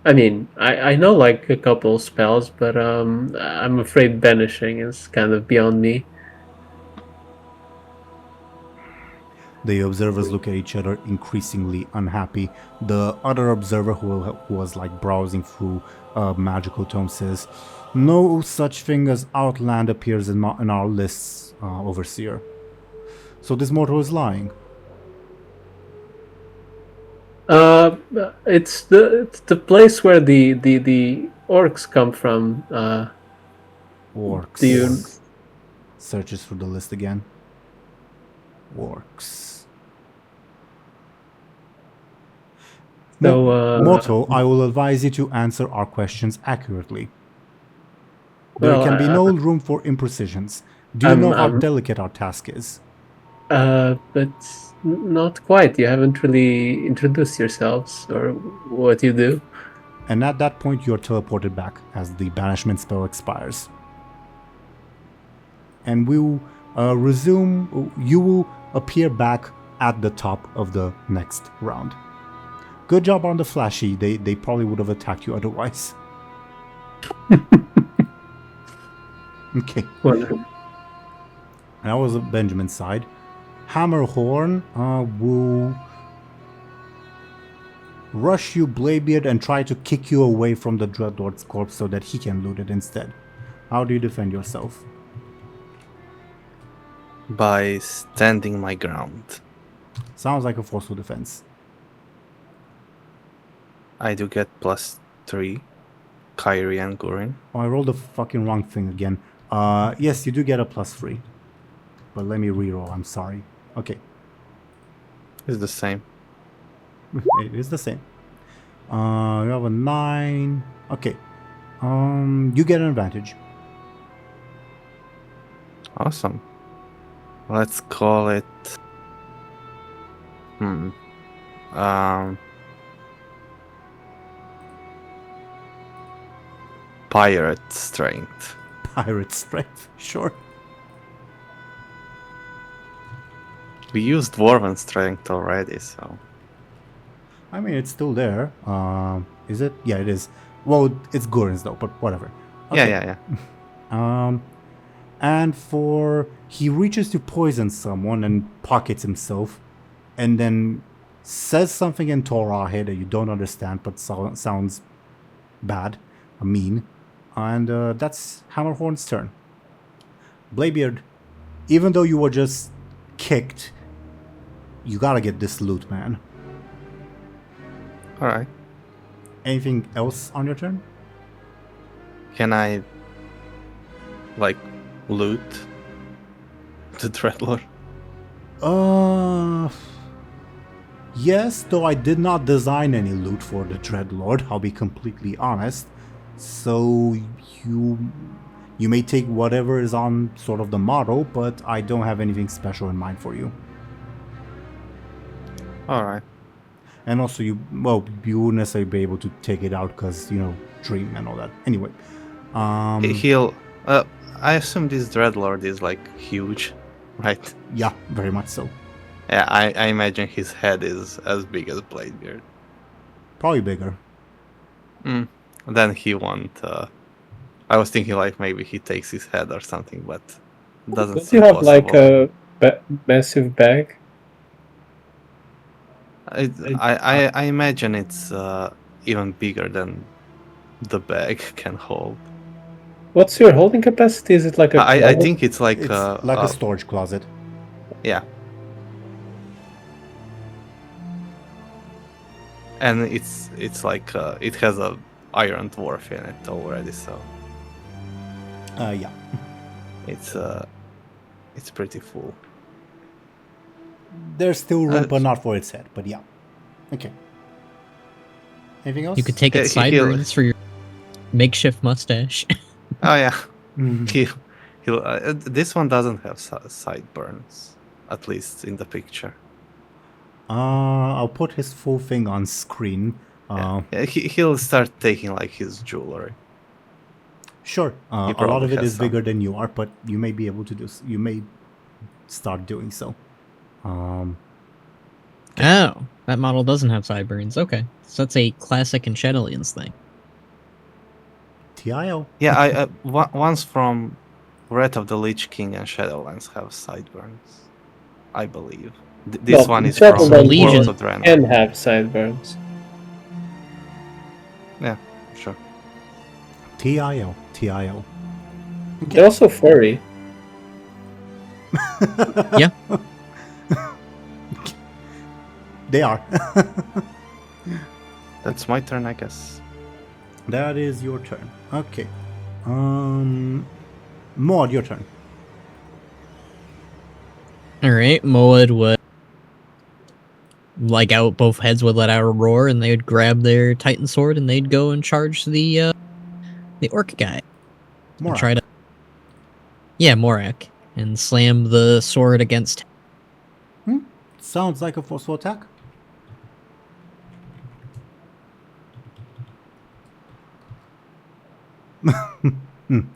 I mean, I know like a couple spells, but I'm afraid banishing is kind of beyond me. The observers look at each other, increasingly unhappy. The other observer, who was like browsing through magical tome, says, "No such thing as Outland appears in our lists, Overseer. So this mortal is lying." It's the place where the orcs come from. Orcs. Do you... Searches through the list again. Orcs. So, mortal, I will advise you to answer our questions accurately. There Well, can be no room for imprecisions. Do you know how delicate our task is? But not quite. You haven't really introduced yourselves or what you do. And at that point, you are teleported back as the banishment spell expires. And we will resume. You will appear back at the top of the next round. Good job on the flashy. They probably would have attacked you otherwise. Okay. Wonderful. And that was Benjamin's side. Hammerhorn will rush you, Bladebeard, and try to kick you away from the Dreadlord's corpse so that he can loot it instead. How do you defend yourself? By standing my ground. Sounds like a forceful defense. I do get +3, Kyrie and Gurin. Oh, I rolled the fucking wrong thing again. Yes, you do get a +3. But let me reroll, I'm sorry. Okay. It's the same. It is the same. You have a 9. Okay. You get an advantage. Awesome. Let's call it... Pirate strength. Pirate strength, sure. We used Dwarven strength already, so... I mean, it's still there. Is it? Yeah, it is. Well, it's Gurin's though, but whatever. Okay. Yeah. And for... He reaches to poison someone and pockets himself. and then says something in Torah that you don't understand, but sounds bad, mean, and that's Hammerhorn's turn. Bladebeard, even though you were just kicked, you gotta get this loot, man. Alright. Anything else on your turn? Can I, like, loot the Dreadlord? Yes, though I did not design any loot for the Dreadlord, I'll be completely honest. So you may take whatever is on sort of the model, but I don't have anything special in mind for you. Alright. And also, you wouldn't necessarily be able to take it out because, dream and all that. Anyway. I assume this Dreadlord is, like, huge, right? Yeah, very much so. Yeah, I imagine his head is as big as Bladebeard. Probably bigger. Then he won't... I was thinking, like, maybe he takes his head or something, but doesn't Does seem he have possible. like a massive bag? I imagine it's even bigger than the bag can hold. What's your holding capacity? Is it like a I closet? think it's like It's like a storage closet. yeah. And it's like it has a iron dwarf in it already, so Yeah. it's pretty full. There's still room, but not for its head. But yeah. Okay. Anything else? You could take its He'll- sideburns for your makeshift mustache. Oh yeah, Mhm. this one doesn't have sideburns, at least in the picture. I'll put his full thing on screen. Yeah, he'll start taking like his jewelry. Sure. A lot probably of it has is some. bigger than you are, but you may be able to do. You may start doing so. Oh, that model doesn't have sideburns. Okay, so that's a classic Enchantalians thing. TIO. Yeah, ones from Wrath of the Lich King and Shadowlands have sideburns, I believe. This one is from Legion World of Draenor. can have sideburns. Yeah, sure. TIO. TIO. They're also furry. Yeah. They are. That's my turn, I guess. That is your turn. Okay. Maud, your turn. Alright, Moed would like out both heads would let out a roar, and they would grab their Titan sword and they'd go and charge the orc guy. And Morak. try to Morak, and slam the sword against Sounds like a forceful attack.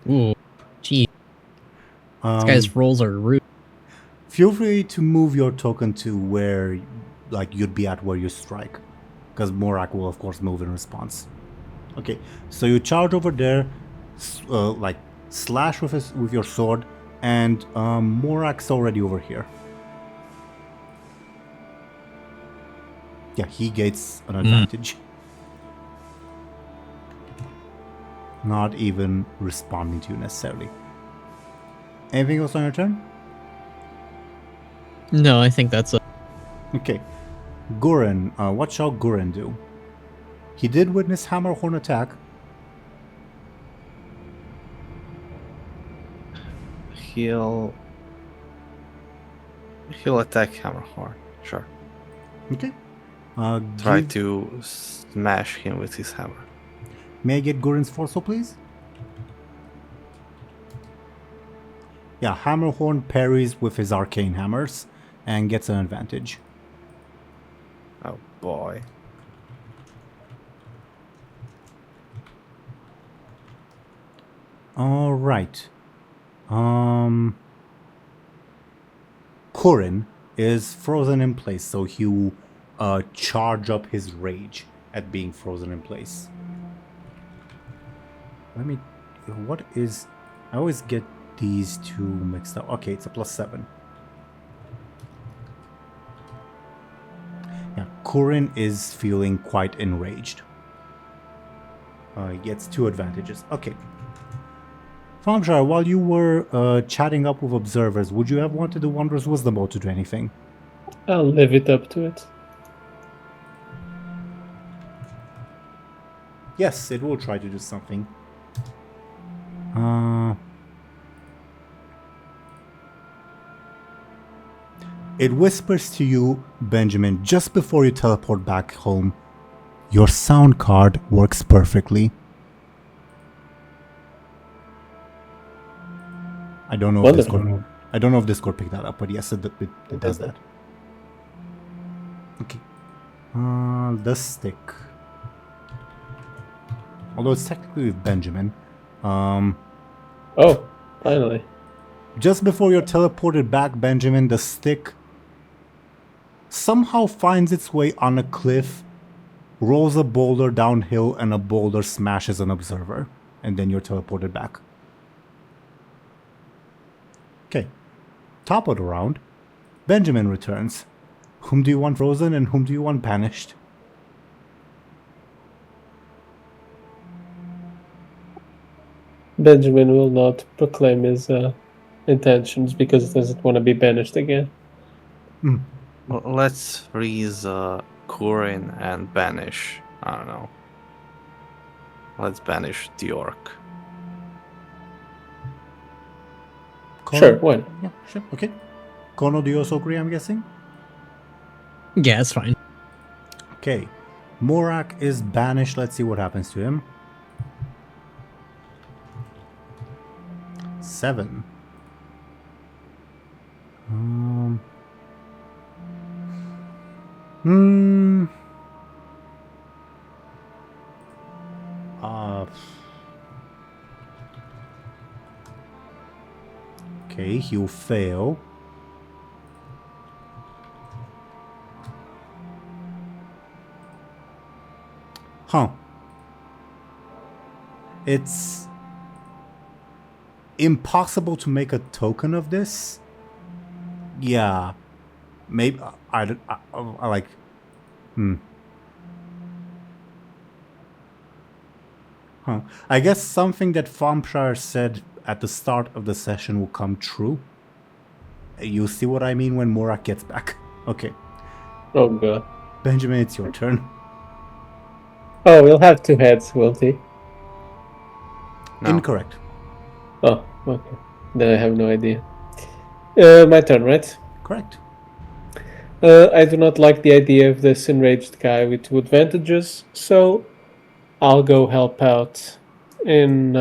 Ooh, gee, this guy's rolls are rude. Feel free to move your token to where, like, you'd be at where you strike, because Morak will, of course, move in response. Okay, so you charge over there, like slash with your sword, and Morak's already over here. Yeah, he gets an advantage. Not even responding to you necessarily. Anything else on your turn? No, I think that's a Okay. Gurren, what shall Gurren do? He did witness Hammerhorn attack. He'll attack Hammerhorn. Sure. Okay. Try to smash him with his hammer. May I get Gurren's Forso, please? Yeah, Hammerhorn parries with his arcane hammers and gets an advantage. Oh boy. All right. Kurin is frozen in place, so he'll charge up his rage at being frozen in place. Let me... What is... I always get these two mixed up. Okay, it's a +7. Kurin is feeling quite enraged. He gets 2 advantages. Okay. Thompshire, while you were chatting up with observers, would you have wanted the Wanderer's Wisdom Bolt to do anything? I'll live it up to it. Yes, it will try to do something. It whispers to you, Benjamin, just before you teleport back home. Your sound card works perfectly. I don't know if Discord picked that up, but yes, it does that. Okay. The stick. Although it's technically with Benjamin. Oh, finally. Just before you're teleported back, Benjamin, the stick somehow finds its way on a cliff, rolls a boulder downhill, and a boulder smashes an observer. And then you're teleported back. Okay. Top of the round, Benjamin returns. Whom do you want frozen and whom do you want banished? Benjamin will not proclaim his intentions because he doesn't want to be banished again. Well, let's freeze Kurin and banish. I don't know. Let's banish the orc. Sure, why not? Yeah, sure. Okay. Khono, do you also agree, I'm guessing? Yeah, it's fine. Okay. Morak is banished. Let's see what happens to him. 7. Okay, he'll fail. Huh. It's impossible to make a token of this. Yeah. Maybe I like. Huh. I guess something that Thompshire said at the start of the session will come true. You see what I mean when Morak gets back. Okay. Oh god. Benjamin, it's your turn. Oh, we'll have 2 heads, won't he? No. Incorrect. Oh, okay. Then I have no idea. My turn, right? Correct. I do not like the idea of this enraged guy with 2 advantages, so I'll go help out in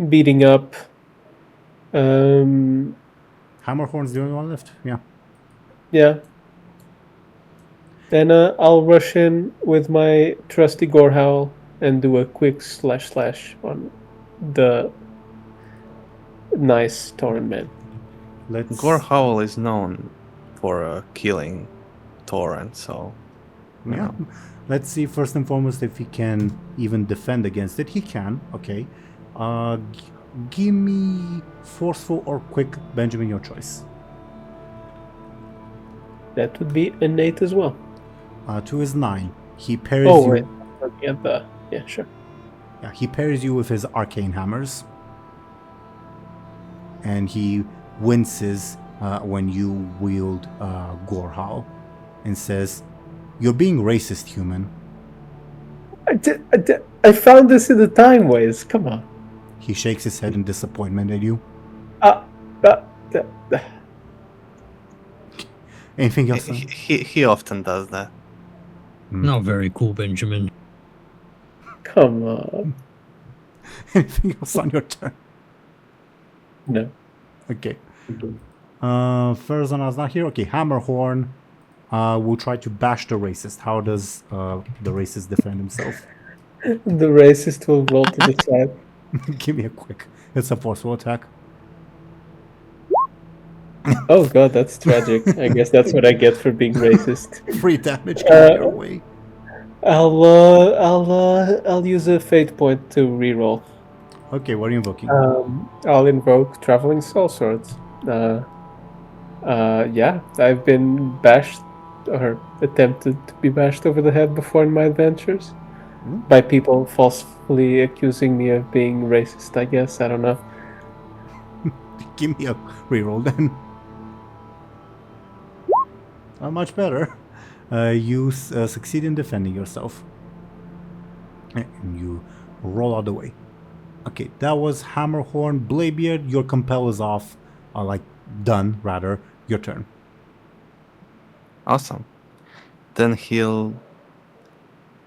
beating up. Hammerhorn's the only one left. Yeah. Yeah. Then I'll rush in with my trusty Gorehowl and do a quick slash on the nice Tauren man. Gorehowl is known for killing Tauren, so you Yeah. know. Let's see first and foremost if he can even defend against it. He can. Okay. Give me forceful or quick, Benjamin, your choice. That would be an 8 as well. 2 is 9. He parries Oh, you. wait. At the... Yeah, sure. Yeah, he parries you with his arcane hammers. And he winces when you wield Gorehowl and says, "You're being racist, human." I found this in the time ways. Come on. He shakes his head in disappointment at you. Anything else? He often does that. Not very cool, Benjamin. Come on. Anything else on your turn? No. Okay. Ferzan's not here. Okay, Hammerhorn will try to bash the racist. How does the racist defend himself? The racist will roll to the side. Give me a quick. It's a forceful attack. Oh god, that's tragic. I guess that's what I get for being racist. 3 damage coming your way. I'll use a fate point to reroll. Okay, what are you invoking? I'll invoke Traveling Soul Swords. Yeah, I've been bashed or attempted to be bashed over the head before in my adventures. Hmm? By people falsely accusing me of being racist, I guess. I don't know. Give me a reroll then. Much better. You succeed in defending yourself. And you roll out the way. Okay, that was Hammerhorn. Bladebeard, your compel is off. Done, rather. Your turn. Awesome. Then he'll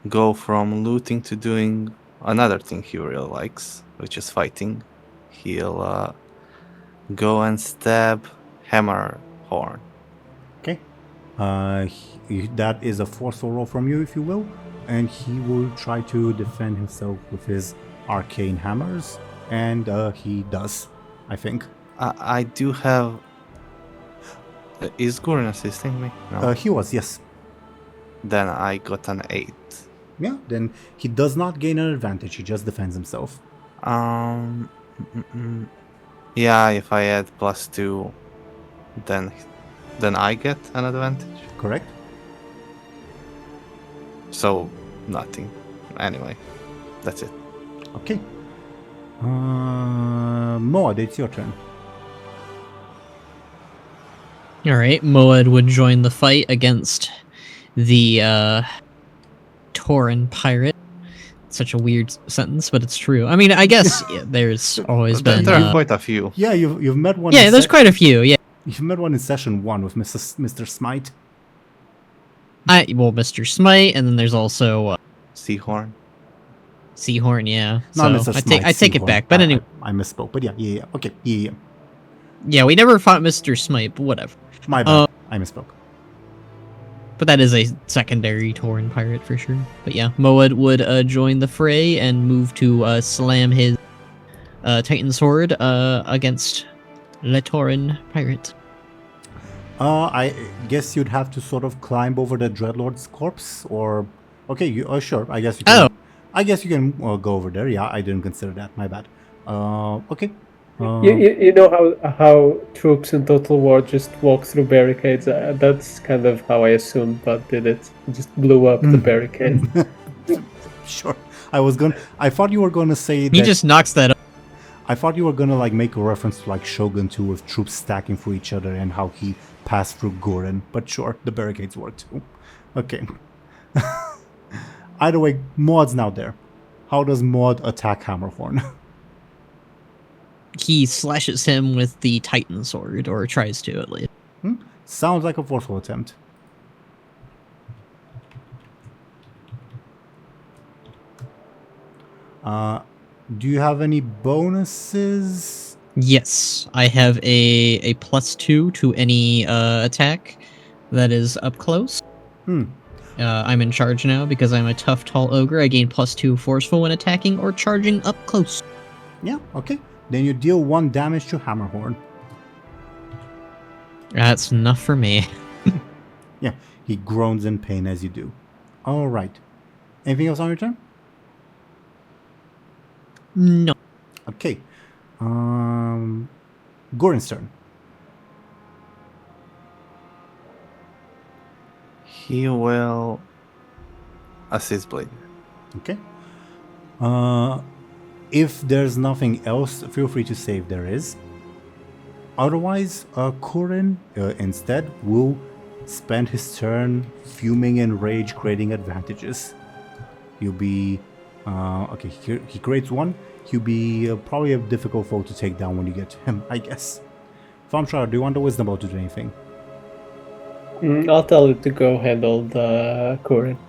go from looting to doing another thing he really likes, which is fighting. He'll go and stab Hammerhorn. Okay. That is a forceful roll from you, if you will. And he will try to defend himself with his arcane hammers. And he does, I think. I do have... Is Goran assisting me? No. He was, yes. Then I got an 8. Yeah, then he does not gain an advantage. He just defends himself. Yeah, if I add +2, then I get an advantage. Correct? So, nothing. Anyway, that's it. Okay. Moad, it's your turn. Alright, Moed would join the fight against the Tauren pirate. Such a weird sentence, but it's true. I mean, I guess there's always been... There are quite a few. Yeah, you've met one. Yeah, there's quite a few, yeah. You've met one in session 1 with Mr. Smite. Mr. Smite, and then there's also... Seahorn. Seahorn, yeah. Not So Mr. Smite, I take it Seahorn. back, but anyway. I misspoke, but yeah. Okay, yeah. Yeah, we never fought Mr. Smite, but whatever. My bad. I misspoke. But that is a secondary Tauren pirate for sure. But yeah, Moed would join the fray and move to slam his Titan sword against the Tauren pirate. I guess you'd have to sort of climb over the Dreadlord's corpse, or... Okay, sure, I guess you can... Oh. I guess you can go over there. Yeah, I didn't consider that. My bad. Okay. You know how troops in Total War just walk through barricades? That's kind of how I assumed Bud did it. Just blew up the barricade. Sure. I thought you were gonna say that... He just knocks that up. I thought you were gonna make a reference to Shogun 2 with troops stacking for each other and how he passed through Goran. But sure, the barricades work too. Okay. Either way, Maud's now there. How does Maud attack Hammerhorn? He slashes him with the Titan sword, or tries to at least. Sounds like a forceful attempt. Do you have any bonuses? Yes, I have a +2 to any attack that is up close. I'm in charge now because I'm a tough, tall ogre. I gain +2 forceful when attacking or charging up close. Yeah, okay. Then you deal 1 damage to Hammerhorn. That's enough for me. Yeah, he groans in pain as you do. Alright. Anything else on your turn? No. Okay. Goran's turn. He will assist Blade. Okay. If there's nothing else, feel free to say if there is. Otherwise, Corin instead will spend his turn fuming in rage, creating advantages. He'll be... okay, here he creates 1. He'll be probably a difficult foe to take down when you get to him, I guess. Thompshire, do you want the wisdom about to do anything? I'll tell it to go handle the Corin.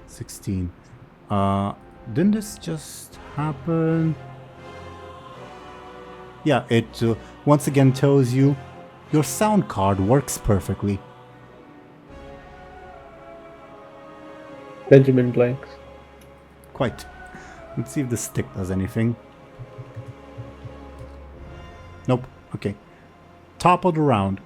16. Didn't this just happen? Yeah, it once again tells you your sound card works perfectly. Benjamin blanks. Quite. Let's see if the stick does anything. Nope. Okay. Top of the round.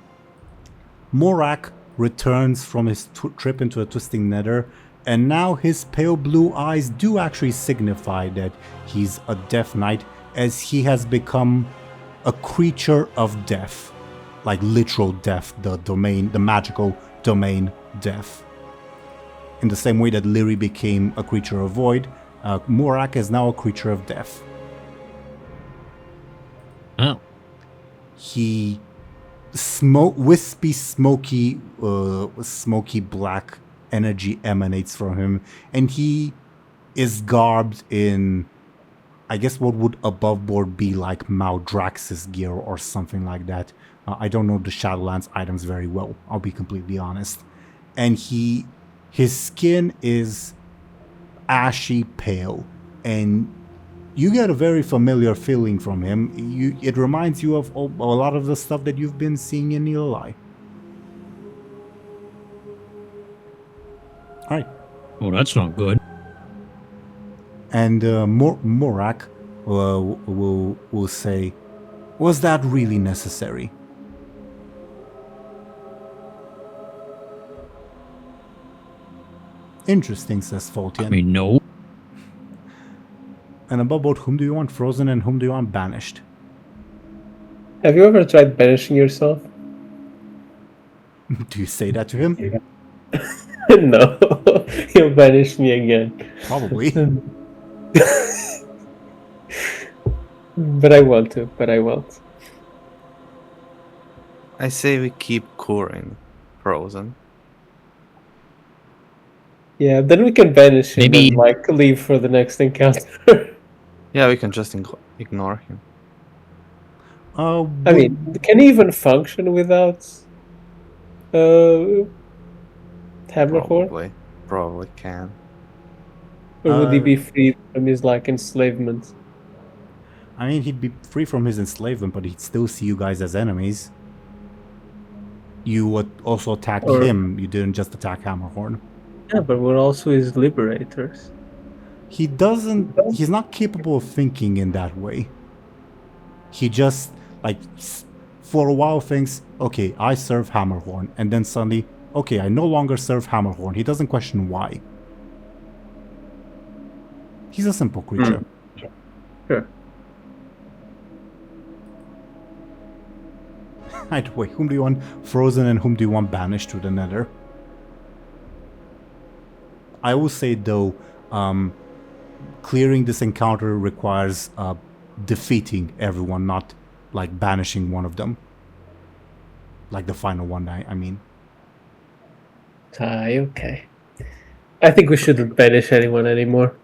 Morak returns from his trip into a twisting nether, and now his pale blue eyes do actually signify that he's a death knight, as he has become a creature of death. like literal death, the magical domain death. In the same way that Lyri became a creature of void, Morak is now a creature of death. Oh. He wispy, smoky black energy emanates from him, and he is garbed in, I guess, what would above board be like Maldraxxus gear or something like that. I don't know the Shadowlands items very well, I'll be completely honest. And his skin is ashy pale, and you get a very familiar feeling from him. It reminds you of a lot of the stuff that you've been seeing in Eli. Alright. Well, that's not good. And Morak will say, was that really necessary? Interesting, says Faultian. I mean, no. And above board, whom do you want frozen and whom do you want banished? Have you ever tried banishing yourself? Do you say that to him? No. He'll banish me again. Probably. But I want to, but I won't. I say we keep Kurin frozen. Yeah, then we can banish him Maybe- and like leave for the next encounter. Yeah, we can just ignore him. I mean, can he even function without Hammerhorn? Probably can. Or would he be free from his like enslavement? I mean, he'd be free from his enslavement, but he'd still see you guys as enemies. You would also attack him. You didn't just attack Hammerhorn. Yeah, but we're also his liberators. He's not capable of thinking in that way. He just, like, for a while thinks, okay, I serve Hammerhorn. And then suddenly, okay, I no longer serve Hammerhorn. He doesn't question why. He's a simple creature. Sure. Right, wait, whom do you want frozen and whom do you want banished to the Nether? I will say, though, clearing this encounter requires defeating everyone, not like banishing one of them. Like the final one, I mean. Okay. I think we shouldn't banish anyone anymore.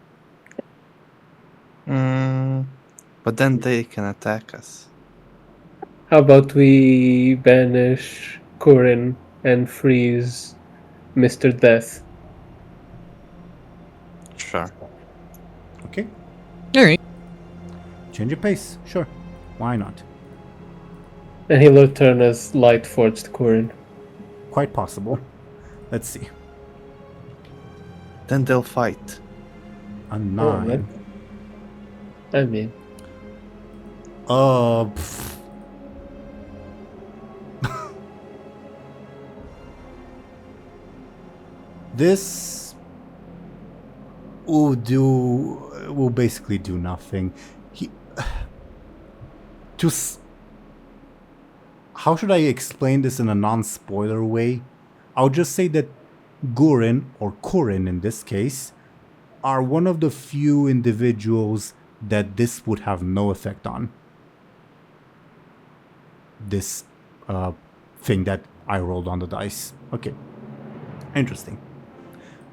But then they can attack us. How about we banish Kurin and freeze Mr. Death? Sure. Okay, Alright. change your pace, sure. Why not? And he'll return as Light Forged Kurin. Quite possible. Let's see. Then they'll fight. A 9. I mean, Pff. This will basically do nothing. How should I explain this in a non-spoiler way? I'll just say that Gurin, or Kurin in this case, are one of the few individuals that this would have no effect on. This thing that I rolled on the dice. Okay. Interesting.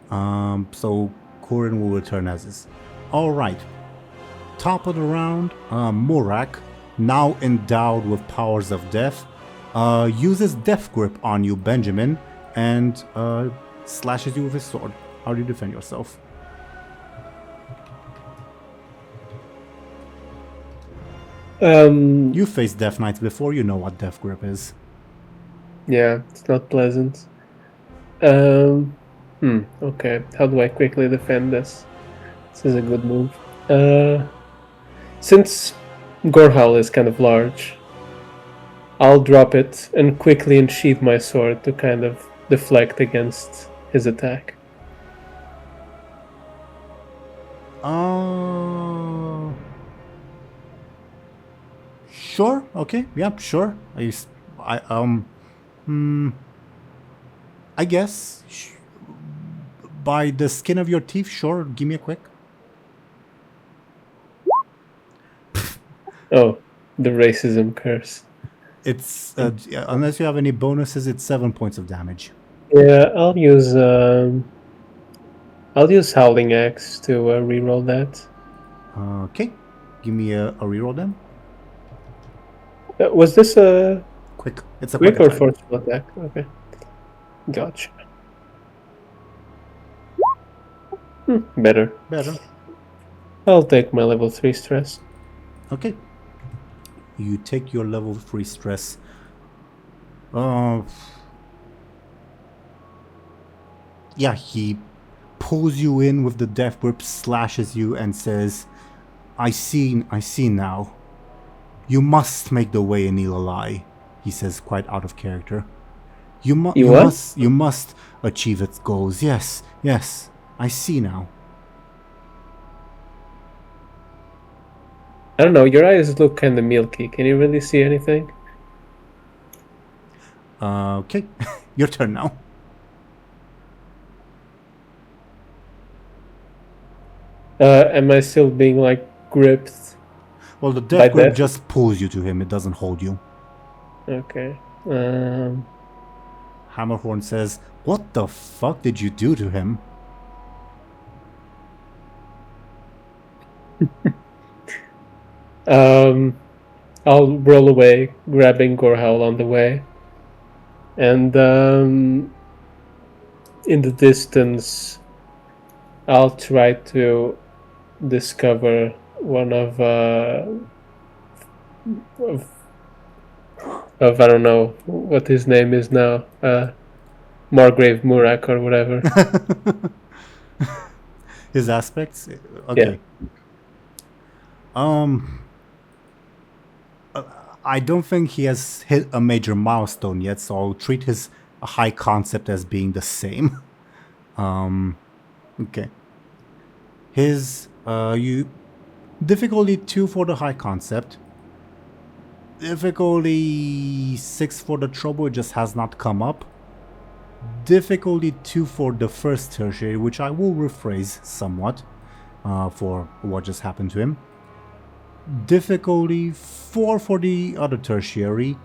So Kurin will return as is. Alright. Top of the round, Morak, now endowed with powers of death, uses Death Grip on you, Benjamin, and slashes you with his sword. How do you defend yourself? You faced Death Knights before, you know what Death Grip is. Yeah, it's not pleasant. Okay, how do I quickly defend this? This is a good move. Since Gorehowl is kind of large, I'll drop it and quickly unsheath my sword to kind of deflect against his attack. Sure, okay, yeah, sure. I guess by the skin of your teeth. Sure, give me a quick. Oh, the racism curse. It's unless you have any bonuses, it's 7 points of damage. Yeah, I'll use Howling Axe to reroll that. Okay, give me a reroll then. Was this a Quick. It's a quick quick or attack. forceful attack? Okay, gotcha. Better. Better. I'll take my level 3 stress. Okay. You take your level 3 stress. Yeah, he pulls you in with the death whip, slashes you, and says, I see now. You must make the way in Elalai, he says, quite out of character. You must achieve its goals. Yes, I see now. I don't know, your eyes look kind of milky. Can you really see anything? Okay, your turn now. Am I still being, like, gripped? Well, the By death grip death? just pulls you to him, it doesn't hold you. Okay. Hammerhorn says, what the fuck did you do to him? I'll roll away, grabbing Gorhowl on the way. And in the distance, I'll try to discover one of I don't know what his name is now, Margrave Murak or whatever. His aspects? Okay. I don't think he has hit a major milestone yet, so I'll treat his high concept as being the same. Okay. His difficulty 2 for the high concept. Difficulty 6 for the trouble, it just has not come up. Difficulty 2 for the first tertiary, which I will rephrase somewhat for what just happened to him. Difficulty 4 for the other tertiary,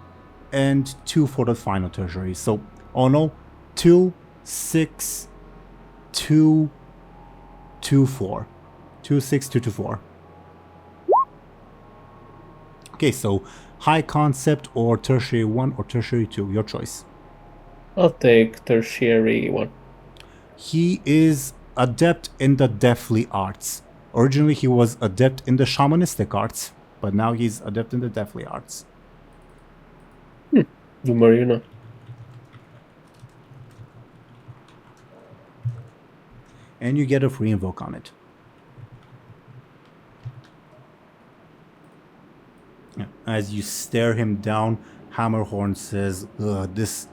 and 2 for the final tertiary. So, all in all, 2, 6, 2, 2, 4. 2, 6, 2, 2, 4. Okay, so high concept or tertiary 1 or tertiary 2, your choice. I'll take tertiary 1. He is adept in the deathly arts. Originally he was adept in the shamanistic arts, but now he's adept in the deathly arts. The more you know. And you get a free invoke on it. As you stare him down, Hammerhorn says, this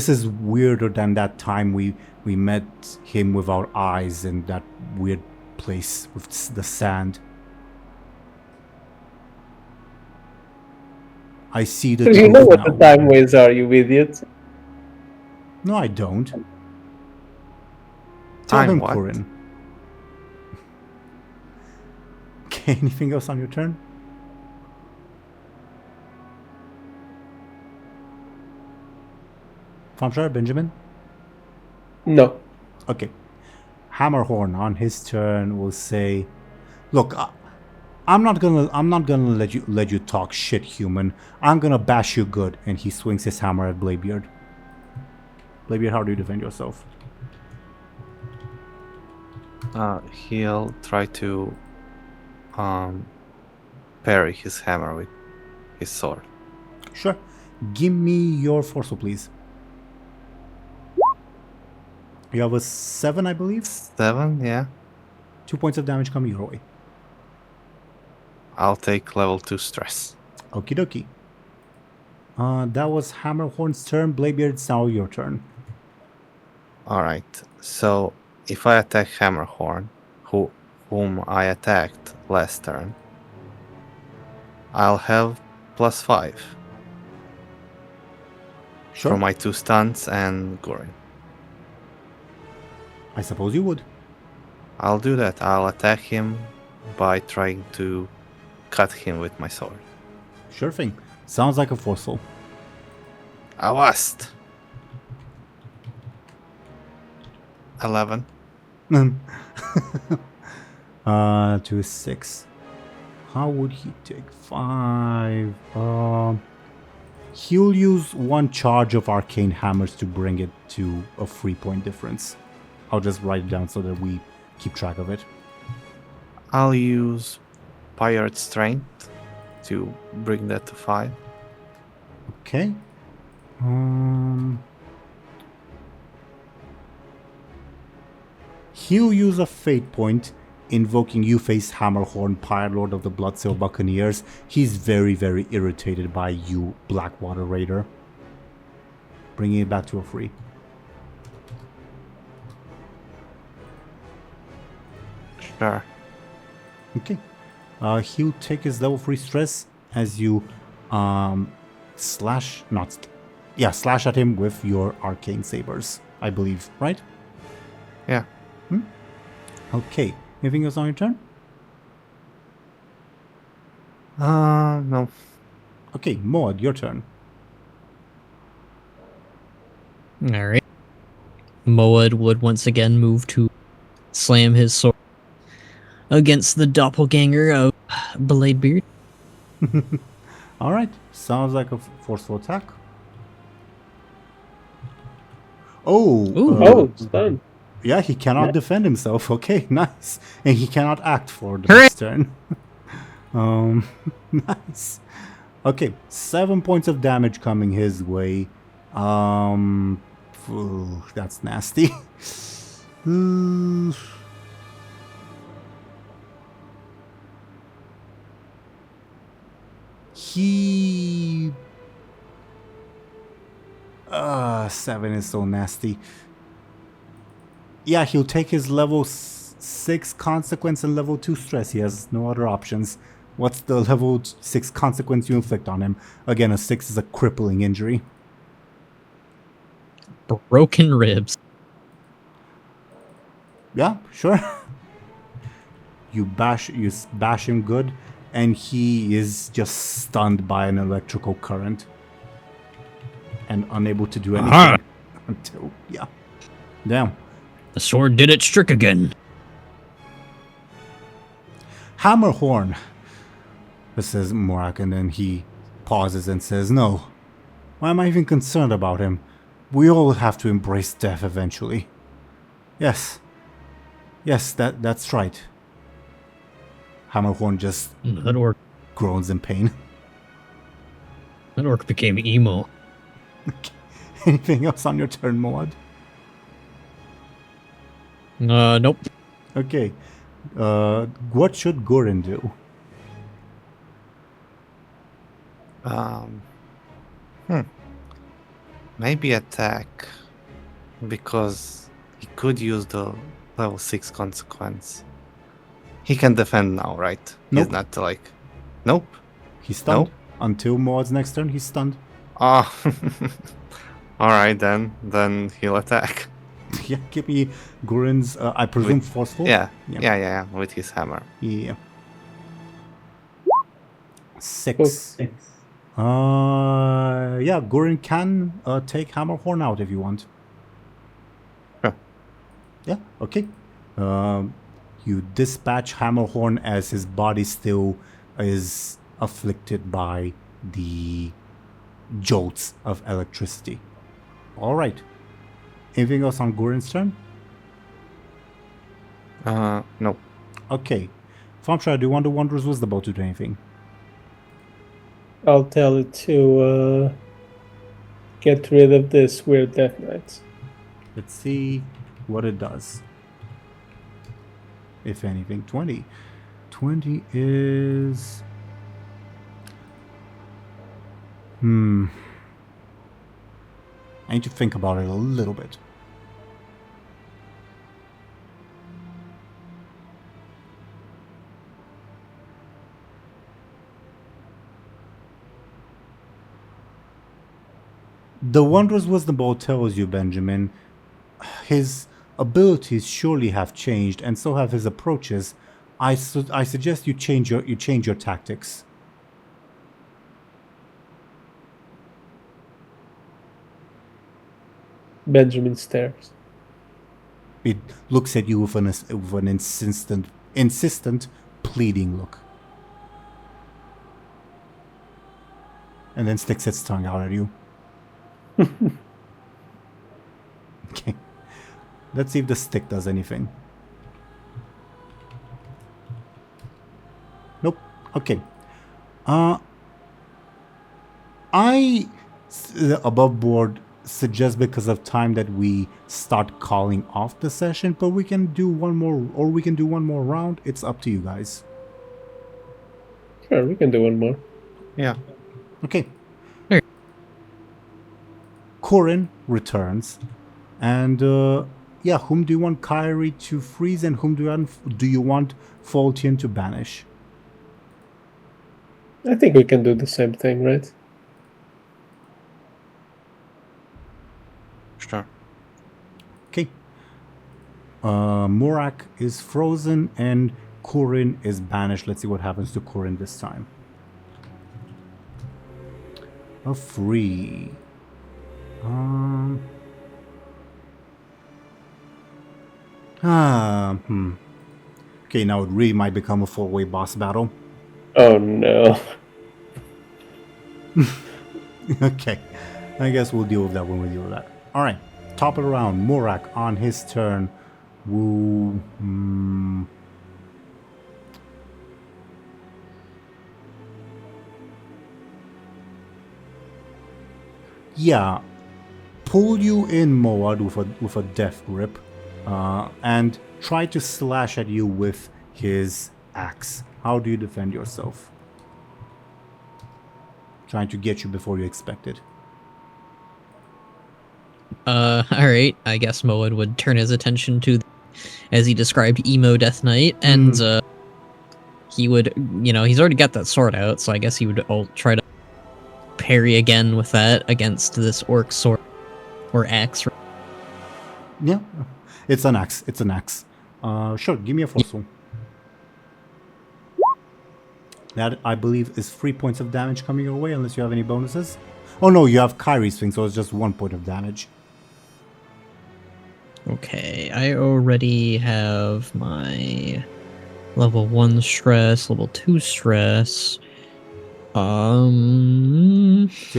is weirder than that time we met him with our eyes in that weird place with the sand. I see the truth You know what now. the time ways are, you idiot. No, I don't. Tell I'm him, what? Corin. Okay, anything else on your turn? Thompshire, Benjamin? No. Okay. Hammerhorn on his turn will say, "Look, I'm not gonna let you talk shit, human. I'm gonna bash you good." And he swings his hammer at Bladebeard. Bladebeard, how do you defend yourself? He'll try to parry his hammer with his sword. Sure. Give me your forceful, please. You have a 7, I believe. 7, yeah. 2 points of damage coming your way. I'll take level 2 stress. Okie dokie. That was Hammerhorn's turn. Bladebeard, it's now your turn. Alright, so if I attack Hammerhorn, whom I attacked last turn, I'll have +5. Sure. for my 2 stunts and Gorin. I suppose you would. I'll do that. I'll attack him by trying to cut him with my sword. Sure thing. Sounds like a forceful. Avast! 11. 2 is 6. How would he take 5? He'll use 1 charge of arcane hammers to bring it to a 3-point difference. I'll just write it down so that we keep track of it. I'll use Pirate Strength to bring that to 5. Okay. He'll use a fate point, invoking You-Face Hammerhorn, Pirate Lord of the Bloodsail Buccaneers. He's very, very irritated by you, Blackwater Raider. Bringing it back to a 3. Sure. Okay. He'll take his level 3 stress as you slash at him with your arcane sabers, I believe, right? Yeah. Okay. Anything else on your turn? No. Okay, Maud, your turn. Alright. Moed would once again move to slam his sword against the doppelganger of Bladebeard. Alright, sounds like a forceful attack. Oh! Ooh. Stun. Yeah, he cannot defend himself. Okay, nice. And he cannot act for the Hooray! next turn. Nice. Okay, 7 points of damage coming his way. That's nasty. He... 7 is so nasty. Yeah, he'll take his level 6 consequence and level 2 stress. He has no other options. What's the level 6 consequence you inflict on him? Again, a 6 is a crippling injury. Broken ribs. Yeah, sure. You bash him good, and he is just stunned by an electrical current and unable to do anything Aha! until damn. The sword did its trick again. Hammerhorn, says Morak, and then he pauses and says, "No, why am I even concerned about him? We all have to embrace death eventually." Yes, that's right. Hammerhorn just That orc groans in pain. became emo. Anything else on your turn, Moad? Nope. Okay. What should Gorin do? Maybe attack, because he could use the level 6 consequence. He can defend now, right? Nope. He's not like... Nope. He's stunned. Nope. Until Maud's next turn, he's stunned. Ah. Alright then he'll attack. Yeah, give me Gorin's, I presume, forceful? Yeah, with his hammer. Yeah. 6. Six. Yeah, Gorin can take Hammerhorn out if you want. Sure. Yeah, okay. You dispatch Hammerhorn as his body still is afflicted by the jolts of electricity. Alright. Anything else on Gorin's turn? No. Okay. Thompshire, do you want the Wanderer's Wisdom to do anything? I'll tell it to get rid of this weird Death Knights. Let's see what it does. If anything, 20. 20 is... I need to think about it a little bit. The Wondrous Wisdom Ball tells you, Benjamin, his abilities surely have changed, and so have his approaches. I suggest you change your tactics. Benjamin stares. It looks at you with an insistent, pleading look. And then sticks its tongue out at you. Okay. Let's see if the stick does anything. Nope. Okay. Above board suggest because of time that we start calling off the session, but we can do one more, or we can do one more round. It's up to you guys. Sure, we can do one more. Yeah. Okay. Sure. Corin returns, and yeah, whom do you want Kyrie to freeze, and whom do you want Faultian to banish? I think we can do the same thing, right? Sure. Okay. Morak is frozen and Corin is banished. Let's see what happens to Corin this time. A free. Okay, now it really might become a four-way boss battle. Oh no. Okay. I guess we'll deal with that when we deal with that. Alright. Top it around. Morak on his turn will... yeah. Pull you in, Moad, with a death grip. And try to slash at you with his axe. How do you defend yourself? Trying to get you before you expect it. Alright, I guess Moed would turn his attention to, as he described, Emo Death Knight, and, he would, he's already got that sword out, so I guess he would try to parry again with that against this orc sword, or axe. Yeah, it's an axe, sure, give me a forceful. That, I believe, is 3 points of damage coming your way, unless you have any bonuses. Oh no, you have Kyrie's thing, so it's just 1 point of damage. Okay, I already have my level 1 stress, level 2 stress. Your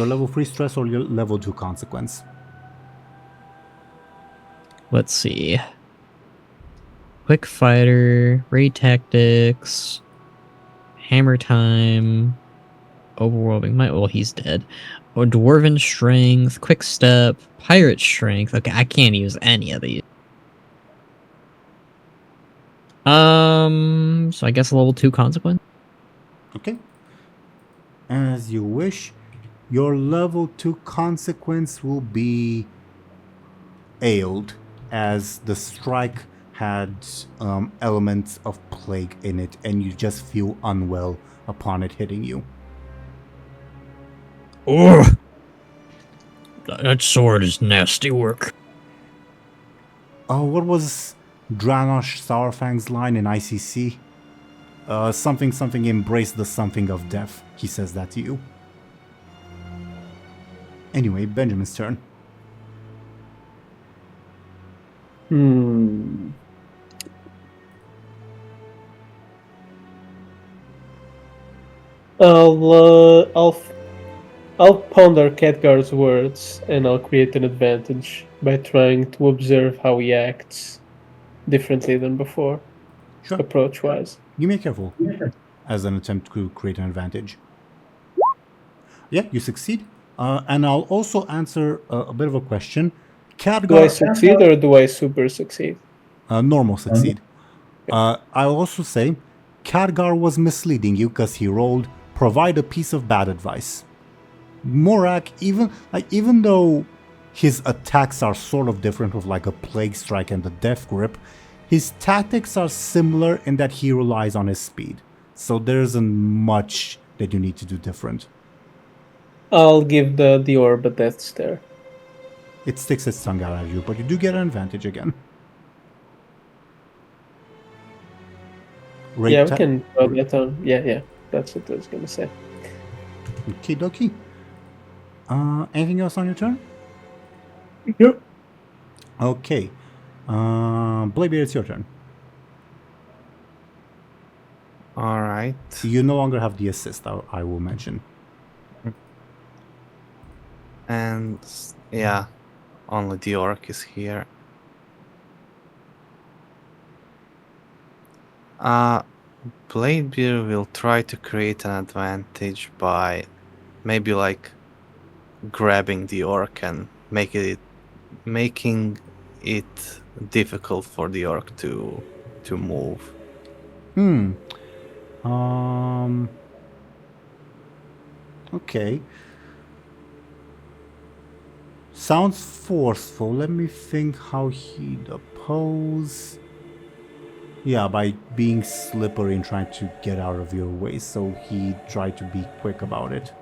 level 3 stress or your level 2 consequence? Let's see. Quick Fighter, Raid Tactics, Hammer Time, Overwhelming Might. Well, he's dead. Or Dwarven Strength, Quick Step, Pirate Strength. Okay, I can't use any of these. So I guess a level 2 consequence. Okay. As you wish. Your level 2 consequence will be ailed, as the strike had elements of plague in it, and you just feel unwell upon it hitting you. Oh, that sword is nasty work. Oh, what was Dranosh Sourfang's line in ICC? Something embrace the something of death. He says that to you. Anyway, Benjamin's turn. I'll ponder Khadgar's words, and I'll create an advantage by trying to observe how he acts differently than before, Sure. approach-wise. Give me a careful as an attempt to create an advantage. Yeah, you succeed. And I'll also answer a bit of a question. Khadgar, Do I succeed or do I super succeed? normal succeed. I'll also say Khadgar was misleading you because he rolled provide a piece of bad advice. Morak, even though his attacks are sort of different with like a plague strike and the death grip, his tactics are similar in that he relies on his speed. So there isn't much that you need to do different. I'll give the orb a death stare. It sticks its tongue out at you, but you do get an advantage again. Yeah, we can throw that on. Yeah. That's what I was gonna say. Okie dokie. Anything else on your turn? Yep. Okay. Bladebeard, it's your turn. All right. You no longer have the assist, I will mention. And yeah, only the orc is here. Bladebeard will try to create an advantage by maybe like grabbing the orc and making it difficult for the orc to move. Okay. Sounds forceful. Let me think how he'd oppose. Yeah, by being slippery and trying to get out of your way, so he tried to be quick about it.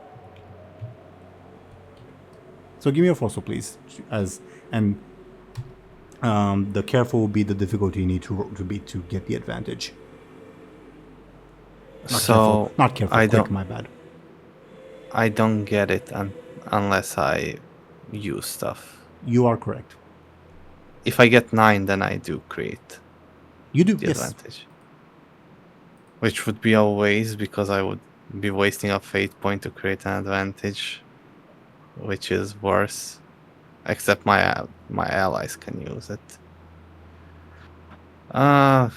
So give me a forceful, please. The careful will be the difficulty you need to beat to get the advantage. Not careful. Quick, my bad. I don't get it unless I use stuff. You are correct. If I get 9, then I do create. You do, the yes. advantage. Which would be a waste because I would be wasting a fate point to create an advantage, which is worse. Except my allies can use it.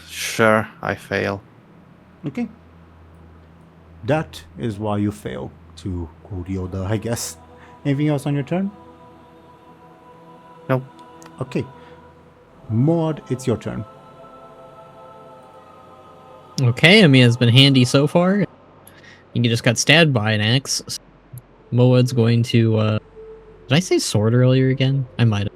Sure, I fail. Okay. That is why you fail, to quote Yoda, I guess. Anything else on your turn? Nope. Okay. Maud, it's your turn. Okay, I mean, it's been handy so far. You just got stabbed by an axe. So Moad's going to, did I say sword earlier again? I might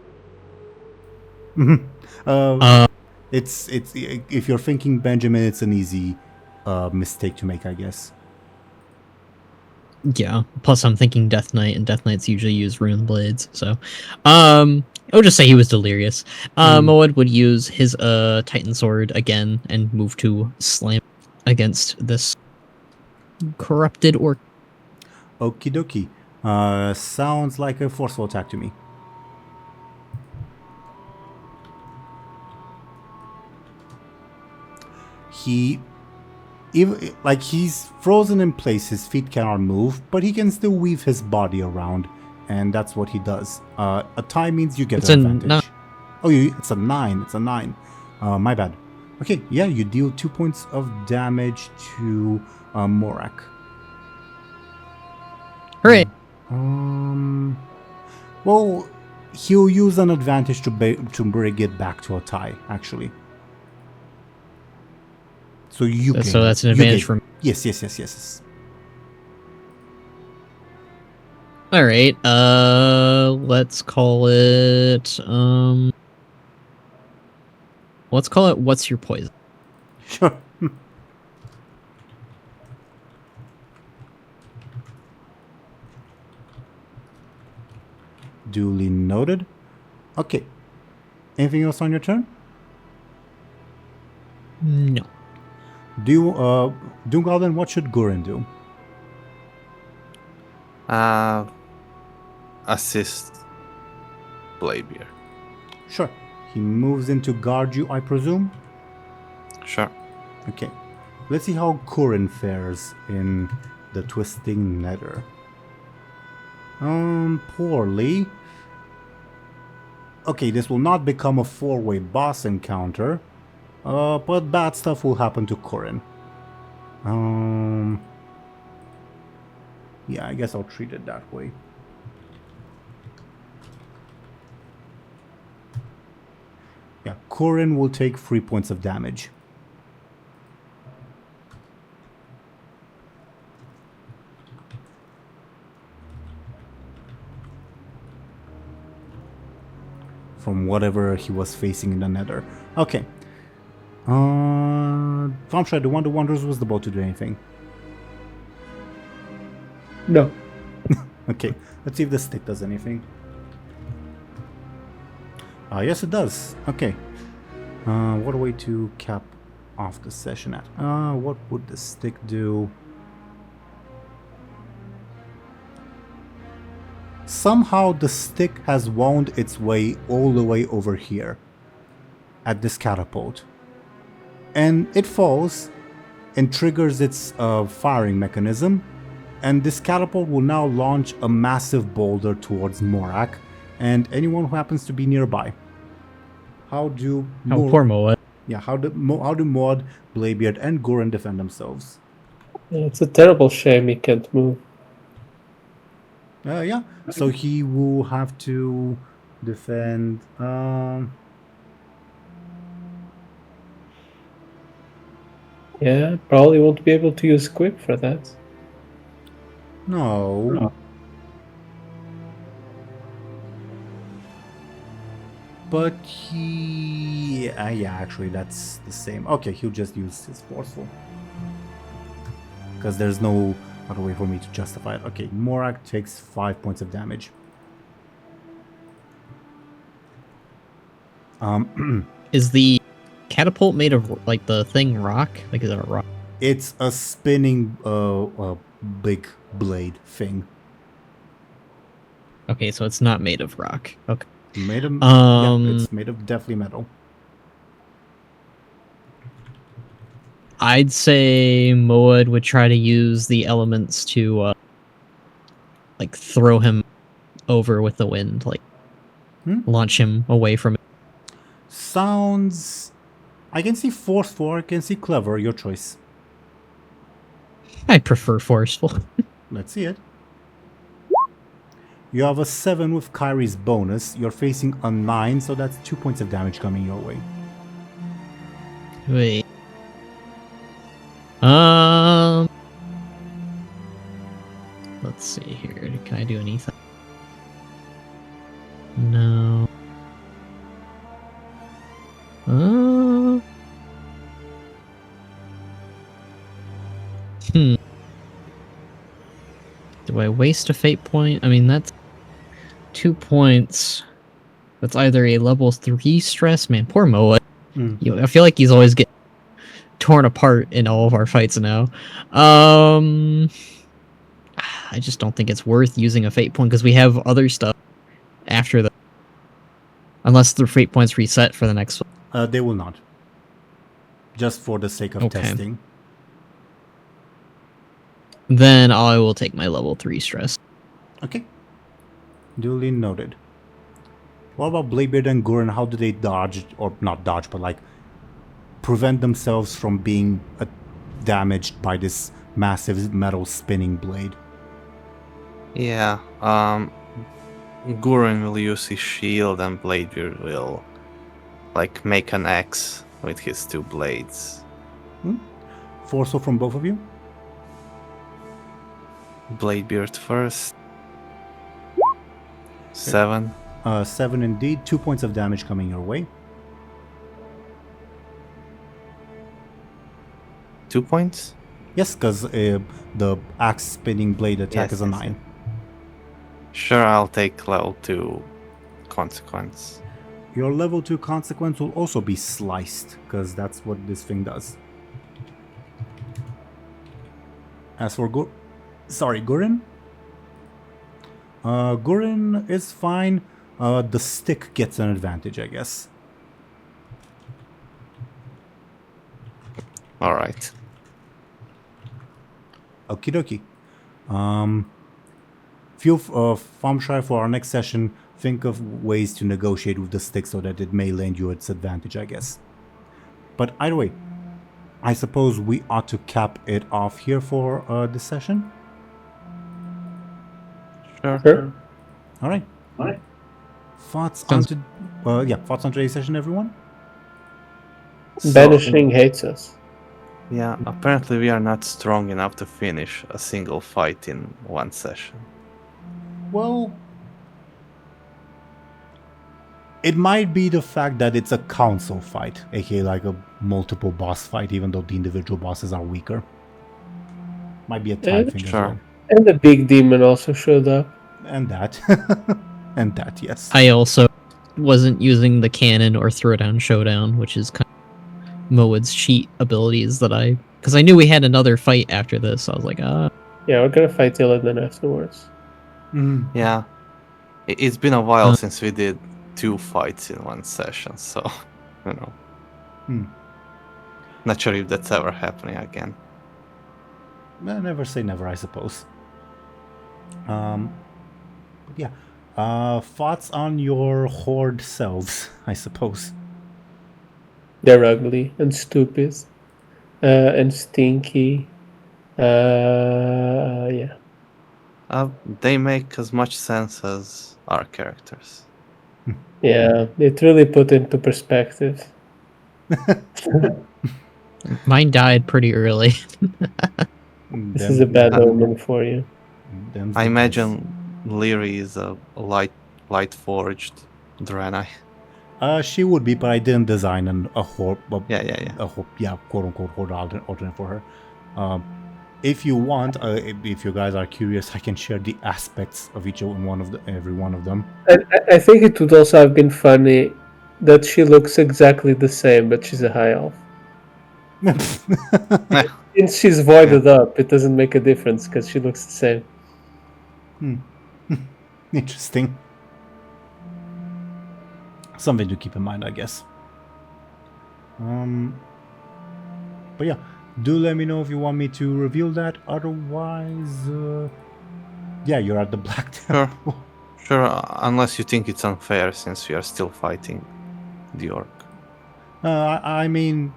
have. It's if you're thinking Benjamin, it's an easy mistake to make, I guess. Yeah, plus I'm thinking Death Knight, and Death Knights usually use rune blades, so... I would just say he was delirious. Moad would use his Titan Sword again and move to slam against this corrupted orc. Okie dokie. Sounds like a forceful attack to me. He's frozen in place, his feet cannot move, but he can still weave his body around, and that's what he does. A tie means you get an advantage. It's a 9. It's a 9. My bad. Okay, yeah, you deal 2 points of damage to Morak. Hooray! Well, he'll use an advantage to bring it back to a tie, actually. So that's an advantage for me. Yes. All right. Let's call it. Let's call it. What's your poison? Sure. Duly noted. Okay. Anything else on your turn? No. DoomGoblin, what should Gurren do? Assist Bladebeard. Sure. He moves in to guard you, I presume? Sure. Okay. Let's see how Gurren fares in the Twisting Nether. Poorly. Okay, this will not become a 4-way boss encounter. But bad stuff will happen to Gurren. Yeah, I guess I'll treat it that way. Yeah, Gurren will take 3 points of damage. From whatever he was facing in the Nether. Okay. Thompshire, the Wonder Wanderers was about to do anything. No. Okay, let's see if the stick does anything. Yes, it does. Okay. What a way to cap off the session at. What would the stick do? Somehow the stick has wound its way all the way over here at this catapult. And it falls and triggers its firing mechanism. And this catapult will now launch a massive boulder towards Morak and anyone who happens to be nearby. How do poor Moa. Yeah, how do Maud, Bladebeard, and Goran defend themselves? It's a terrible shame he can't move. Yeah, so he will have to defend. Yeah, probably won't be able to use Quip for that. No. But he... yeah, actually, that's the same. Okay, he'll just use his forceful. Because there's no other way for me to justify it. Okay, Morak takes 5 points of damage. Is the catapult made of, like, the thing rock? Like, is it a rock? It's a spinning big blade thing. Okay, so it's not made of rock. Okay. Made of... yeah, it's made of definitely metal. I'd say Moed would try to use the elements to, like, throw him over with the wind, like, launch him away from it. Sounds... I can see forceful, I can see clever, your choice. I prefer forceful. Let's see it. You have a 7 with Kyrie's bonus. You're facing a 9, so that's 2 points of damage coming your way. Wait. Let's see here. Can I do anything? No. Do I waste a fate point? I mean, that's 2 points. That's either a level 3 stress. Man, poor Moa. I feel like he's always getting torn apart in all of our fights now. I just don't think it's worth using a fate point because we have other stuff after the... Unless the fate points reset for the next one. They will not. Just for the sake of testing. Then I will take my level 3 stress. Okay. Duly noted. What about Bladebeard and Goran? How do they dodge, or not dodge, but like prevent themselves from being damaged by this massive metal spinning blade? Yeah, Goran will use his shield and Bladebeard will like make an axe with his 2 blades. Forceful from both of you? Bladebeard first. 7. 7 indeed. 2 points of damage coming your way. 2 points? Yes, because the axe spinning blade attack is a 9. Sure, I'll take level 2 consequence. Your level 2 consequence will also be sliced, because that's what this thing does. As for Goran? Goran is fine. The stick gets an advantage, I guess. Alright. Okie dokie. Feel Thompshire for our next session. Think of ways to negotiate with the stick so that it may lend you its advantage, I guess. But either way, I suppose we ought to cap it off here for this session. Sure. All right. Thoughts on thoughts on today's session, everyone? Banishing hates us. Yeah, apparently we are not strong enough to finish a single fight in one session. Well, it might be the fact that it's a council fight, aka like a multiple boss fight, even though the individual bosses are weaker. Might be a time thing as well. And the big demon also showed up. And that. And that, yes. I also wasn't using the cannon or throwdown showdown, which is kind of Moed's cheat abilities that because I knew we had another fight after this. So I was like, Yeah, we're gonna fight Illidan afterwards. Yeah. It's been a while since we did 2 fights in one session, so, you know. Not sure if that's ever happening again. Never say never, I suppose. But yeah. Thoughts on your horde selves, I suppose. They're ugly and stupid, and stinky. Yeah. They make as much sense as our characters. Yeah, it really put into perspective. mine died pretty early. This is a bad omen for you. I imagine Lyri is a light forged Draenei. She would be, but I didn't design a horde. Yeah. A horde, yeah, quote unquote horde alternate for her. If you want, if you guys are curious, I can share the aspects of every one of them. I think it would also have been funny that she looks exactly the same, but she's a high elf. Since she's voided up, it doesn't make a difference because she looks the same. Interesting. Something to keep in mind, I guess. But yeah, do let me know if you want me to reveal that. Otherwise, yeah, you're at the Black Temple. Sure, unless you think it's unfair since we are still fighting the orc. I mean,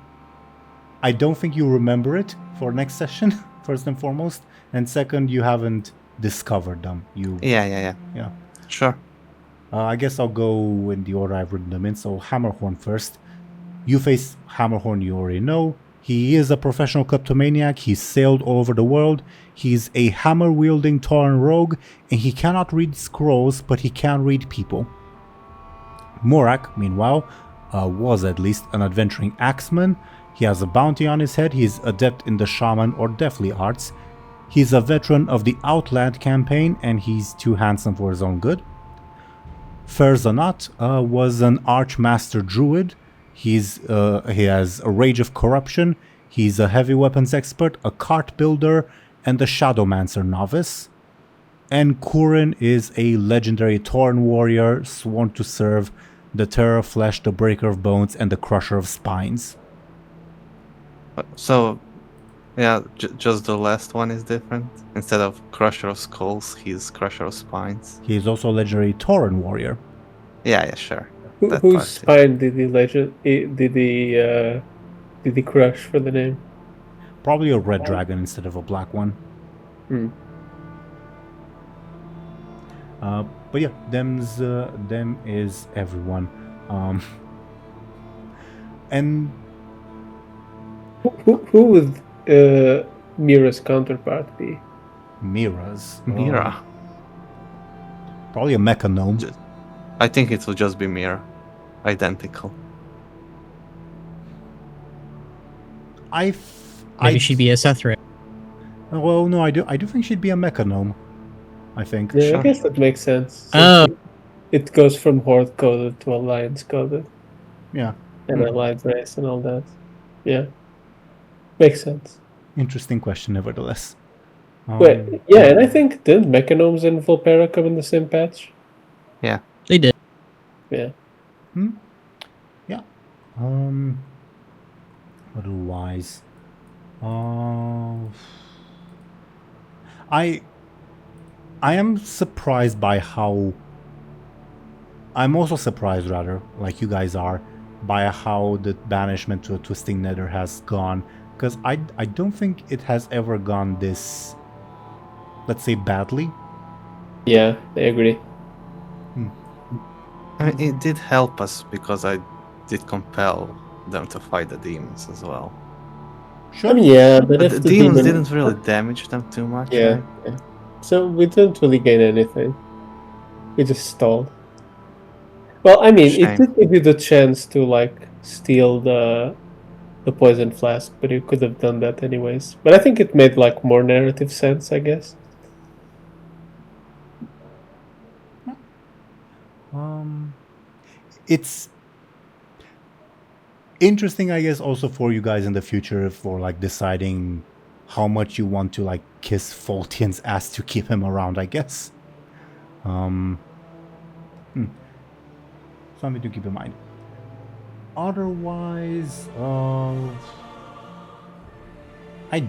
I don't think you remember it for next session, first and foremost. And second, you haven't discovered them. Yeah. Sure. I guess I'll go in the order I've written them in. So Hammerhorn first. You face Hammerhorn, you already know. He is a professional kleptomaniac. He's sailed all over the world. He's a hammer-wielding Tauren rogue, and he cannot read scrolls, but he can read people. Morak, meanwhile, was at least an adventuring axeman. He has a bounty on his head. He's adept in the shaman or deathly arts. He's a veteran of the Outland campaign, and he's too handsome for his own good. Ferzanat was an archmaster druid. He has a rage of corruption. He's a heavy weapons expert, a cart builder, and a shadowmancer novice. And Kurin is a legendary Tauren warrior sworn to serve the Terror of Flesh, the Breaker of Bones, and the Crusher of Spines. So, yeah, just the last one is different. Instead of Crusher of Skulls, he's Crusher of Spines. He is also a legendary Tauren warrior. Yeah, sure. Whose spine did he crush for the name? Probably a red dragon instead of a black one. But yeah, them is everyone. And who would Mera's counterpart be? Mera. Probably a mecha gnome. I think it will just be Mera. Identical. Maybe she'd be a Sethra. Well, no, I do think she'd be a mecha gnome. I think. Yeah, Sure. I guess that makes sense. Oh. It goes from horde coded to alliance coded. Yeah. And allied race and all that. Yeah. Makes sense. Interesting question, nevertheless. Wait, yeah, and I think didn't Mechanomes and Volpera come in the same patch? Yeah. They did. Yeah. Yeah. Otherwise, I am surprised by how. I'm also surprised, rather, like you guys are, by how the banishment to a Twisting Nether has gone. Because I don't think it has ever gone this, let's say, badly. Yeah, I agree. I mean, it did help us because I did compel them to fight the demons as well. Sure. I mean, yeah, but But if the the demons demon... didn't really damage them too much. Yeah, Right? yeah. So we didn't really gain anything. We just stalled. Well, I mean, Shame. it did give you the chance to, like, steal the poison flask, but you could have done that anyways. But I think it made, like, more narrative sense, I guess. it's interesting, I guess, also for you guys in the future for like deciding how much you want to like kiss Faultian's ass to keep him around, I guess. Something to keep in mind. Otherwise, I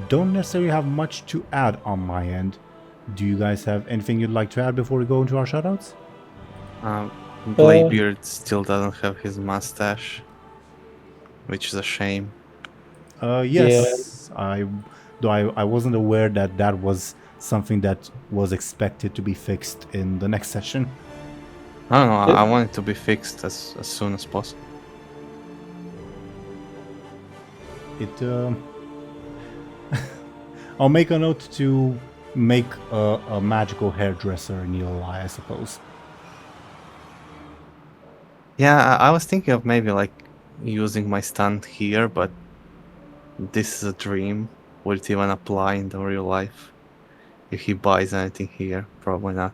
don't necessarily have much to add on my end. Do you guys have anything you'd like to add before we go into our shoutouts? Bladebeard still doesn't have his mustache, which is a shame. Yes, I wasn't aware that that was something that was expected to be fixed in the next session. I don't know, I want it to be fixed as soon as possible. I'll make a note to make a magical hairdresser in your eye, I suppose. Yeah, I was thinking of maybe like using my stunt here, but this is a dream. Would it even apply in the real life? If he buys anything here, probably not.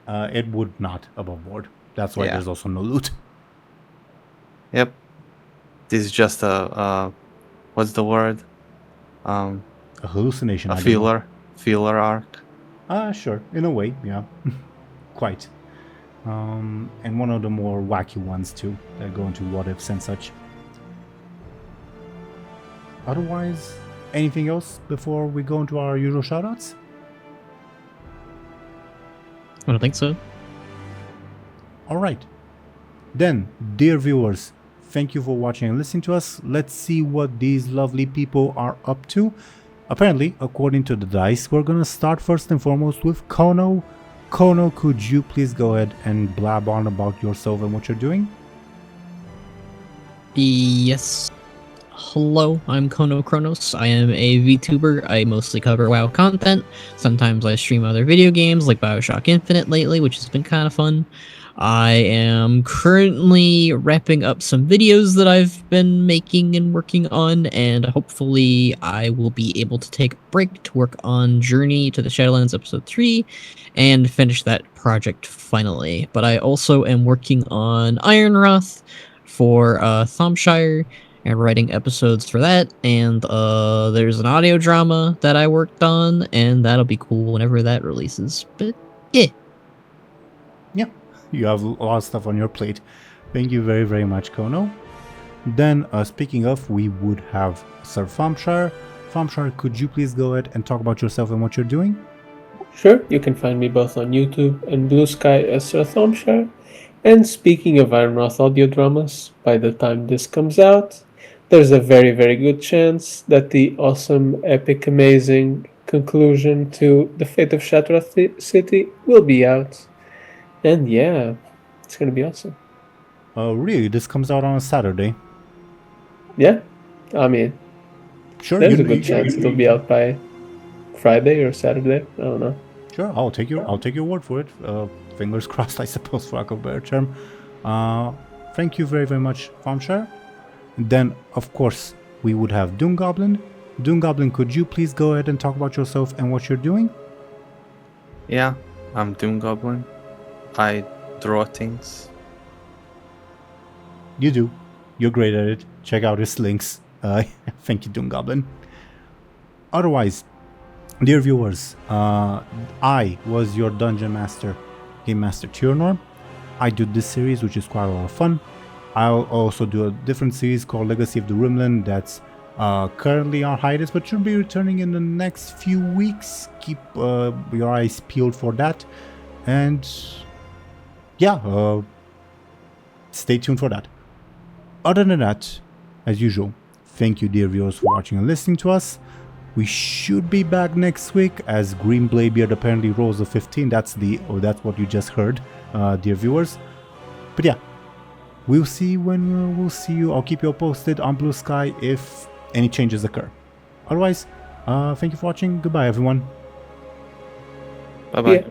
It would not above board. That's why Yeah. there's also no loot. Yep. This is just a what's the word? A hallucination. A I don't know. filler arc. Sure. In a way, yeah. Quite. And one of the more wacky ones too, that go into what ifs and such. Otherwise, anything else before we go into our usual shoutouts? I don't think so. Alright. Then, dear viewers, thank you for watching and listening to us. Let's see what these lovely people are up to. Apparently, according to the dice, we're gonna start first and foremost with Khono. Khono, could you please go ahead and blab on about yourself and what you're doing? Yes. Hello, I'm Khono Chronos. I am a VTuber. I mostly cover WoW content. Sometimes I stream other video games like Bioshock Infinite lately, which has been kind of fun. I am currently wrapping up some videos that I've been making and working on, and hopefully I will be able to take a break to work on Journey to the Shadowlands Episode 3 and finish that project finally. But I also am working on Ironwrath for Thompshire and writing episodes for that, and there's an audio drama that I worked on, and that'll be cool whenever that releases. But yeah. Yeah, you have a lot of stuff on your plate. Thank you very, very much, Khono. Then, speaking of, we would have Sir Thompshire. Thompshire, could you please go ahead and talk about yourself and what you're doing? Sure, you can find me both on YouTube and Blue Sky as Sir Thompshire. And speaking of Ironwrath audio dramas, by the time this comes out, there's a very, very good chance that the awesome, epic, amazing conclusion to The Fate of Shattrath City will be out. And yeah, it's gonna be awesome. Really, this comes out on a Saturday. Yeah, I mean, Sure, there's a good chance it'll be out by Friday or Saturday. I don't know. Sure, I'll take your word for it. Fingers crossed, I suppose, for lack of a better term. Thank you very, very much, Thompshire. Then, of course, we would have DoomGoblin. DoomGoblin, could you please go ahead and talk about yourself and what you're doing? Yeah, I'm DoomGoblin. I draw things. You do. You're great at it. Check out his links. Thank you, DoomGoblin. Otherwise, dear viewers, I was your Dungeon Master, Game Master Teeironor. I do this series, which is quite a lot of fun. I'll also do a different series called Legacy of the Rimland that's currently on hiatus, but should be returning in the next few weeks. Keep your eyes peeled for that. And yeah, stay tuned for that. Other than that, as usual, thank you, dear viewers, for watching and listening to us. We should be back next week as Green Bladebeard apparently rolls a 15. That's what you just heard, dear viewers. But yeah, we'll see when we'll see you. I'll keep you posted on Blue Sky if any changes occur. Otherwise, thank you for watching. Goodbye, everyone. Bye bye. Yeah.